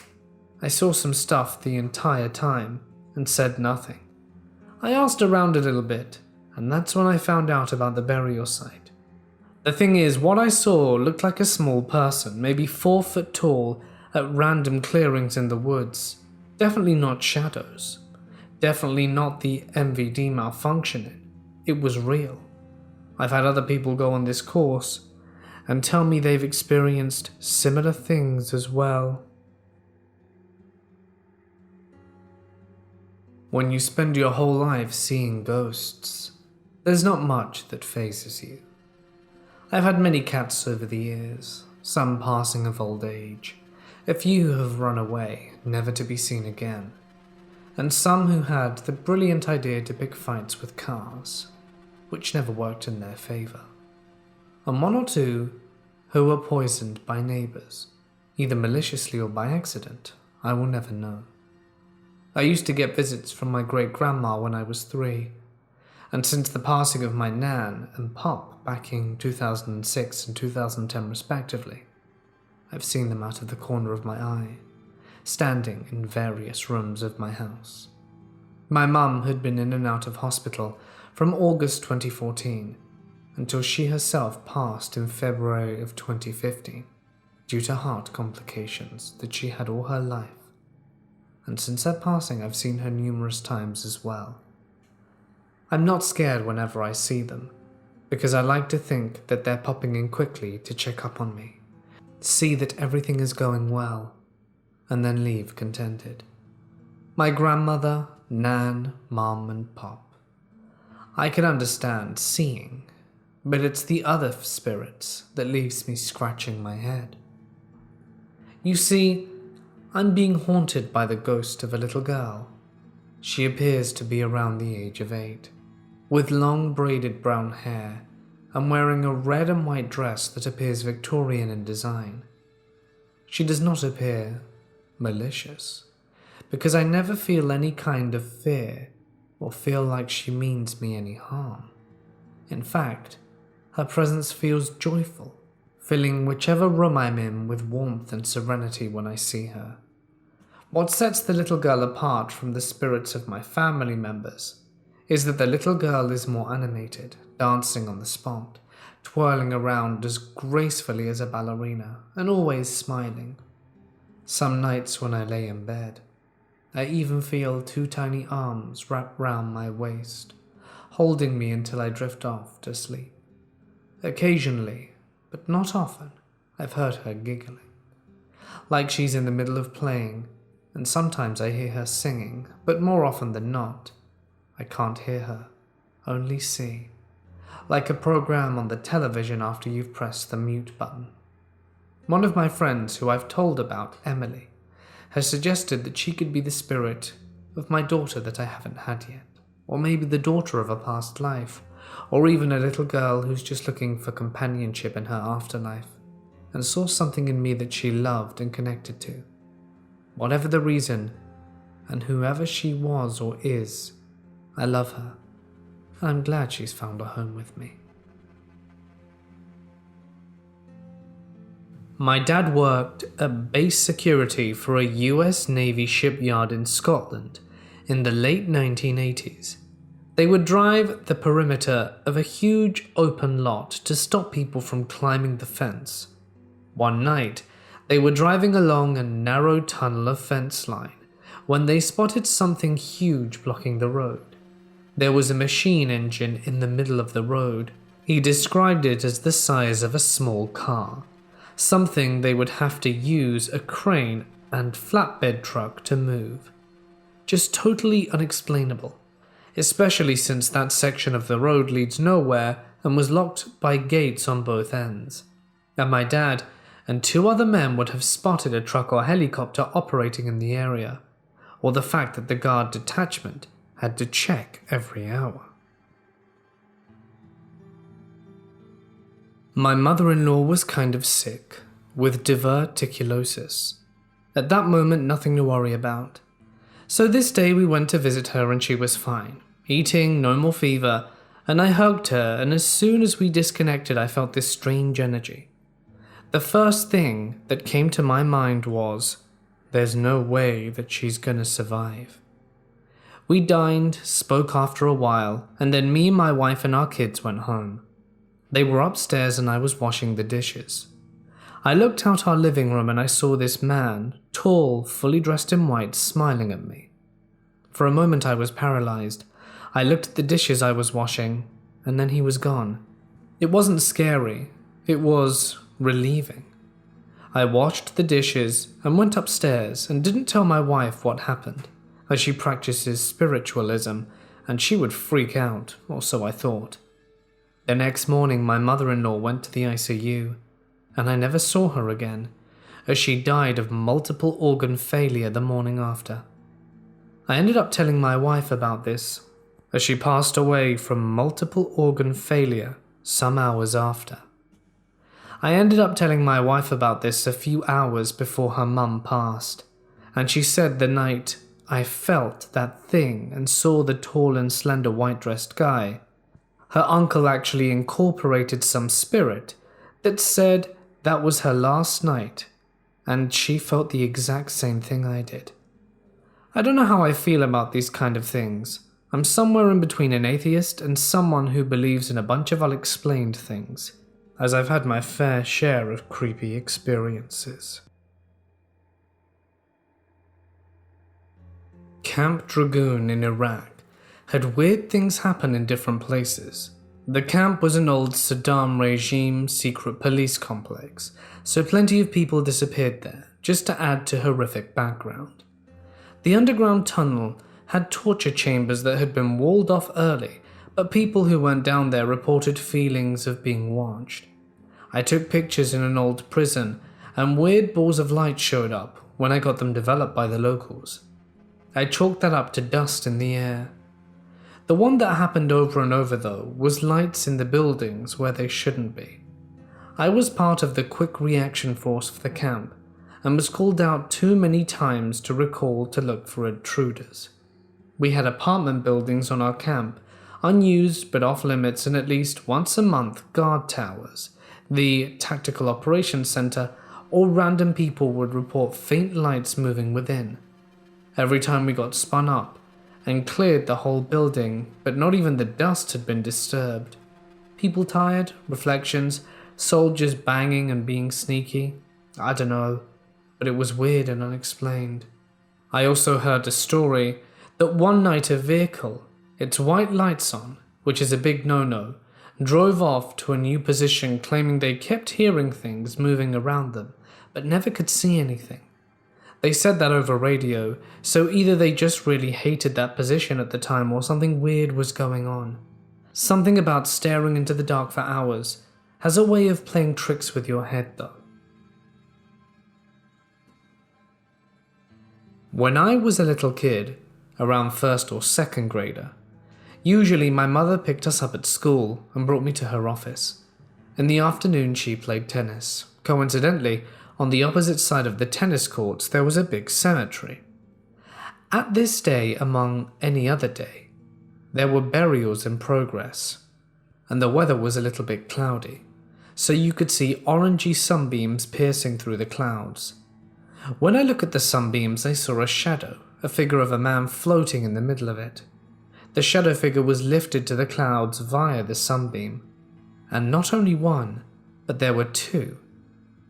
I saw some stuff the entire time and said nothing. I asked around a little bit, and that's when I found out about the burial site. The thing is, what I saw looked like a small person, maybe 4 foot tall, at random clearings in the woods. Definitely not shadows. Definitely not the MVD malfunctioning. It was real. I've had other people go on this course and tell me they've experienced similar things as well. When you spend your whole life seeing ghosts, there's not much that phases you. I've had many cats over the years, some passing of old age, a few who have run away, never to be seen again, and some who had the brilliant idea to pick fights with cars, which never worked in their favor. And one or two who were poisoned by neighbors, either maliciously or by accident, I will never know. I used to get visits from my great-grandma when I was 3, and since the passing of my nan and pop back in 2006 and 2010 respectively, I've seen them out of the corner of my eye, standing in various rooms of my house. My mum had been in and out of hospital from August 2014 until she herself passed in February of 2015 due to heart complications that she had all her life. And since her passing, I've seen her numerous times as well. I'm not scared whenever I see them, because I like to think that they're popping in quickly to check up on me, see that everything is going well, and then leave contented. My grandmother, nan, mum, and pop. I can understand seeing, but it's the other spirits that leaves me scratching my head. You see, I'm being haunted by the ghost of a little girl. She appears to be around the age of 8, with long braided brown hair and wearing a red and white dress that appears Victorian in design. She does not appear malicious, because I never feel any kind of fear or feel like she means me any harm. In fact, her presence feels joyful, filling whichever room I'm in with warmth and serenity when I see her. What sets the little girl apart from the spirits of my family members is that the little girl is more animated, dancing on the spot, twirling around as gracefully as a ballerina, and always smiling. Some nights when I lay in bed, I even feel 2 tiny arms wrapped round my waist, holding me until I drift off to sleep. Occasionally, but not often, I've heard her giggling, like she's in the middle of playing, and sometimes I hear her singing, but more often than not, I can't hear her, only see, like a program on the television after you've pressed the mute button. One of my friends who I've told about, Emily, has suggested that she could be the spirit of my daughter that I haven't had yet, or maybe the daughter of a past life, or even a little girl who's just looking for companionship in her afterlife, and saw something in me that she loved and connected to. Whatever the reason, and whoever she was or is, I love her, and I'm glad she's found a home with me. My dad worked at base security for a US Navy shipyard in Scotland in the late 1980s. They would drive the perimeter of a huge open lot to stop people from climbing the fence. One night, they were driving along a narrow tunnel of fence line when they spotted something huge blocking the road. There was a machine engine in the middle of the road. He described it as the size of a small car, something they would have to use a crane and flatbed truck to move. Just totally unexplainable, especially since that section of the road leads nowhere and was locked by gates on both ends. And my dad and 2 other men would have spotted a truck or helicopter operating in the area, or the fact that the guard detachment had to check every hour. My mother-in-law was kind of sick, with diverticulosis. At that moment, nothing to worry about. So this day we went to visit her and she was fine, eating, no more fever, and I hugged her, and as soon as we disconnected I felt this strange energy. The first thing that came to my mind was, there's no way that she's gonna survive. We dined, spoke after a while, and then me, my wife, and our kids went home. They were upstairs and I was washing the dishes. I looked out our living room and I saw this man, tall, fully dressed in white, smiling at me. For a moment I was paralyzed. I looked at the dishes I was washing, and then he was gone, It wasn't scary, it was relieving. I washed the dishes and went upstairs and didn't tell my wife what happened, as she practices spiritualism and she would freak out, or so I thought. The next morning my mother-in-law went to the ICU, and I never saw her again, as she died of multiple organ failure the morning after. I ended up telling my wife about this, as she passed away from multiple organ failure some hours after. I ended up telling my wife about this a few hours before her mum passed, and she said the night I felt that thing and saw the tall and slender white-dressed guy, her uncle actually incorporated some spirit that said that was her last night, and she felt the exact same thing I did. I don't know how I feel about these kind of things. I'm somewhere in between an atheist and someone who believes in a bunch of unexplained things, as I've had my fair share of creepy experiences. Camp Dragoon in Iraq had weird things happen in different places. The camp was an old Saddam regime secret police complex, so plenty of people disappeared there, just to add to horrific background. The underground tunnel had torture chambers that had been walled off early, but people who went down there reported feelings of being watched. I took pictures in an old prison, and weird balls of light showed up when I got them developed by the locals. I chalked that up to dust in the air. The one that happened over and over though was lights in the buildings where they shouldn't be. I was part of the quick reaction force for the camp and was called out too many times to recall to look for intruders. We had apartment buildings on our camp, unused but off limits, and at least once a month guard towers, the Tactical Operations Center, or random people would report faint lights moving within. Every time we got spun up and cleared the whole building, but not even the dust had been disturbed. People tired, reflections, soldiers banging and being sneaky. I don't know, but it was weird and unexplained. I also heard a story that one night a vehicle, its white lights on, which is a big no-no, drove off to a new position claiming they kept hearing things moving around them, but never could see anything. They said that over radio, so either they just really hated that position at the time or something weird was going on. Something about staring into the dark for hours has a way of playing tricks with your head though. When I was a little kid, around first or second grader, usually my mother picked us up at school and brought me to her office. In the afternoon she played tennis. Coincidentally, on the opposite side of the tennis courts there was a big cemetery. At this day, among any other day, there were burials in progress, and the weather was a little bit cloudy, so you could see orangey sunbeams piercing through the clouds. When I looked at the sunbeams, I saw a shadow, a figure of a man floating in the middle of it. The shadow figure was lifted to the clouds via the sunbeam, and not only one, but there were two.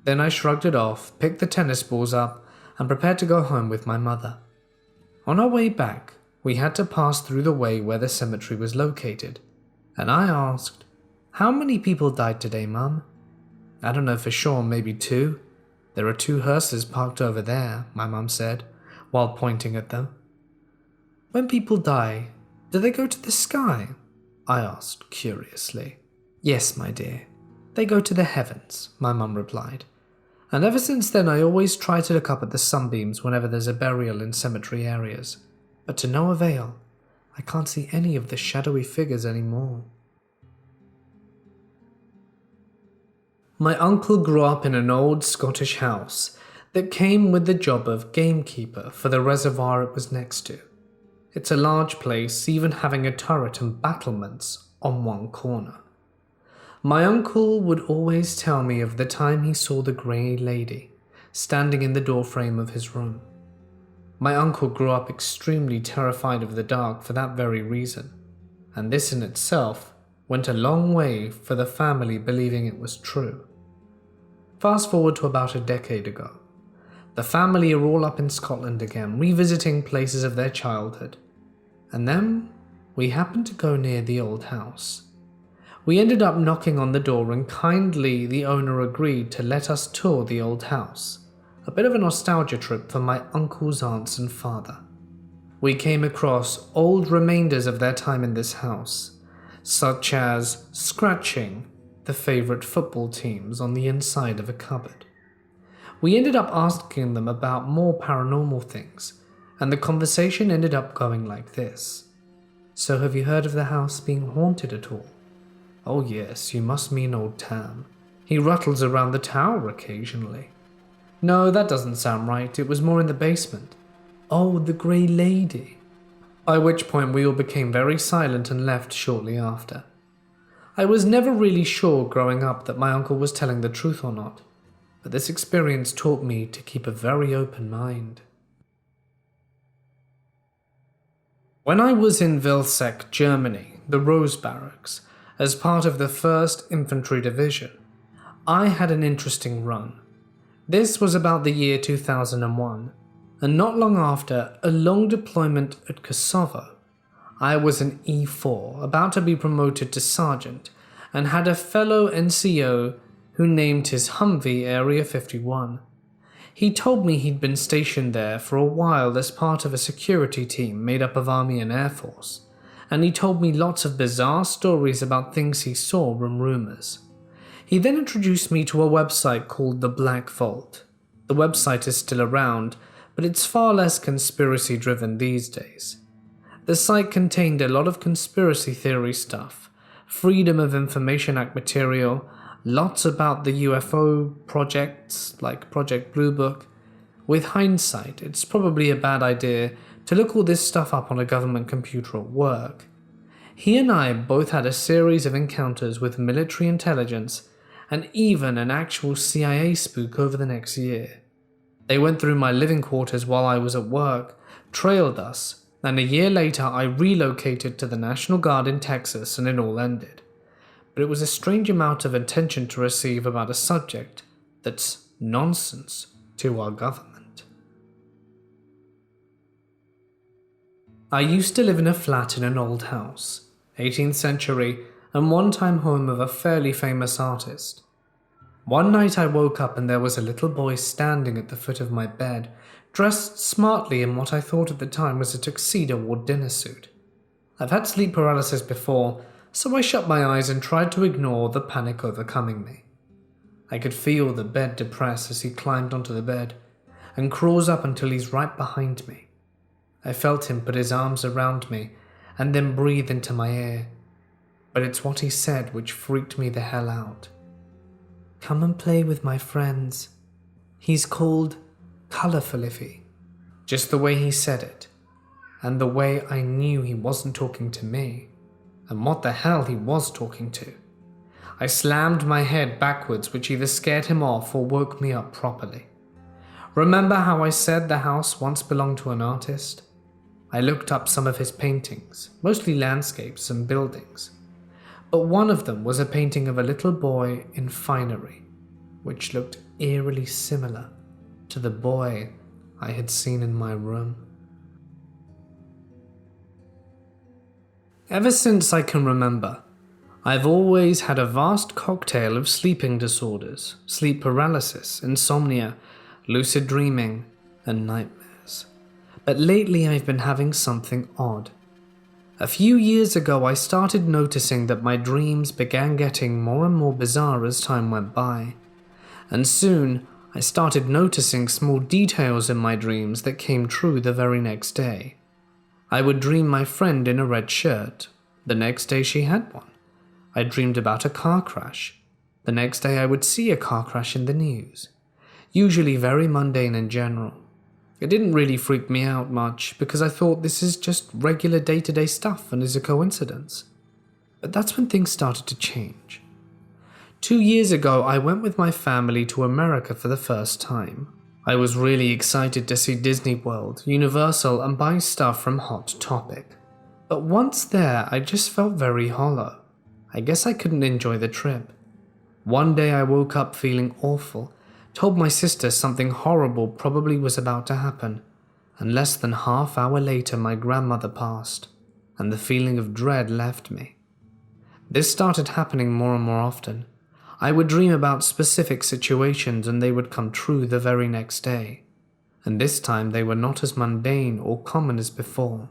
Then I shrugged it off, picked the tennis balls up, and prepared to go home with my mother. On our way back, we had to pass through the way where the cemetery was located, and I asked, "How many people died today, Mum?" "I don't know for sure, maybe 2. There are 2 hearses parked over there," my mum said, while pointing at them. "When people die, do they go to the sky?" I asked curiously. "Yes, my dear, they go to the heavens," my mum replied. And ever since then I always try to look up at the sunbeams whenever there's a burial in cemetery areas, but to no avail. I can't see any of the shadowy figures anymore. My uncle grew up in an old Scottish house that came with the job of gamekeeper for the reservoir it was next to. It's a large place, even having a turret and battlements on one corner. My uncle would always tell me of the time he saw the grey lady standing in the doorframe of his room. My uncle grew up extremely terrified of the dark for that very reason, and this in itself went a long way for the family believing it was true. Fast forward to about a decade ago. The family are all up in Scotland again, revisiting places of their childhood. And then we happened to go near the old house. We ended up knocking on the door and kindly the owner agreed to let us tour the old house. A bit of a nostalgia trip for my uncles, aunts and father. We came across old remainders of their time in this house, such as scratching the favorite football teams on the inside of a cupboard. We ended up asking them about more paranormal things, and the conversation ended up going like this. So have you heard of the house being haunted at all? Oh yes, you must mean old Tam. He rattles around the tower occasionally. No, that doesn't sound right, it was more in the basement. Oh, the Grey Lady. By which point we all became very silent and left shortly after. I was never really sure growing up that my uncle was telling the truth or not, but this experience taught me to keep a very open mind. When I was in Vilseck, Germany, the Rose Barracks, as part of the 1st Infantry Division, I had an interesting run. This was about the year 2001, and not long after a long deployment at Kosovo. I was an E4, about to be promoted to sergeant, and had a fellow NCO who named his Humvee Area 51. He told me he'd been stationed there for a while as part of a security team made up of Army and Air Force, and he told me lots of bizarre stories about things he saw and rumors. He then introduced me to a website called The Black Vault. The website is still around, but it's far less conspiracy driven these days. The site contained a lot of conspiracy theory stuff, Freedom of Information Act material, lots about the UFO projects like Project Blue Book. With hindsight, it's probably a bad idea to look all this stuff up on a government computer at work. He and I both had a series of encounters with military intelligence and even an actual CIA spook over the next year. They went through my living quarters while I was at work, trailed us, and a year later I relocated to the National Guard in Texas and it all ended. But it was a strange amount of attention to receive about a subject that's nonsense to our government. I used to live in a flat in an old house, 18th century, and one-time home of a fairly famous artist. One night I woke up and there was a little boy standing at the foot of my bed, dressed smartly in what I thought at the time was a tuxedo or dinner suit. I've had sleep paralysis before, so I shut my eyes and tried to ignore the panic overcoming me. I could feel the bed depress as he climbed onto the bed and crawls up until he's right behind me. I felt him put his arms around me and then breathe into my ear, but it's what he said which freaked me the hell out. Come and play with my friends. He's called Colourfulify. Just the way he said it, and the way I knew he wasn't talking to me, and what the hell he was talking to. I slammed my head backwards, which either scared him off or woke me up properly. Remember how I said the house once belonged to an artist? I looked up some of his paintings, mostly landscapes and buildings. But one of them was a painting of a little boy in finery, which looked eerily similar to the boy I had seen in my room. Ever since I can remember, I've always had a vast cocktail of sleeping disorders, sleep paralysis, insomnia, lucid dreaming, and nightmares. But lately I've been having something odd. A few years ago I started noticing that my dreams began getting more and more bizarre as time went by, and soon I started noticing small details in my dreams that came true the very next day. I would dream my friend in a red shirt. The next day she had one. I dreamed about a car crash. The next day I would see a car crash in the news. Usually very mundane in general. It didn't really freak me out much because I thought this is just regular day-to-day stuff and is a coincidence. But that's when things started to change. 2 years ago I went with my family to America for the first time. I was really excited to see Disney World, Universal and buy stuff from Hot Topic. But once there I just felt very hollow. I guess I couldn't enjoy the trip. One day I woke up feeling awful, told my sister something horrible probably was about to happen, and less than half hour later my grandmother passed, and the feeling of dread left me. This started happening more and more often. I would dream about specific situations and they would come true the very next day. And this time they were not as mundane or common as before.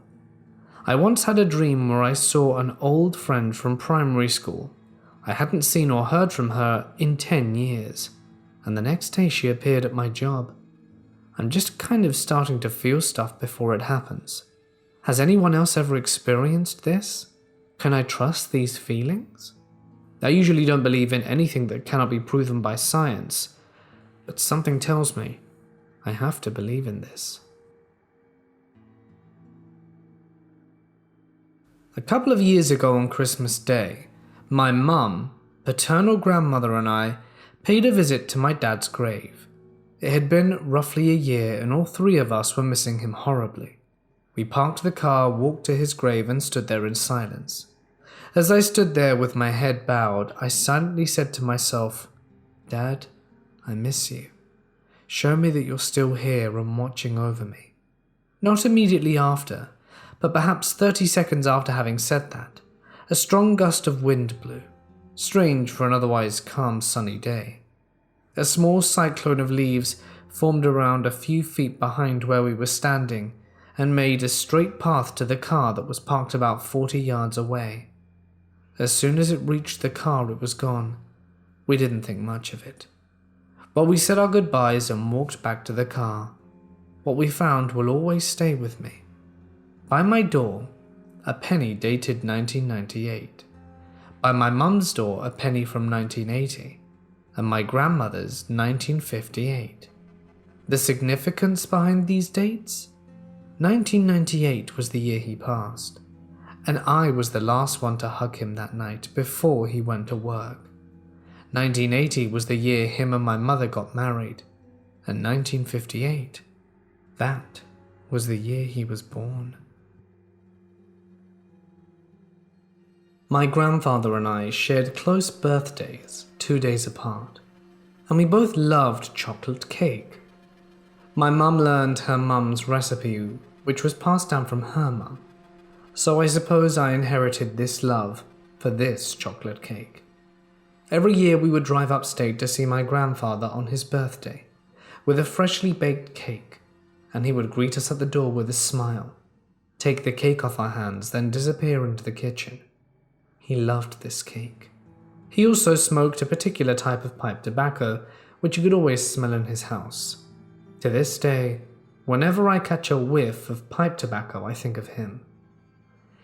I once had a dream where I saw an old friend from primary school. I hadn't seen or heard from her in 10 years, and the next day she appeared at my job. I'm just kind of starting to feel stuff before it happens. Has anyone else ever experienced this? Can I trust these feelings? I usually don't believe in anything that cannot be proven by science, but something tells me I have to believe in this. A couple of years ago on Christmas Day, my mum, paternal grandmother and I paid a visit to my dad's grave. It had been roughly a year and all three of us were missing him horribly. We parked the car, walked to his grave and stood there in silence. As I stood there with my head bowed, I silently said to myself, "Dad, I miss you. Show me that you're still here and watching over me." Not immediately after, but perhaps 30 seconds after having said that, a strong gust of wind blew, strange for an otherwise calm sunny day. A small cyclone of leaves formed around a few feet behind where we were standing and made a straight path to the car that was parked about 40 yards away. As soon as it reached the car, it was gone. We didn't think much of it. But we said our goodbyes and walked back to the car. What we found will always stay with me. By my door, a penny dated 1998. By my mum's door, a penny from 1980. And my grandmother's 1958. The significance behind these dates? 1998 was the year he passed, and I was the last one to hug him that night before he went to work. 1980 was the year him and my mother got married, and 1958, that was the year he was born. My grandfather and I shared close birthdays 2 days apart, and we both loved chocolate cake. My mum learned her mum's recipe, which was passed down from her mum, so I suppose I inherited this love for this chocolate cake. Every year we would drive upstate to see my grandfather on his birthday, with a freshly baked cake, and he would greet us at the door with a smile, take the cake off our hands, then disappear into the kitchen. He loved this cake. He also smoked a particular type of pipe tobacco, which you could always smell in his house. To this day, whenever I catch a whiff of pipe tobacco, I think of him.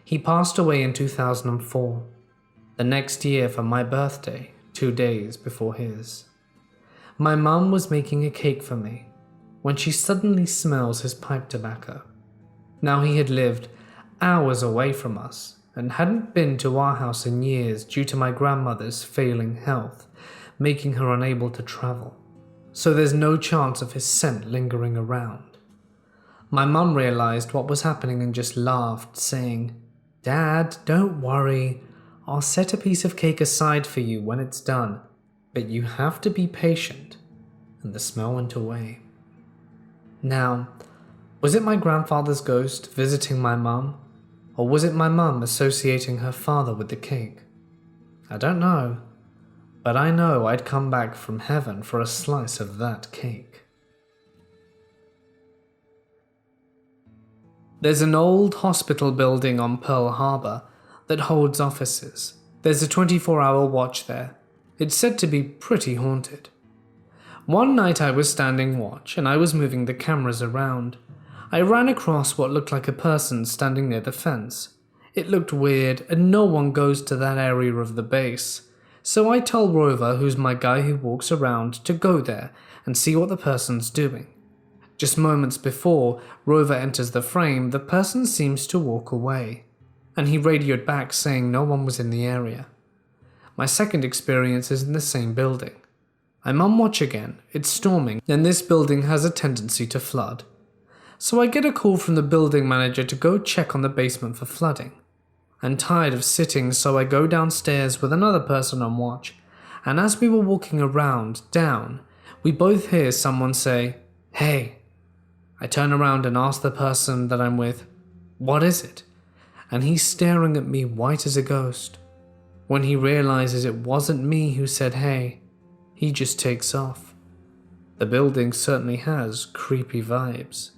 He passed away in 2004, the next year for my birthday, 2 days before his. My mum was making a cake for me when she suddenly smells his pipe tobacco. Now he had lived hours away from us and hadn't been to our house in years due to my grandmother's failing health, making her unable to travel. So there's no chance of his scent lingering around. My mum realized what was happening and just laughed, saying, "Dad, don't worry. I'll set a piece of cake aside for you when it's done, but you have to be patient." And the smell went away. Now, was it my grandfather's ghost visiting my mum? Or was it my mum associating her father with the cake? I don't know, but I know I'd come back from heaven for a slice of that cake. There's an old hospital building on Pearl Harbor that holds offices. There's a 24-hour watch there. It's said to be pretty haunted. One night I was standing watch and I was moving the cameras around. I ran across what looked like a person standing near the fence. It looked weird and no one goes to that area of the base. So I tell Rover, who's my guy who walks around, to go there and see what the person's doing. Just moments before Rover enters the frame, the person seems to walk away, and he radioed back saying no one was in the area. My second experience is in the same building. I'm on watch again, it's storming, and this building has a tendency to flood. So I get a call from the building manager to go check on the basement for flooding. I'm tired of sitting, so I go downstairs with another person on watch, and as we were walking around, down, we both hear someone say, "Hey." I turn around and ask the person that I'm with, "What is it?" And he's staring at me white as a ghost. When he realizes it wasn't me who said hey, he just takes off. The building certainly has creepy vibes.